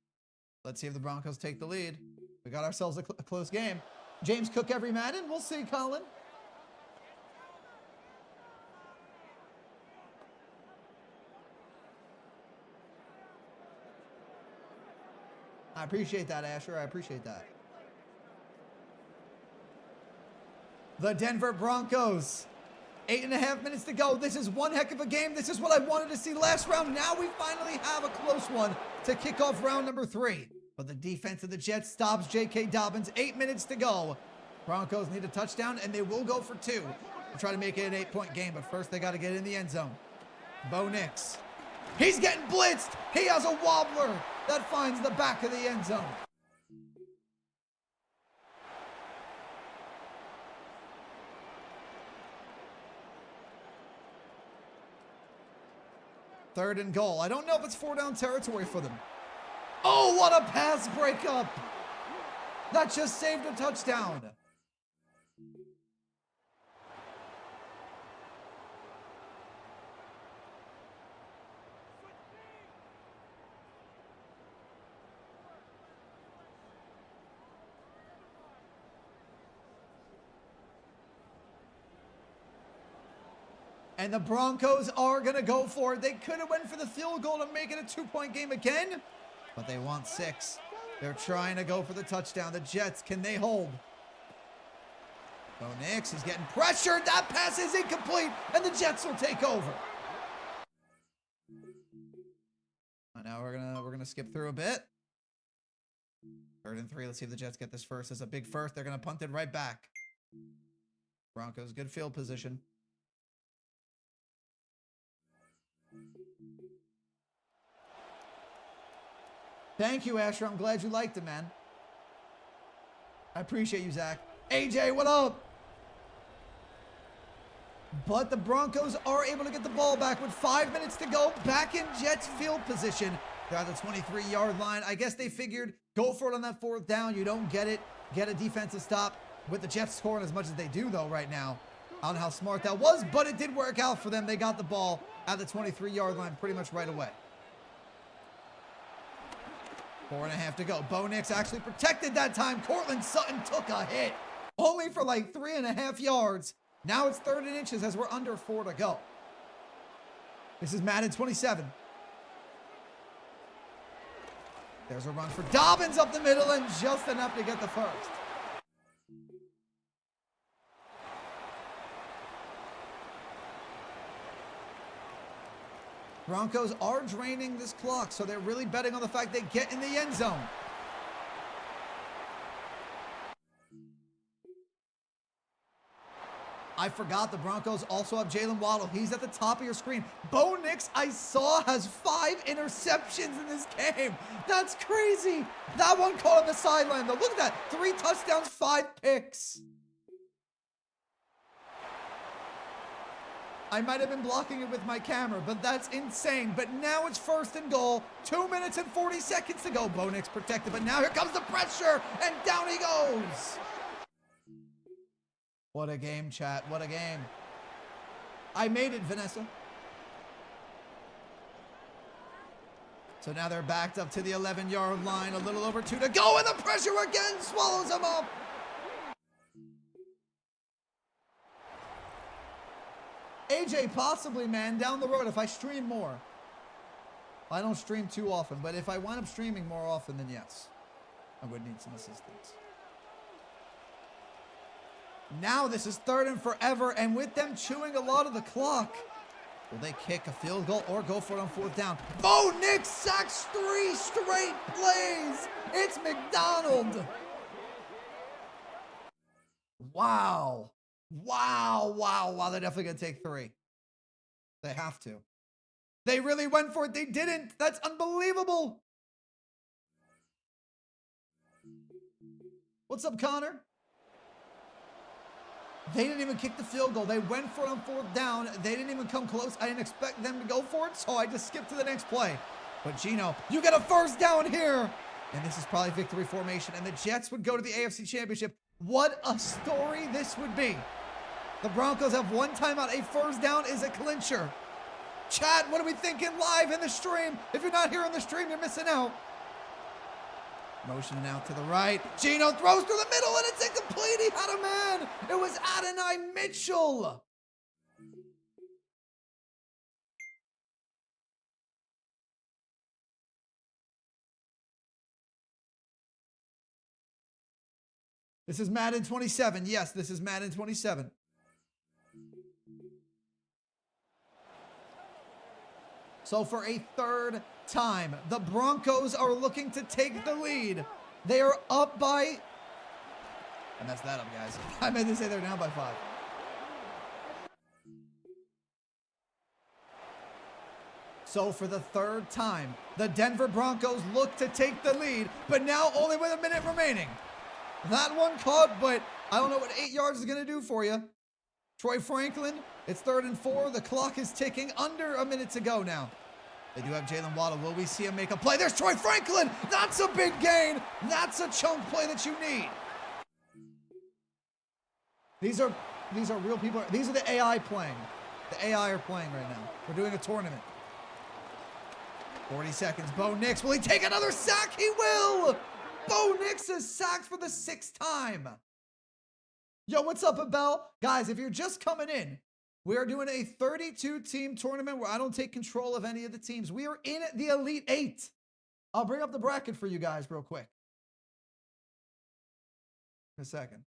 Let's see if the Broncos take the lead. We got ourselves a close game. James Cook every Madden. We'll see, Colin. I appreciate that, Asher. I appreciate that. The Denver Broncos. 8.5 minutes to go. This is one heck of a game. This is what I wanted to see last round. Now we finally have a close one to kick off round number 3. But the defense of the Jets stops J.K. Dobbins. 8 minutes to go. Broncos need a touchdown, and they will go for 2 to try to make it an 8-point game. But first, they got to get in the end zone. Bo Nix. He's getting blitzed. He has a wobbler that finds the back of the end zone. Third and goal. I don't know if it's 4-down territory for them. Oh, what a pass breakup. That just saved a touchdown. And the Broncos are going to go for it. They could have went for the field goal to make it a 2-point game again, but they want 6. They're trying to go for the touchdown. The Jets, can they hold? Bo Nix, he's getting pressured. That pass is incomplete, and the Jets will take over. Now we're gonna skip through a bit. 3rd and 3. Let's see if the Jets get this first. It's a big first. They're gonna punt it right back. Broncos, good field position. Thank you, Asher. I'm glad you liked it, man. I appreciate you, Zach. AJ, what up? But the Broncos are able to get the ball back with 5 minutes to go. Back in Jets field position. They're at the 23-yard line. I guess they figured go for it on that 4th down. You don't get it. Get a defensive stop. With the Jets scoring as much as they do, though, right now. I don't know how smart that was, but it did work out for them. They got the ball at the 23-yard line pretty much right away. 4.5 to go. Bo Nix actually protected that time. Cortland Sutton took a hit. Only for like 3.5 yards. Now it's 3rd and inches as we're under 4 to go. This is Madden 27. There's a run for Dobbins up the middle and just enough to get the first. Broncos are draining this clock, so they're really betting on the fact they get in the end zone. I forgot the Broncos also have Jalen Waddle. He's at the top of your screen. Bo Nix, I saw, has 5 interceptions in this game. That's crazy. That one caught on the sideline, though. Look at that. 3 touchdowns, 5 picks. I might have been blocking it with my camera, but that's insane. But now it's 1st and goal. 2 minutes and 40 seconds to go. Bo Nix protected, but now here comes the pressure, and down he goes. What a game, chat. What a game. I made it, Vanessa. So now they're backed up to the 11-yard line. A little over 2 to go, and the pressure again swallows them up. AJ, possibly, man, down the road if I stream more. I don't stream too often, but if I wind up streaming more often, then yes. I would need some assistance. Now this is 3rd and forever, and with them chewing a lot of the clock, will they kick a field goal or go for it on 4th down? Bo Nix sacks 3 straight plays. It's McDonald. Wow. Wow, wow, wow. They're definitely going to take 3. They have to. They really went for it. They didn't. That's unbelievable. What's up, Connor? They didn't even kick the field goal. They went for it on 4th down. They didn't even come close. I didn't expect them to go for it, so I just skipped to the next play. But Gino, you get a 1st down here. And this is probably victory formation. And the Jets would go to the AFC Championship. What a story this would be. The Broncos have 1 timeout. A 1st down is a clincher. Chat, what are we thinking live in the stream? If you're not here on the stream, you're missing out. Motioning out to the right. Gino throws through the middle, and it's incomplete. He had a man. It was Adonai Mitchell. This is Madden 27. Yes, this is Madden 27. So for a 3rd time, the Broncos are looking to take the lead. They are up by... I messed that up, guys. I meant to say they're down by 5. So for the 3rd time, the Denver Broncos look to take the lead, but now only with a minute remaining. That one caught, but I don't know what 8 yards is going to do for you. Troy Franklin, it's 3rd and 4. The clock is ticking. Under a minute to go now. They do have Jalen Waddle. Will we see him make a play? There's Troy Franklin. That's a big gain. That's a chunk play that you need. These are real people. These are the AI playing. The AI are playing right now. We're doing a tournament. 40 seconds. Bo Nix. Will he take another sack? He will. Bo Nix is sacked for the 6th time. Yo, what's up, Abel? Guys, if you're just coming in, we are doing a 32-team tournament where I don't take control of any of the teams. We are in the Elite 8. I'll bring up the bracket for you guys real quick. In a second.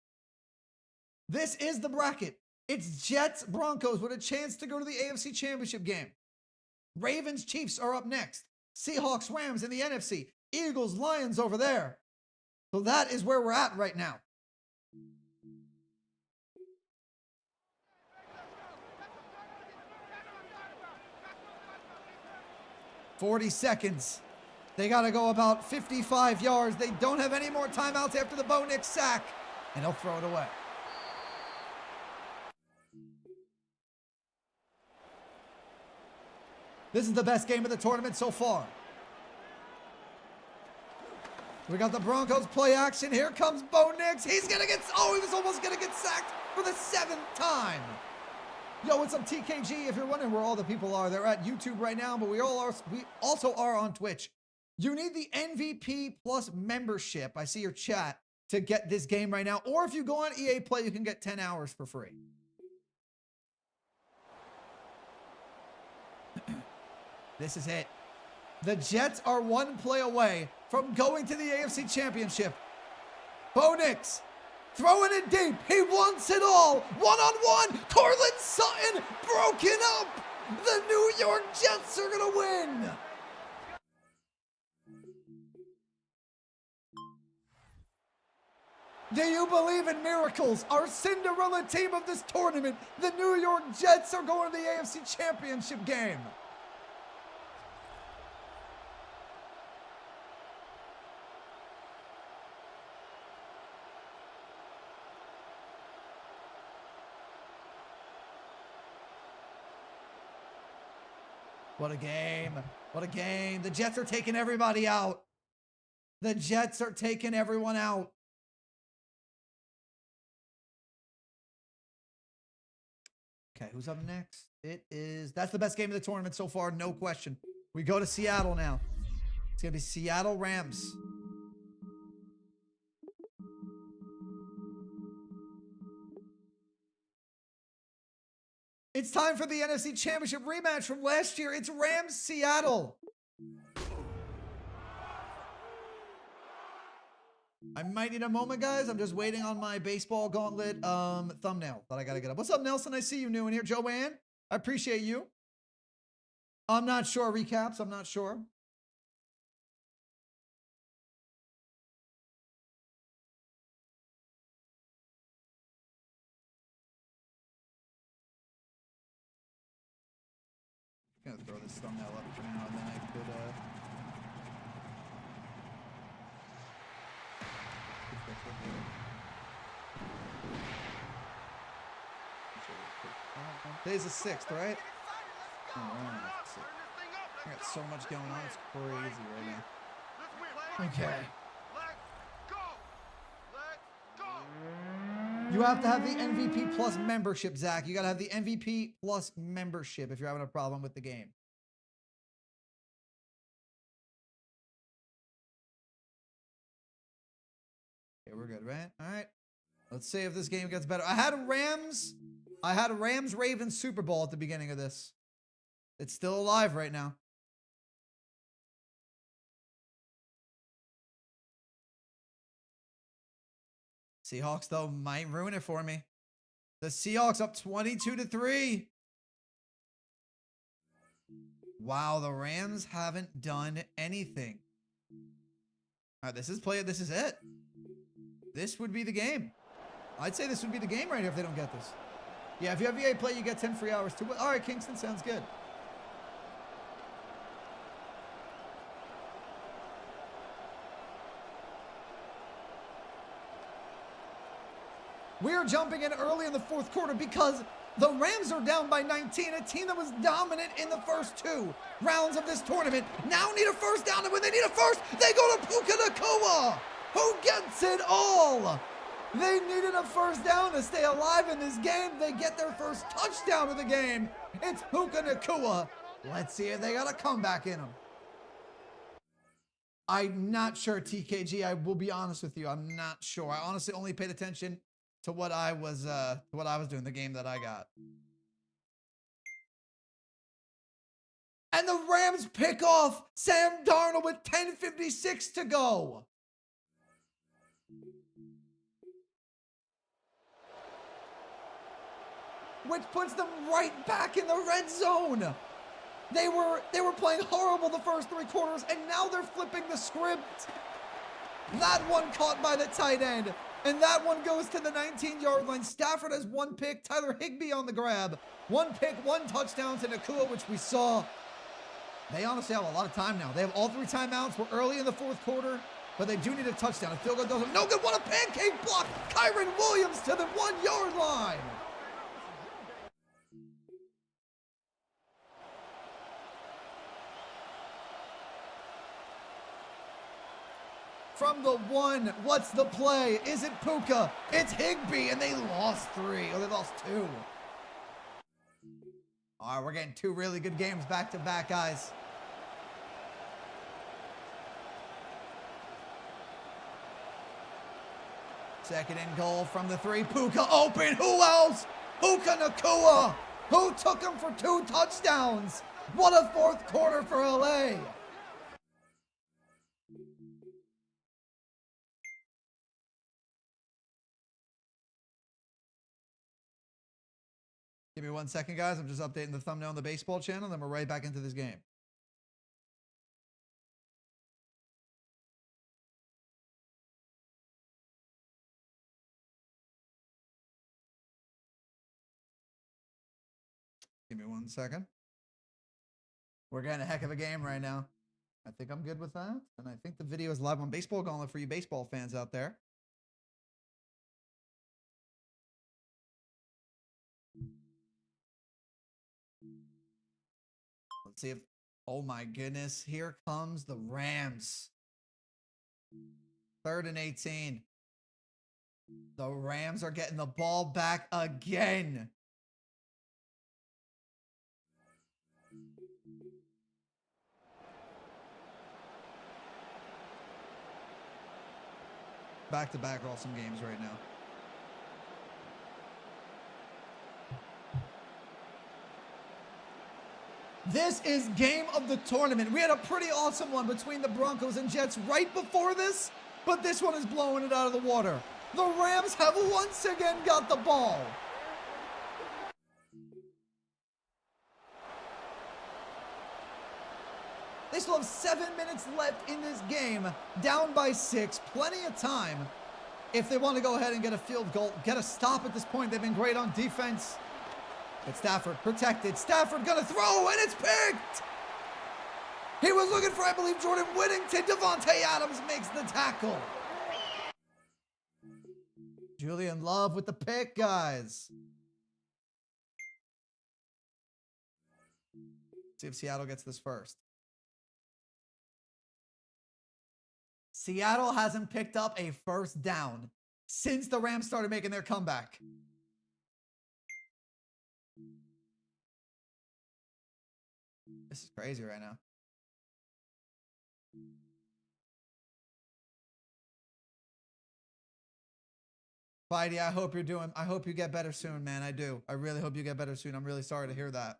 This is the bracket. It's Jets Broncos with a chance to go to the AFC Championship game. Ravens Chiefs are up next. Seahawks Rams in the NFC. Eagles Lions over there. So that is where we're at right now. $40 seconds. They got to go about 55 yards. They don't have any more timeouts after the Bo Nix sack. And he'll throw it away. This is the best game of the tournament so far. We got the Broncos play action. Here comes Bo Nix. He's going to get... Oh, he was almost going to get sacked for the 7th time. Yo, what's up, TKG? If you're wondering where all the people are, they're at YouTube right now, but we also are on Twitch. You need the MVP Plus membership. I see your chat to get this game right now. Or if you go on EA Play, you can get 10 hours for free. This is it. The Jets are one play away from going to the AFC Championship. Bo Nix throwing it deep. He wants it all. One-on-one. Cortland Sutton broken up. The New York Jets are going to win. Do you believe in miracles? Our Cinderella team of this tournament, the New York Jets, are going to the AFC Championship game. What a game. What a game. The Jets are taking everybody out. The Jets are taking everyone out. Okay, who's up next? That's the best game of the tournament so far, no question. We go to Seattle now. It's going to be Seattle Rams. It's time for the NFC Championship rematch from last year. It's Rams Seattle. I might need a moment, guys. I'm just waiting on my baseball gauntlet thumbnail that I got to get up. What's up, Nelson? I see you new in here. Joanne, I appreciate you. I'm not sure. Recaps, I'm not sure. I'm going to throw this thumbnail up for now, and then I could... Today's the 6th, right? Oh, I got so much going on. It's crazy right now. Okay. You have to have the MVP Plus membership, Zach. You got to have the MVP Plus membership if you're having a problem with the game. Okay, we're good, right? All right. Let's see if this game gets better. I had a Rams-Ravens Super Bowl at the beginning of this. It's still alive right now. Seahawks, though, might ruin it for me. The Seahawks up 22-3. Wow, the Rams haven't done anything. All right, this is it. This would be the game. I'd say this would be the game right here if they don't get this. Yeah, if you have EA Play, you get 10 free hours too. All right, Kingston, sounds good. We are jumping in early in the fourth quarter because the Rams are down by 19, a team that was dominant in the first 2 rounds of this tournament. Now need a first down, and when they need a first, they go to Puka Nacua, who gets it all. They needed a first down to stay alive in this game. They get their first touchdown of the game. It's Puka Nacua. Let's see if they got a comeback in them. I'm not sure, TKG. I will be honest with you. I'm not sure. I honestly only paid attention to what I was doing, the game that I got. And the Rams pick off Sam Darnold with 10:56 to go. Which puts them right back in the red zone. They were playing horrible the first 3 quarters, and now they're flipping the script. That one caught by the tight end, and that one goes to the 19-yard line. Stafford has 1 pick. Tyler Higbee on the grab. 1 pick, 1 touchdown to Nacua, which we saw. They honestly have a lot of time now. They have all 3 timeouts. We're early in the 4th quarter, but they do need a touchdown. A field goal doesn't. No good. What a pancake block. Kyron Williams to the 1-yard line. From the 1, what's the play? Is it Puka? It's Higbee, and they lost 3. Oh, they lost 2. All right, we're getting 2 really good games back to back, guys. Second and goal from the 3. Puka open. Who else? Puka Nacua, who took him for 2 touchdowns. What a 4th quarter for LA. Give me 1 second, guys. I'm just updating the thumbnail on the baseball channel, then we're right back into this game. Give me 1 second. We're getting a heck of a game right now. I think I'm good with that. And I think the video is live on Baseball Gauntlet for you baseball fans out there. Let's see if, oh my goodness, here comes the Rams. 3rd and 18. The Rams are getting the ball back again. Back-to-back awesome games right now. This is game of the tournament. We had a pretty awesome one between the Broncos and Jets right before this, but this one is blowing it out of the water. The Rams have once again got the ball. They still have 7 minutes left in this game, down by 6. Plenty of time if they want to go ahead and get a field goal, get a stop at this point. They've been great on defense. But Stafford protected. Stafford gonna throw, and it's picked. He was looking for, I believe, Jordan Whittington. Devontae Adams makes the tackle. Julian Love with the pick, guys. See if Seattle gets this first. Seattle hasn't picked up a first down since the Rams started making their comeback. This is crazy right now. Spidey, I hope you get better soon, man. I do. I really hope you get better soon. I'm really sorry to hear that.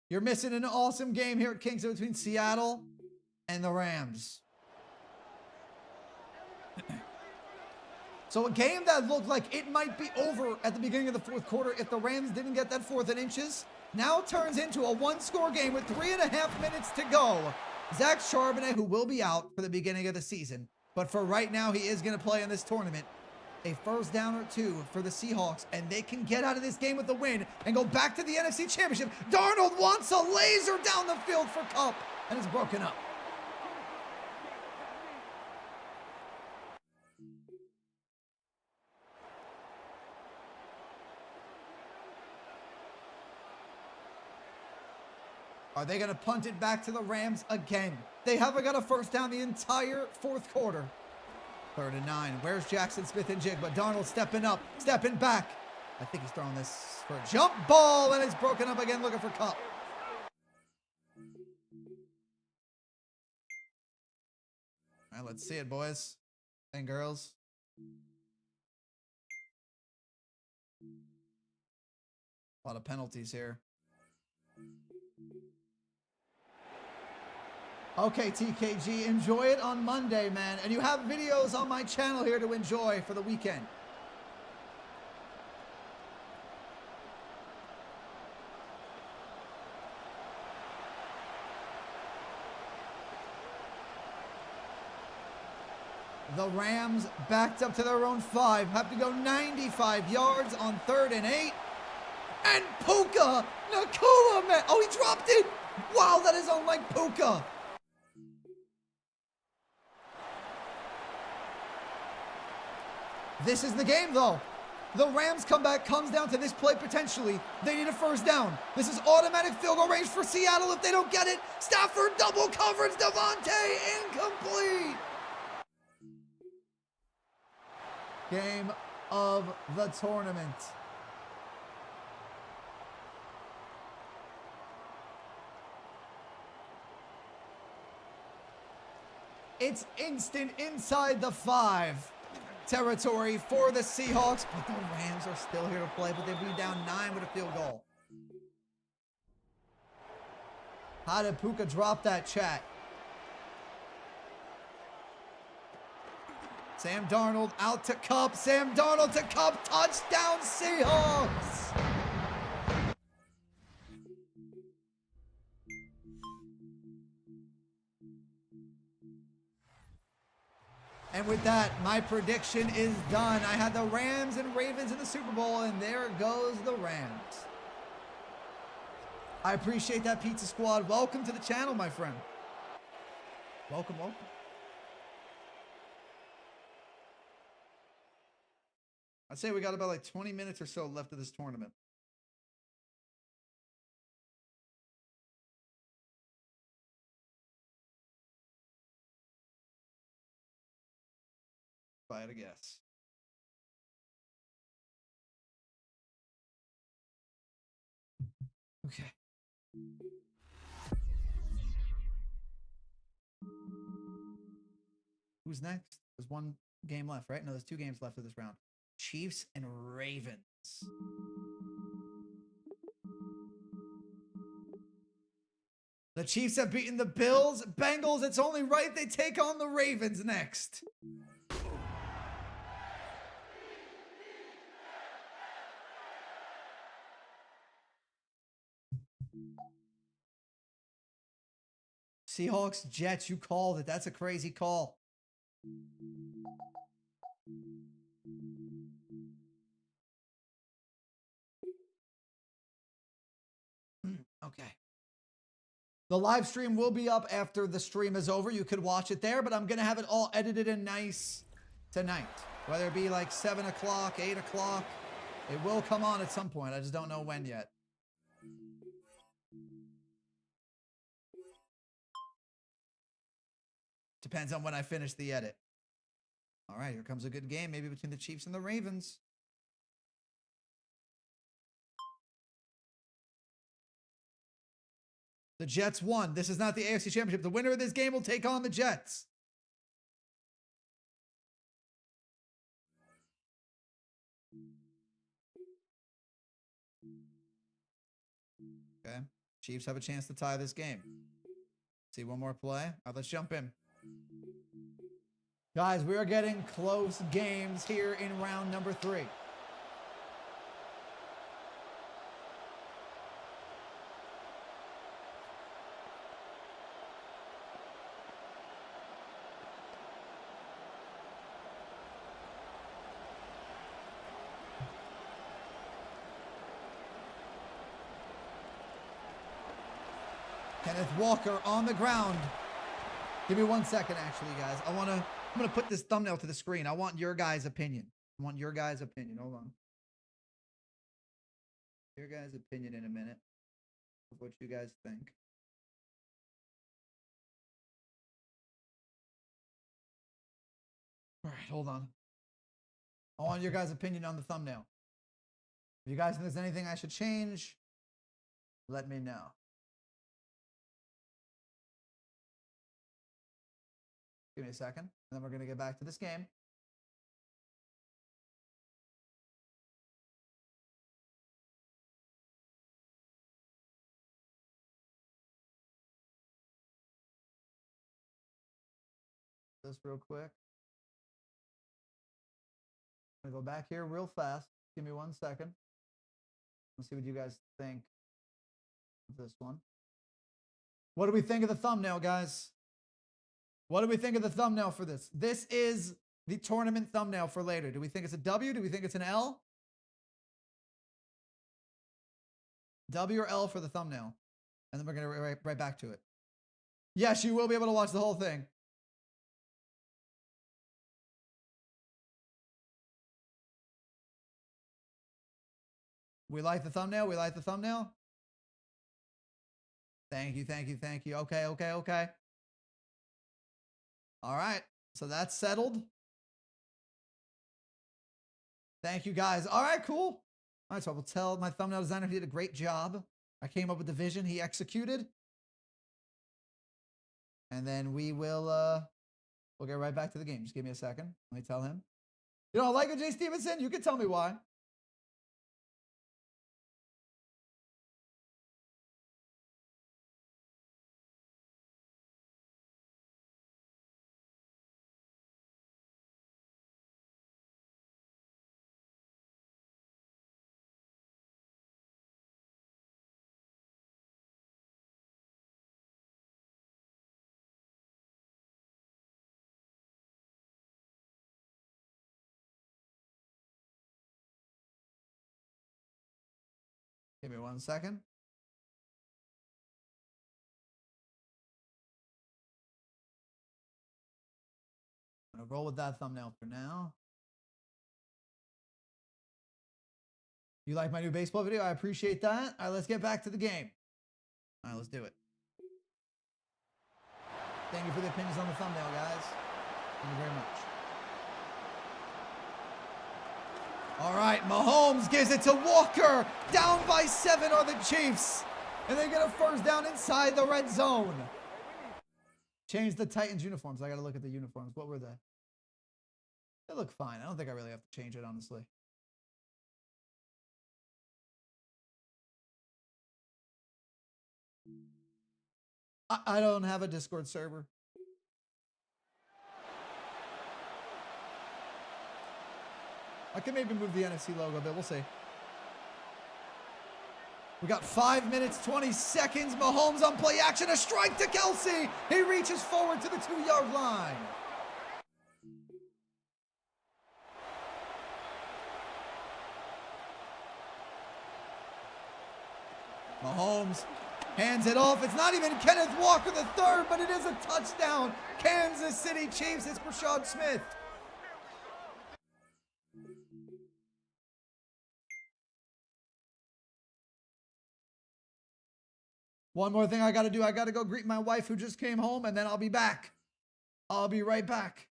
You're missing an awesome game here at Kingston between Seattle and the Rams. So a game that looked like it might be over at the beginning of the 4th quarter if the Rams didn't get that 4th and inches, now turns into a 1-score game with 3.5 minutes to go. Zach Charbonnet, who will be out for the beginning of the season, but for right now, he is going to play in this tournament. A first down or 2 for the Seahawks, and they can get out of this game with a win and go back to the NFC Championship. Darnold wants a laser down the field for Kupp, and it's broken up. Are they going to punt it back to the Rams again? They haven't got a first down the entire 4th quarter. 3rd and 9. Where's Jackson Smith-Njigba? Darnold stepping up, stepping back. I think he's throwing this for a jump ball, and it's broken up again, looking for Kupp. All right, let's see it, boys and girls. A lot of penalties here. Okay, TKG, enjoy it on Monday, man. And you have videos on my channel here to enjoy for the weekend. The Rams backed up to their own 5. Have to go 95 yards on 3rd and 8. And Puka Nacua, man. Oh, he dropped it. Wow, that is unlike Puka. This is the game, though. The Rams comeback comes down to this play potentially. They need a first down. This is automatic field goal range for Seattle if they don't get it. Stafford double coverage. Devontae incomplete. Game of the tournament. It's instant inside the 5 territory for the Seahawks, but the Rams are still here to play, but they'll be down 9 with a field goal. How did Puka drop that, chat? Sam Darnold out to Kupp. Sam Darnold to Kupp. Touchdown Seahawks. And with that, my prediction is done. I had the Rams and Ravens in the Super Bowl, and there goes the Rams. I appreciate that, Pizza Squad. Welcome to the channel, my friend. Welcome, welcome. I'd say we got about like 20 minutes or so left of this tournament. If I had to guess. Okay. Who's next? There's one game left, right? No, there's 2 games left of this round. Chiefs and Ravens. The Chiefs have beaten the Bills. Bengals, it's only right they take on the Ravens next. Seahawks, Jets, you called it. That's a crazy call. Okay. The live stream will be up after the stream is over. You could watch it there, but I'm going to have it all edited and nice tonight. Whether it be like 7 o'clock, 8 o'clock. It will come on at some point. I just don't know when yet. Depends on when I finish the edit. All right, here comes a good game, maybe between the Chiefs and the Ravens. The Jets won. This is not the AFC Championship. The winner of this game will take on the Jets. Okay. Chiefs have a chance to tie this game. See one more play. All right, let's jump in. Guys, we are getting close games here in round number 3. Kenneth Walker on the ground. Give me 1 second, actually, guys. I'm going to put this thumbnail to the screen. I want your guys' opinion. Hold on. Your guys' opinion in a minute of what you guys think. All right, hold on. I want your guys' opinion on the thumbnail. If you guys think there's anything I should change, let me know. Give me a second, and then we're going to get back to this game. This real quick. I'm going to go back here real fast. Give me 1 second. Let's see what you guys think of this one. What do we think of the thumbnail, guys? What do we think of the thumbnail for this? This is the tournament thumbnail for later. Do we think it's a W? Do we think it's an L? W or L for the thumbnail? And then we're going to right back to it. Yes, you will be able to watch the whole thing. We like the thumbnail. We like the thumbnail. Thank you, thank you, thank you. Okay, okay, okay. All right. So that's settled. Thank you, guys. All right, cool. All right, so I will tell my thumbnail designer he did a great job. I came up with the vision. He executed. And then we'll get right back to the game. Just give me a second. Let me tell him. You don't like it, Jay Stevenson? You can tell me why. Give me 1 second. I'm going to roll with that thumbnail for now. You like my new baseball video? I appreciate that. All right, let's get back to the game. All right, let's do it. Thank you for the opinions on the thumbnail, guys. Thank you very much. All right, Mahomes gives it to Walker. Down by 7 are the Chiefs. And they get a first down inside the red zone. Change the Titans uniforms. I got to look at the uniforms. What were they? They look fine. I don't think I really have to change it, honestly. I don't have a Discord server. I can maybe move the NFC logo a bit. We'll see. We got 5 minutes, 20 seconds. Mahomes on play action. A strike to Kelsey. He reaches forward to the 2-yard line. Mahomes hands it off. It's not even Kenneth Walker the third, but it is a touchdown. Kansas City Chiefs. It's Brashad Smith. One more thing I got to do. I got to go greet my wife who just came home, and then I'll be back. I'll be right back.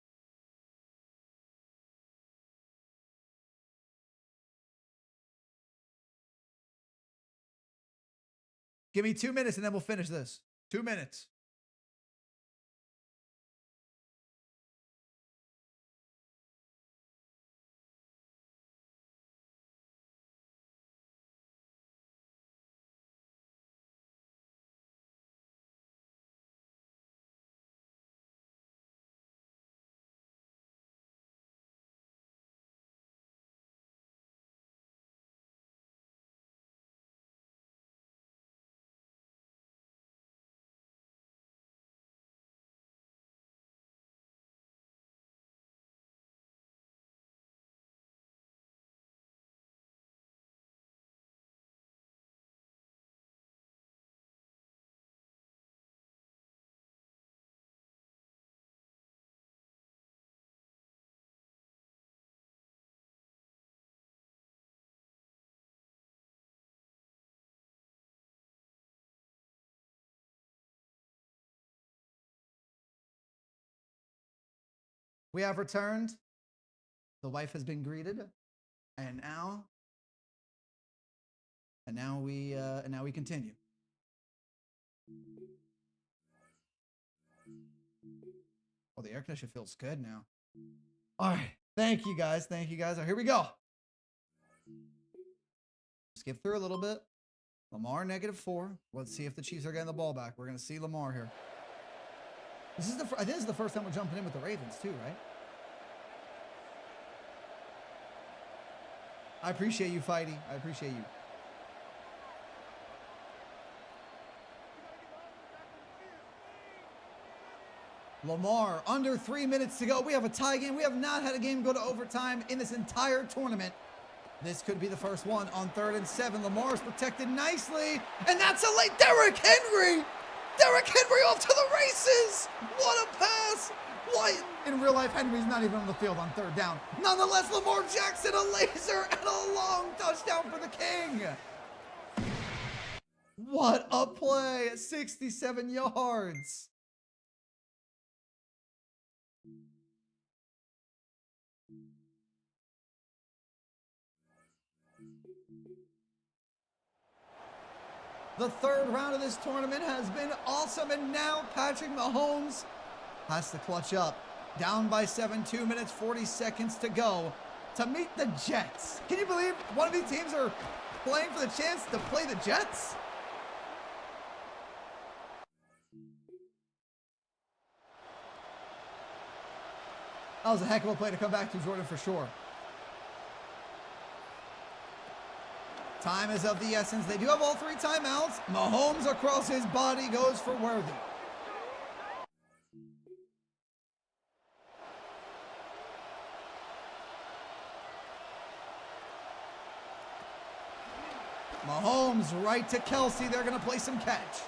Give me 2 minutes, and then we'll finish this. 2 minutes. We have returned. The wife has been greeted, and now we continue. Oh, the air conditioner feels good now. All right, thank you guys. Thank you guys. All right, here we go. Skip through a little bit. Lamar -4. Let's see if the Chiefs are getting the ball back. We're gonna see Lamar here. I think this is the first time we're jumping in with the Ravens too, right? I appreciate you, Fighty. I appreciate you. Lamar, under 3 minutes to go. We have a tie game. We have not had a game go to overtime in this entire tournament. This could be the first one on 3rd and 7. Lamar's protected nicely, and that's a late Derrick Henry. Derrick Henry off to the races. What a pass. Why? In real life, Henry's not even on the field on 3rd down. Nonetheless, Lamar Jackson, a laser and a long touchdown for the King. What a play. 67 yards. The 3rd round of this tournament has been awesome, and now Patrick Mahomes has to clutch up. Down by 7, 2 minutes, 40 seconds to go to meet the Jets. Can you believe one of these teams are playing for the chance to play the Jets? That was a heck of a play to come back to, Jordan, for sure. Time is of the essence. They do have all 3 timeouts. Mahomes across his body goes for Worthy. Mahomes right to Kelsey. They're going to play some catch.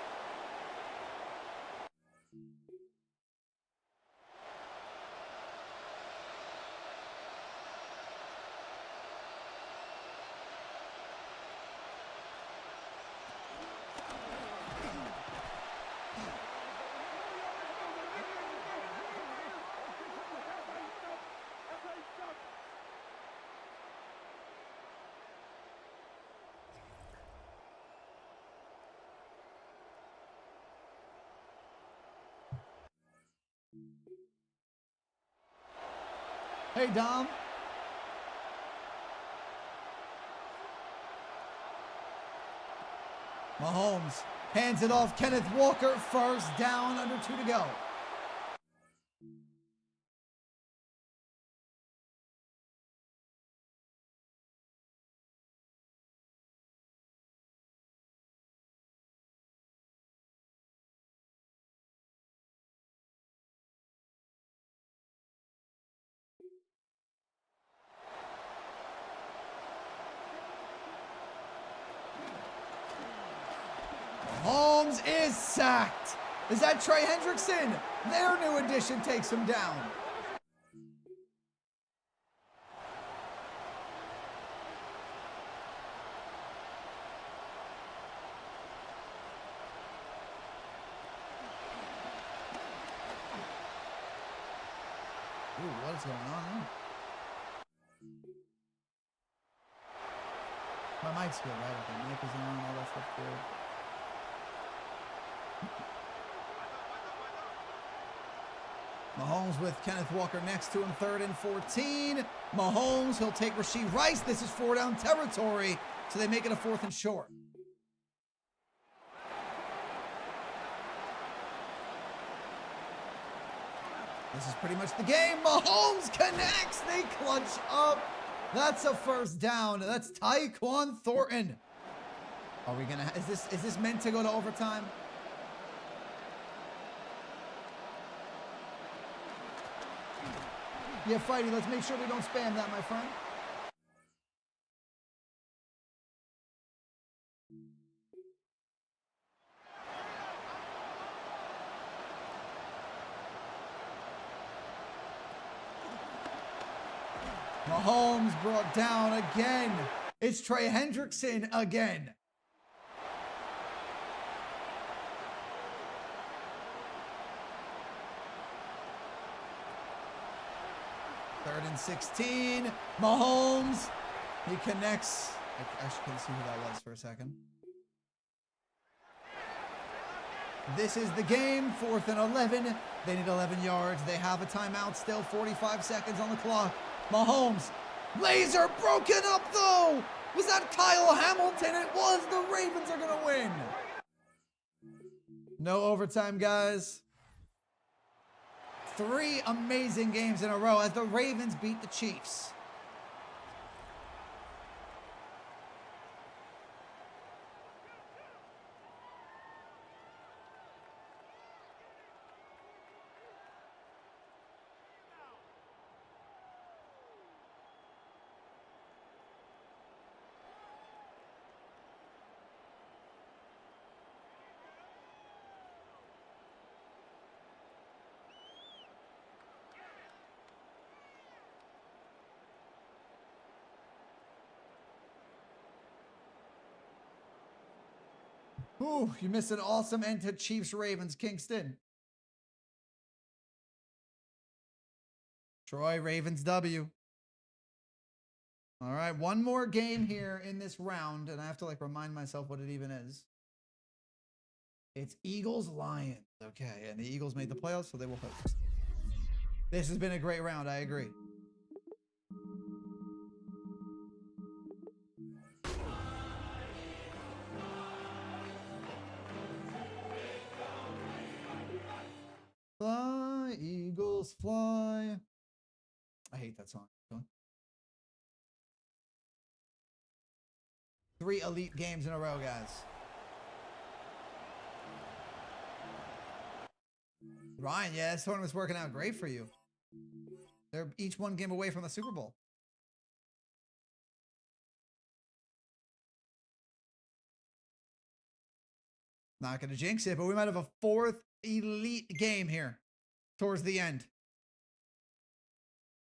Hey, Dom. Mahomes hands it off. Kenneth Walker, first down, under 2 to go. Mahomes is sacked. Is that Trey Hendrickson? Their new addition takes him down. Ooh, what is going on there? My mic's good, right? Okay, mic is on, all that stuff good. Mahomes with Kenneth Walker next to him, 3rd and 14. Mahomes, he'll take Rashee Rice. This is 4 down territory, so they make it a 4th and short. This is pretty much the game. Mahomes connects. They clutch up. That's a first down. That's Tyquan Thornton. Are we gonna? Is this meant to go to overtime? Yeah, Fighty, let's make sure we don't spam that, my friend. Mahomes brought down again. It's Trey Hendrickson again. Third and 16. Mahomes. He connects. I actually couldn't see who that was for a second. This is the game. 4th and 11. They need 11 yards. They have a timeout still. 45 seconds on the clock. Mahomes. Laser broken up though. Was that Kyle Hamilton? It was. The Ravens are going to win. No overtime, guys. 3 amazing games in a row as the Ravens beat the Chiefs. Ooh, you missed an awesome end to Chiefs Ravens, Kingston. Troy, Ravens W. All right, one more game here in this round, and I have to like remind myself what it even is. It's Eagles Lions. Okay, and the Eagles made the playoffs, so they will host. This has been a great round, I agree. Fly, Eagles, fly. I hate that song. 3 elite games in a row, guys. Ryan, yeah, this tournament's working out great for you. They're each one game away from the Super Bowl. Not going to jinx it, but we might have a 4th elite game here towards the end.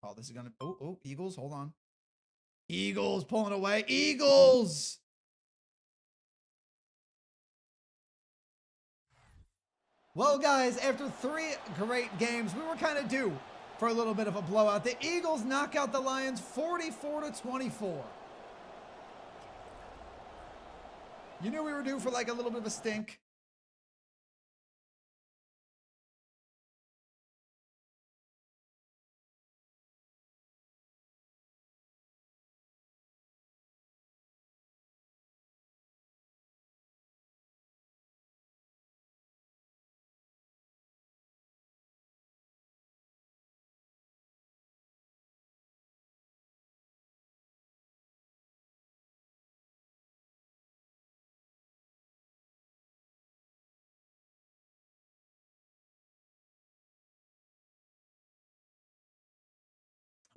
Oh, this is going to... Oh, Eagles, hold on. Eagles pulling away. Eagles! Well, guys, after 3 great games, we were kind of due for a little bit of a blowout. The Eagles knock out the Lions 44-24. You knew we were due for like a little bit of a stink.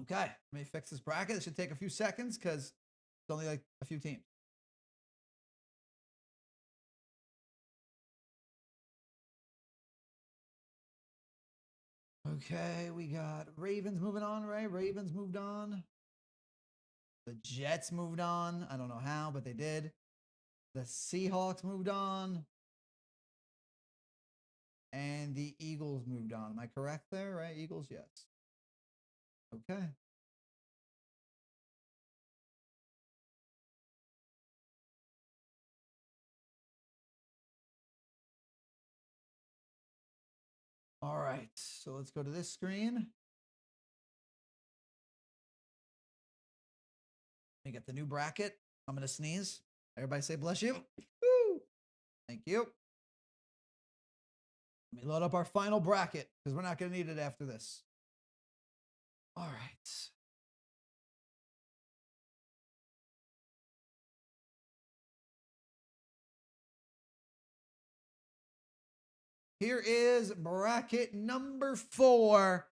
Okay, let me fix this bracket. It should take a few seconds because it's only like a few teams. Okay, we got Ravens moving on, right? Ravens moved on. The Jets moved on. I don't know how, but they did. The Seahawks moved on. And the Eagles moved on. Am I correct there, right? Eagles, yes. Okay. All right, so let's go to this screen. Let me get the new bracket. I'm going to sneeze. Everybody say bless you. Woo! Thank you. Let me load up our final bracket because we're not going to need it after this. All right. Here is bracket number 4.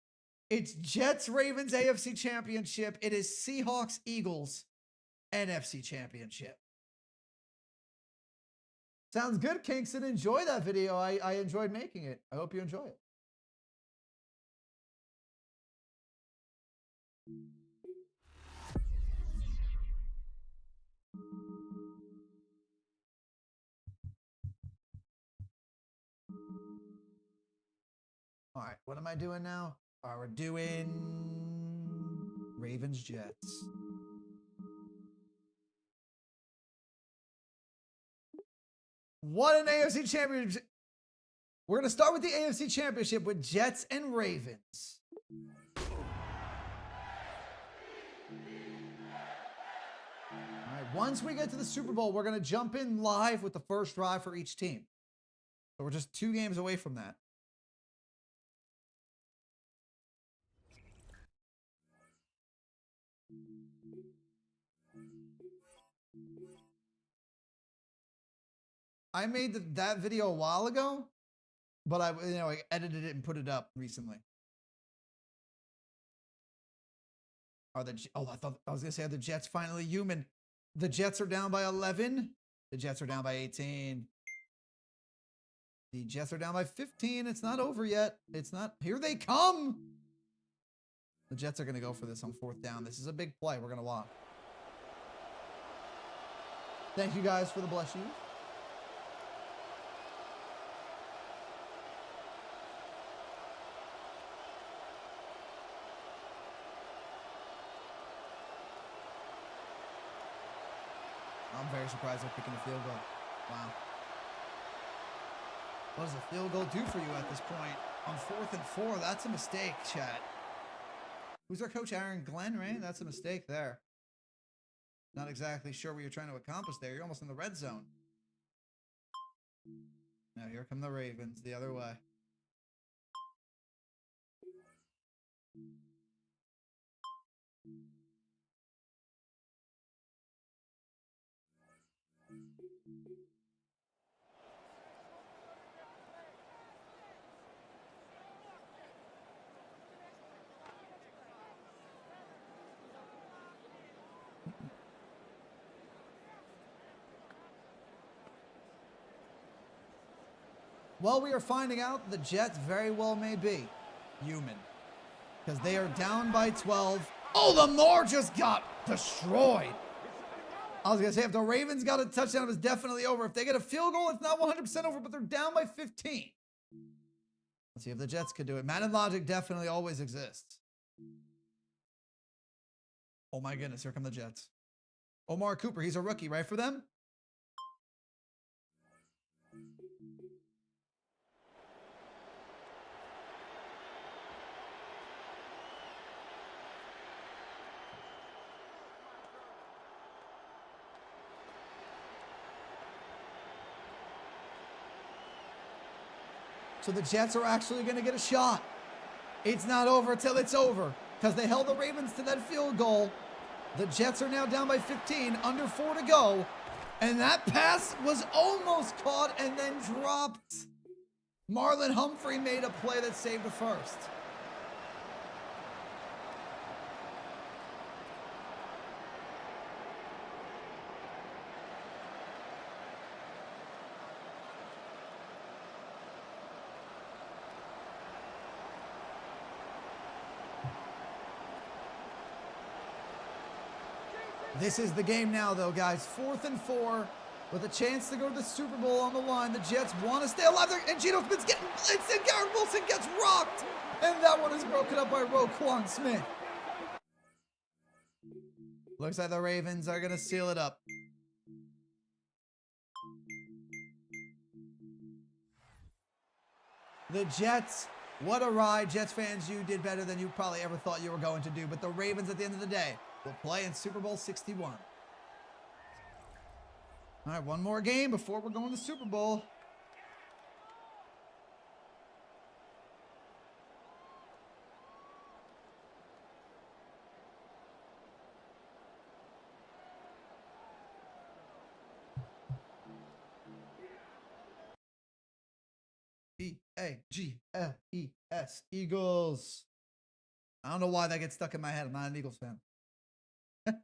It's Jets Ravens AFC Championship. It is Seahawks Eagles NFC Championship. Sounds good, Kingston. Enjoy that video. I enjoyed making it. I hope you enjoy it. All right, what am I doing now? All right, we're doing Ravens Jets. What an AFC Championship. We're going to start with the AFC Championship with Jets and Ravens. All right, once we get to the Super Bowl, we're going to jump in live with the first drive for each team. So we're just 2 games away from that. I made that video a while ago, but I edited it and put it up recently. I was gonna say, are the Jets finally human? The Jets are down by 11. The Jets are down by 18. The Jets are down by 15. It's not over yet. It's not. Here they come. The Jets are gonna go for this on 4th down. This is a big play. We're gonna walk. Thank you guys for the bless you. I'm very surprised they're kicking a field goal. Wow. What does a field goal do for you at this point? On 4th and 4, that's a mistake, chat. Who's our coach? Aaron Glenn, right? That's a mistake there. Not exactly sure what you're trying to accomplish there. You're almost in the red zone. Now here come the Ravens the other way. Well, we are finding out the Jets very well may be human. Because they are down by 12. Oh, Lamar just got destroyed. I was going to say, if the Ravens got a touchdown, it was definitely over. If they get a field goal, it's not 100% over, but they're down by 15. Let's see if the Jets could do it. Madden logic definitely always exists. Oh my goodness, here come the Jets. Omar Cooper, he's a rookie, right, for them? So the Jets are actually going to get a shot. It's not over till it's over because they held the Ravens to that field goal. The Jets are now down by 15, under 4 to go. And that pass was almost caught and then dropped. Marlon Humphrey made a play that saved the first. This is the game now, though, guys. 4th and 4 with a chance to go to the Super Bowl on the line. The Jets want to stay alive there, and Geno Smith's getting blitzed, and Garrett Wilson gets rocked. And that one is broken up by Roquan Smith. Looks like the Ravens are going to seal it up. The Jets, what a ride. Jets fans, you did better than you probably ever thought you were going to do. But the Ravens, at the end of the day, will play in Super Bowl 61. All right, one more game before we're going to Super Bowl. E-A-G-L-E-S, Eagles. I don't know why that gets stuck in my head. I'm not an Eagles fan. All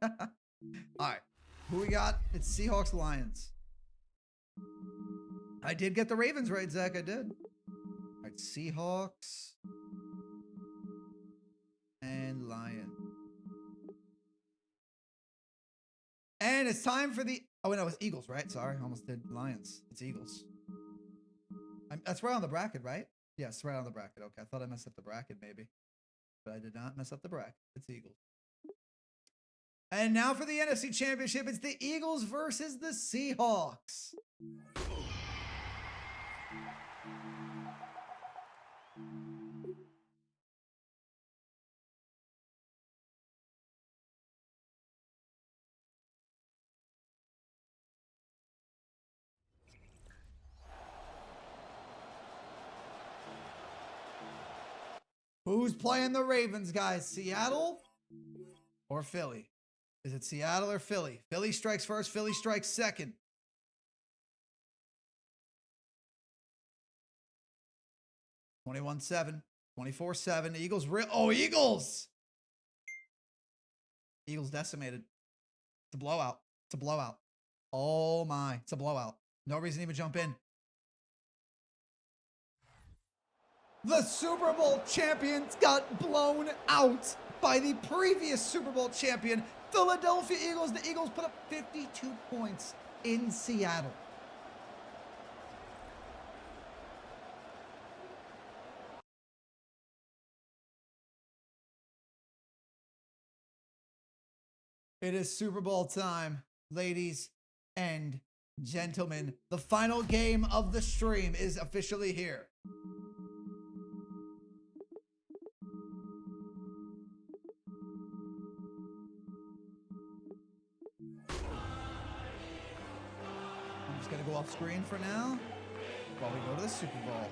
right, who we got? It's Seahawks Lions. I did get the Ravens right, Zach. I did. All right, Seahawks and Lions. And it's time for the... Oh, no, it's Eagles, right? Sorry, I almost did Lions. It's Eagles. That's right on the bracket, right? Yes, right on the bracket. Okay, I thought I messed up the bracket, maybe. But I did not mess up the bracket. It's Eagles. And now for the NFC Championship, it's the Eagles versus the Seahawks. Who's playing the Ravens, guys? Seattle or Philly? Is it Seattle or Philly? Philly strikes first. Philly strikes second. 21-7. 24-7. Eagles. Oh, Eagles! Eagles decimated. It's a blowout. It's a blowout. Oh, my. It's a blowout. No reason to even jump in. The Super Bowl champions got blown out by the previous Super Bowl champion, Philadelphia Eagles. The Eagles put up 52 points in Seattle. It is Super Bowl time, ladies and gentlemen, the final game of the stream is officially here. I'm just gonna go off screen for now while we go to the Super Bowl.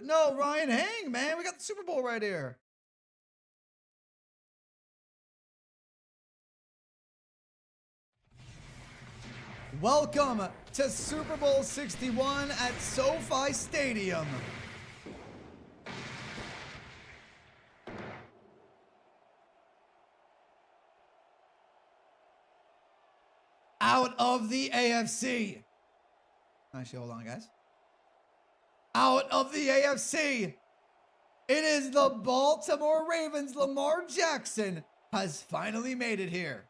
No, Ryan, hang, man. We got the Super Bowl right here. Welcome to Super Bowl 61 at SoFi Stadium. Out of the AFC. Actually, hold on, guys. Out of the AFC, it is the Baltimore Ravens. Lamar Jackson has finally made it here.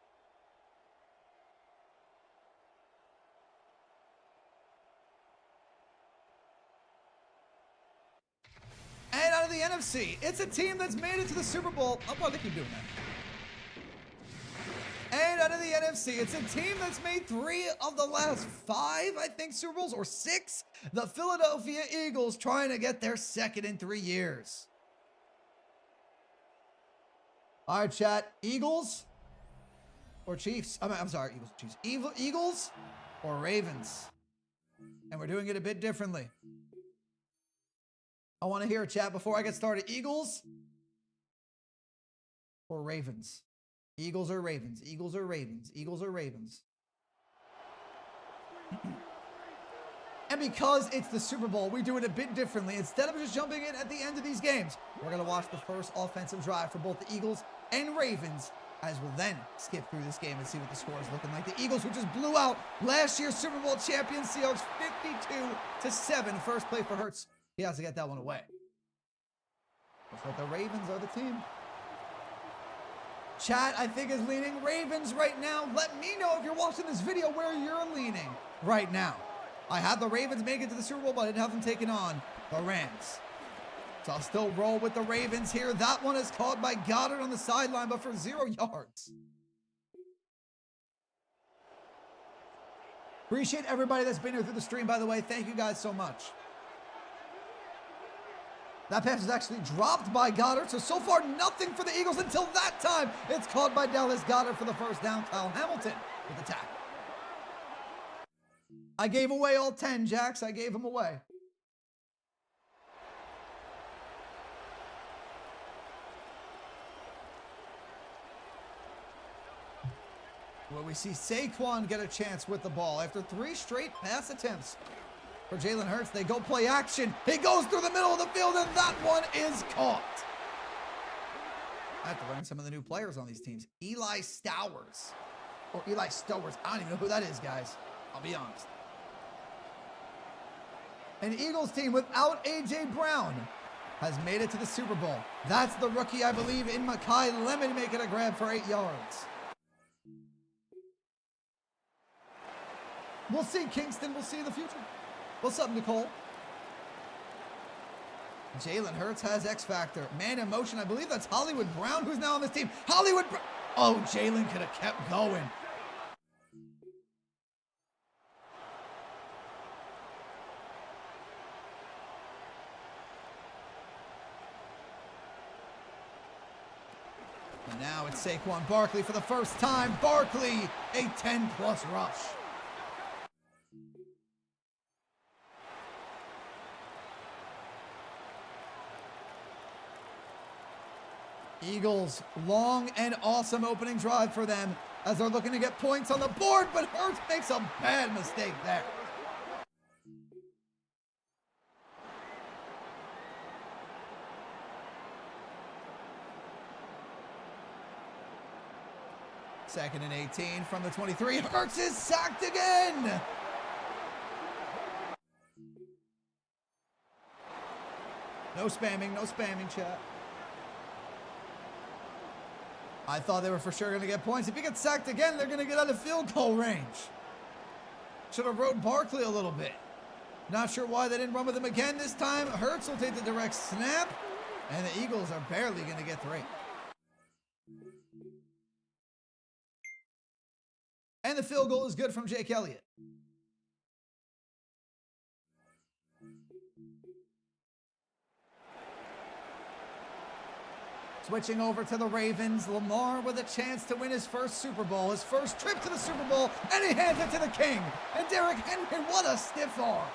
And out of the NFC, it's a team that's made it to the Super Bowl. Oh, well, they keep doing that. And out of the NFC, it's a team that's made 3 of the last 5, I think, Super Bowls, or 6. The Philadelphia Eagles trying to get their 2nd in 3 years. All right, chat. Eagles or Chiefs? I'm sorry, Eagles, Chiefs. Eagles or Ravens? And we're doing it a bit differently. I want to hear a chat before I get started. Eagles or Ravens? Eagles or Ravens? Eagles or Ravens? Eagles or Ravens? And because it's the Super Bowl, we do it a bit differently. Instead of just jumping in at the end of these games, we're going to watch the first offensive drive for both the Eagles and Ravens, as we'll then skip through this game and see what the score is looking like. The Eagles, who just blew out last year's Super Bowl champion Seahawks 52-7. First play for Hurts. He has to get that one away. Looks like the Ravens are the team. Chat, I think, is leaning Ravens right now. Let me know if you're watching this video where you're leaning right now. I had the Ravens make it to the Super Bowl, but I didn't have them taking on the Rams. So I'll still roll with the Ravens here. That one is caught by Goddard on the sideline, but for 0 yards. Appreciate everybody that's been here through the stream, by the way. Thank you guys so much. That pass is actually dropped by Goddard, so far nothing for the Eagles until that time. It's caught by Dallas Goedert for the first down. Kyle Hamilton with the tackle. I gave away all 10, Jax. I gave them away. Well, we see Saquon get a chance with the ball after 3 straight pass attempts. For Jalen Hurts, they go play action. He goes through the middle of the field, and that one is caught. I have to learn some of the new players on these teams. Eli Stowers. Or Eli Stowers. I don't even know who that is, guys. I'll be honest. An Eagles team without A.J. Brown has made it to the Super Bowl. That's the rookie, I believe, in Makai Lemon making a grab for 8 yards. We'll see, Kingston. We'll see in the future. What's up, Nicole? Jalen Hurts has X Factor. Man in motion. I believe that's Hollywood Brown, who's now on this team. Hollywood Brown. Oh, Jalen could have kept going. And now it's Saquon Barkley for the first time. Barkley, a 10-plus rush. Eagles, long and awesome opening drive for them as they're looking to get points on the board, but Hurts makes a bad mistake there. Second and 18 from the 23. Hurts is sacked again. No spamming, chat. I thought they were for sure going to get points. If he gets sacked again, they're going to get out of field goal range. Should have rode Barkley a little bit. Not sure why they didn't run with him again this time. Hurts will take the direct snap. And the Eagles are barely going to get 3. And the field goal is good from Jake Elliott. Switching over to the Ravens, Lamar with a chance to win his first Super Bowl, his first trip to the Super Bowl, and he hands it to the King. And Derrick Henry, what a stiff arm.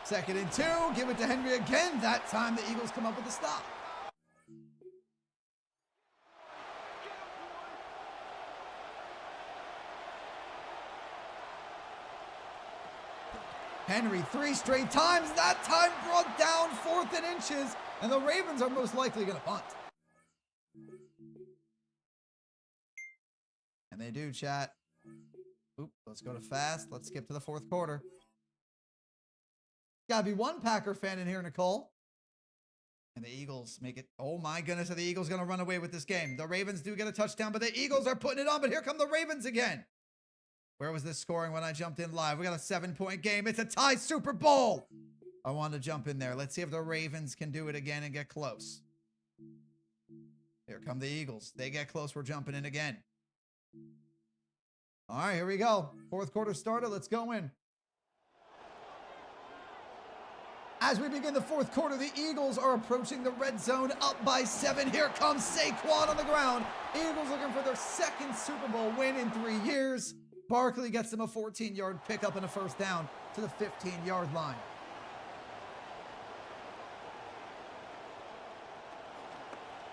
Second and 2, give it to Henry again. That time the Eagles come up with a stop. Henry 3 straight times, that time brought down 4th and inches, and the Ravens are most likely going to punt. And they do, chat. Oop, let's go to fast. Let's skip to the 4th quarter. Gotta be one Packer fan in here, Nicole. And the Eagles make it. Oh my goodness, are the Eagles going to run away with this game? The Ravens do get a touchdown, but the Eagles are putting it on. But here come the Ravens again. Where was this scoring when I jumped in live? We got a 7-point game. It's a tie Super Bowl. I wanted to jump in there. Let's see if the Ravens can do it again and get close. Here come the Eagles. They get close. We're jumping in again. All right, here we go. 4th quarter started. Let's go in. As we begin the 4th quarter, the Eagles are approaching the red zone, up by 7. Here comes Saquon on the ground. Eagles looking for their 2nd Super Bowl win in 3 years. Barkley gets them a 14-yard pickup and a first down to the 15-yard line.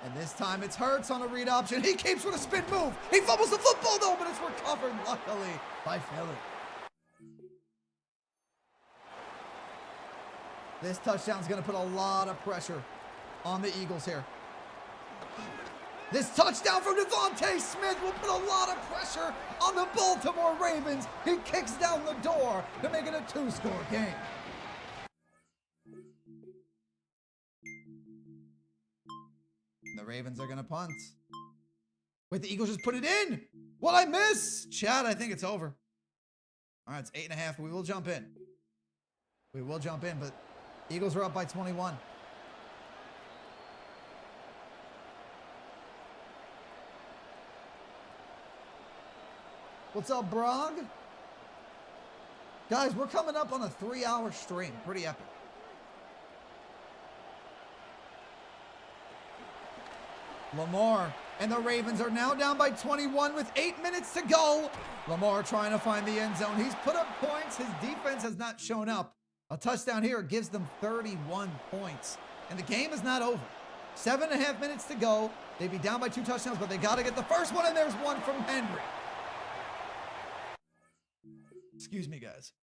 And this time it's Hurts on a read option. He keeps with a spin move. He fumbles the football though, but it's recovered luckily by Philly. This touchdown's going to put a lot of pressure on the Eagles here. This touchdown from Devontae Smith will put a lot of pressure on the Baltimore Ravens. He kicks down the door to make it a 2-score game. The Ravens are going to punt. Wait, the Eagles just put it in. What'd I miss? Chad, I think it's over. All right, it's 8.5. We will jump in. We will jump in, but Eagles are up by 21. What's up, Brog? Guys, we're coming up on a 3-hour stream. Pretty epic. Lamar and the Ravens are now down by 21 with 8 minutes to go. Lamar trying to find the end zone. He's put up points. His defense has not shown up. A touchdown here gives them 31 points. And the game is not over. 7.5 minutes to go. They'd be down by 2 touchdowns, but they got to get the first one, and there's one from Henry. Excuse me, guys.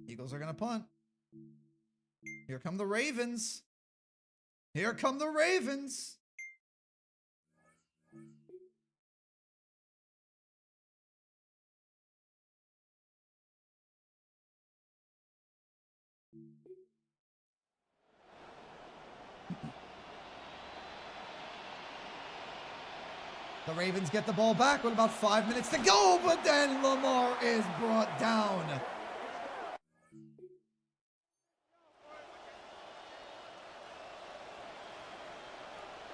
Eagles are going to punt. Here come the Ravens. Here come the Ravens. The Ravens get the ball back with about 5 minutes to go, but then Lamar is brought down.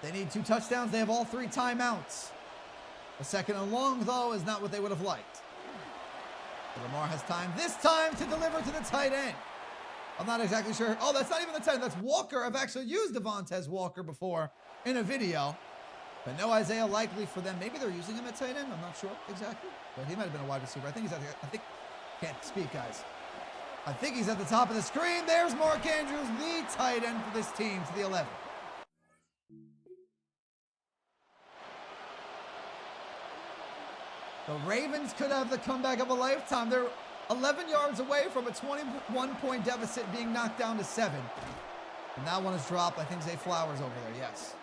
They need 2 touchdowns. They have all 3 timeouts. A second and long, though, is not what they would have liked. But Lamar has time this time to deliver to the tight end. I'm not exactly sure. Oh, that's not even the tight end. That's Walker. I've actually used Devontae Walker before in a video. But no Isaiah Likely for them. Maybe they're using him at tight end. I'm not sure exactly. But he might have been a wide receiver. I think he's at the, can't speak, guys. I think he's at the top of the screen. There's Mark Andrews, the tight end for this team, to the 11. The Ravens could have the comeback of a lifetime. They're 11 yards away from a 21-point deficit being knocked down to 7. And that one is dropped. I think Zay Flowers over there, yes.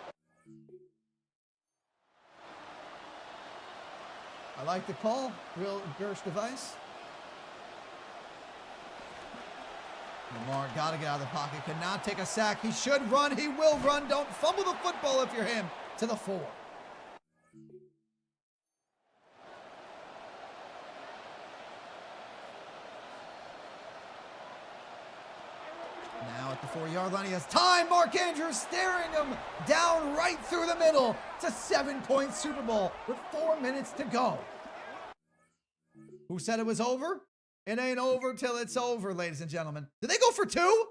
I like the call. Real Gersh device. Lamar got to get out of the pocket. Cannot take a sack. He should run. He will run. Don't fumble the football if you're him. To the 4. Now at the 4-yard line, he has time. Mark Andrews staring him down right through the middle. It's a 7-point Super Bowl with 4 minutes to go. Who said it was over? It ain't over till it's over, ladies and gentlemen. Did they go for 2?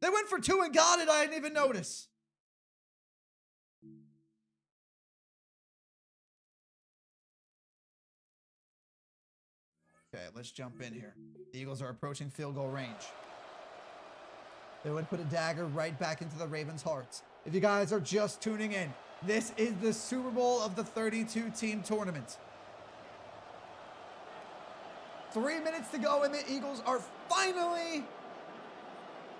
They went for 2 and got it. I didn't even notice. Okay, let's jump in here. The Eagles are approaching field goal range. They would put a dagger right back into the Ravens' hearts. If you guys are just tuning in, this is the Super Bowl of the 32-team tournament. 3 minutes to go, and the Eagles are finally...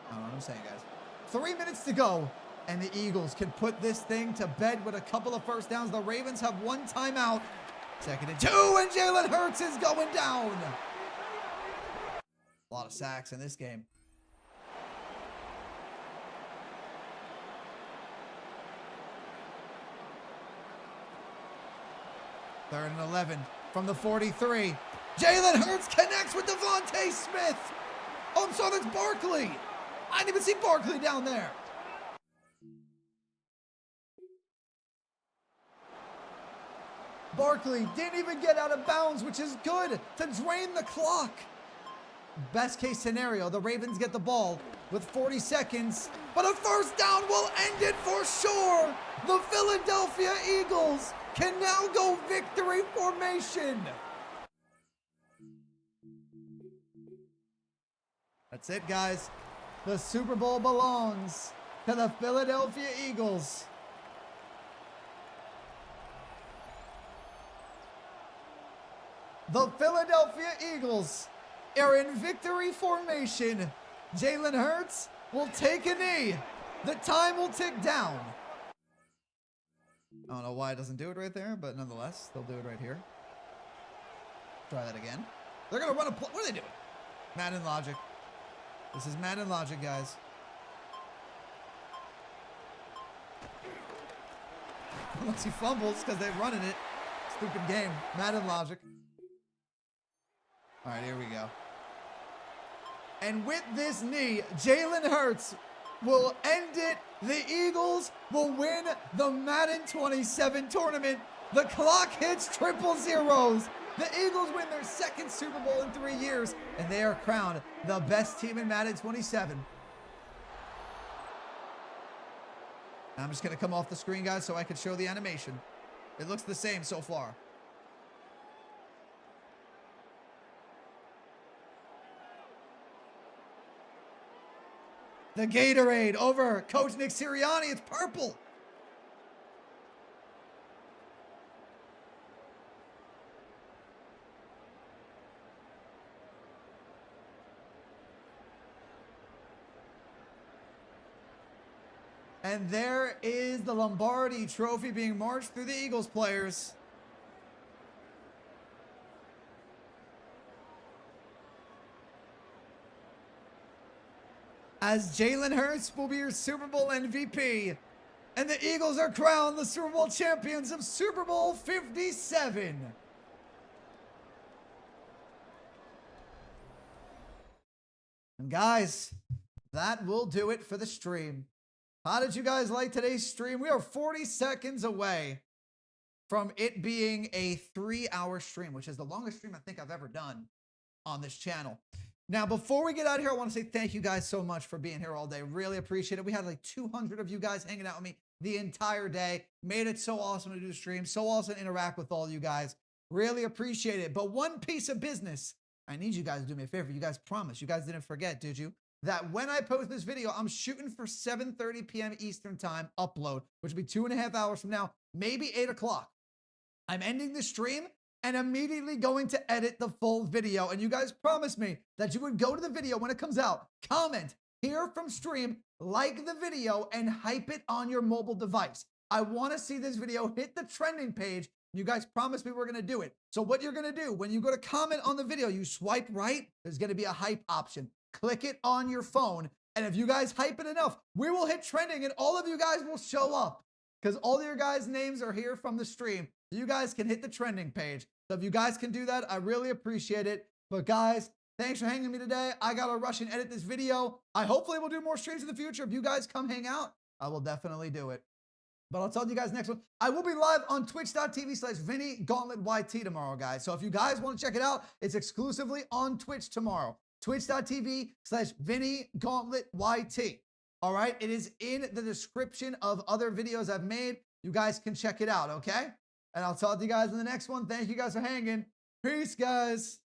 I don't know what I'm saying, guys. 3 minutes to go, and the Eagles can put this thing to bed with a couple of first downs. The Ravens have 1 timeout. 2nd and 2, and Jalen Hurts is going down. A lot of sacks in this game. Third and 11 from the 43. Jalen Hurts connects with Devontae Smith. Oh, I'm sorry, that's Barkley. I didn't even see Barkley down there. Barkley didn't even get out of bounds, which is good to drain the clock. Best case scenario, the Ravens get the ball with 40 seconds, but a first down will end it for sure. The Philadelphia Eagles can now go victory formation. That's it, guys. The Super Bowl belongs to the Philadelphia Eagles. The Philadelphia Eagles are in victory formation. Jalen Hurts will take a knee. The time will tick down. I don't know why it doesn't do it right there, but nonetheless, they'll do it right here. Try that again. They're going to run a play. What are they doing? Madden logic. This is Madden logic, guys. Unless he fumbles because they're running it. Stupid game. Madden logic. All right, here we go. And with this knee, Jalen Hurts will end it. The Eagles will win the Madden 27 tournament. The clock hits 000. The Eagles win their 2nd Super Bowl in 3 years, and they are crowned the best team in Madden 27. I'm just going to come off the screen, guys, so I can show the animation. It looks the same so far. The Gatorade over Coach Nick Sirianni. It's purple. And there is the Lombardi Trophy being marched through the Eagles players. As Jalen Hurts will be your Super Bowl MVP. And the Eagles are crowned the Super Bowl champions of Super Bowl 57. And guys, that will do it for the stream. How did you guys like today's stream? We are 40 seconds away from it being a 3-hour stream, which is the longest stream I think I've ever done on this channel. Now, before we get out of here, I want to say thank you guys so much for being here all day. Really appreciate it. We had like 200 of you guys hanging out with me the entire day. Made it so awesome to do the stream. So awesome to interact with all you guys. Really appreciate it. But one piece of business, I need you guys to do me a favor. You guys promised. You guys didn't forget, did you? That when I post this video, I'm shooting for 7:30 p.m. Eastern time upload, which will be 2.5 hours from now, maybe 8 o'clock. I'm ending the stream and immediately going to edit the full video. And you guys promised me that you would go to the video when it comes out, comment, hear from stream, like the video, and hype it on your mobile device. I want to see this video hit the trending page You guys promised me we're going to do it. So what you're going to do, when you go to comment on the video, you swipe right, there's going to be a hype option. Click it on your phone. And if you guys hype it enough, we will hit trending and all of you guys will show up because all of your guys' names are here from the stream. You guys can hit the trending page. So if you guys can do that, I really appreciate it. But guys, thanks for hanging with me today. I got to rush and edit this video. I hopefully will do more streams in the future. If you guys come hang out, I will definitely do it. But I'll tell you guys next one. I will be live on twitch.tv/VinnyGauntletYT tomorrow, guys. So if you guys want to check it out, it's exclusively on Twitch tomorrow. Twitch.tv/VinnyGauntletYT. All right. It is in the description of other videos I've made. You guys can check it out. Okay. And I'll talk to you guys in the next one. Thank you guys for hanging. Peace, guys.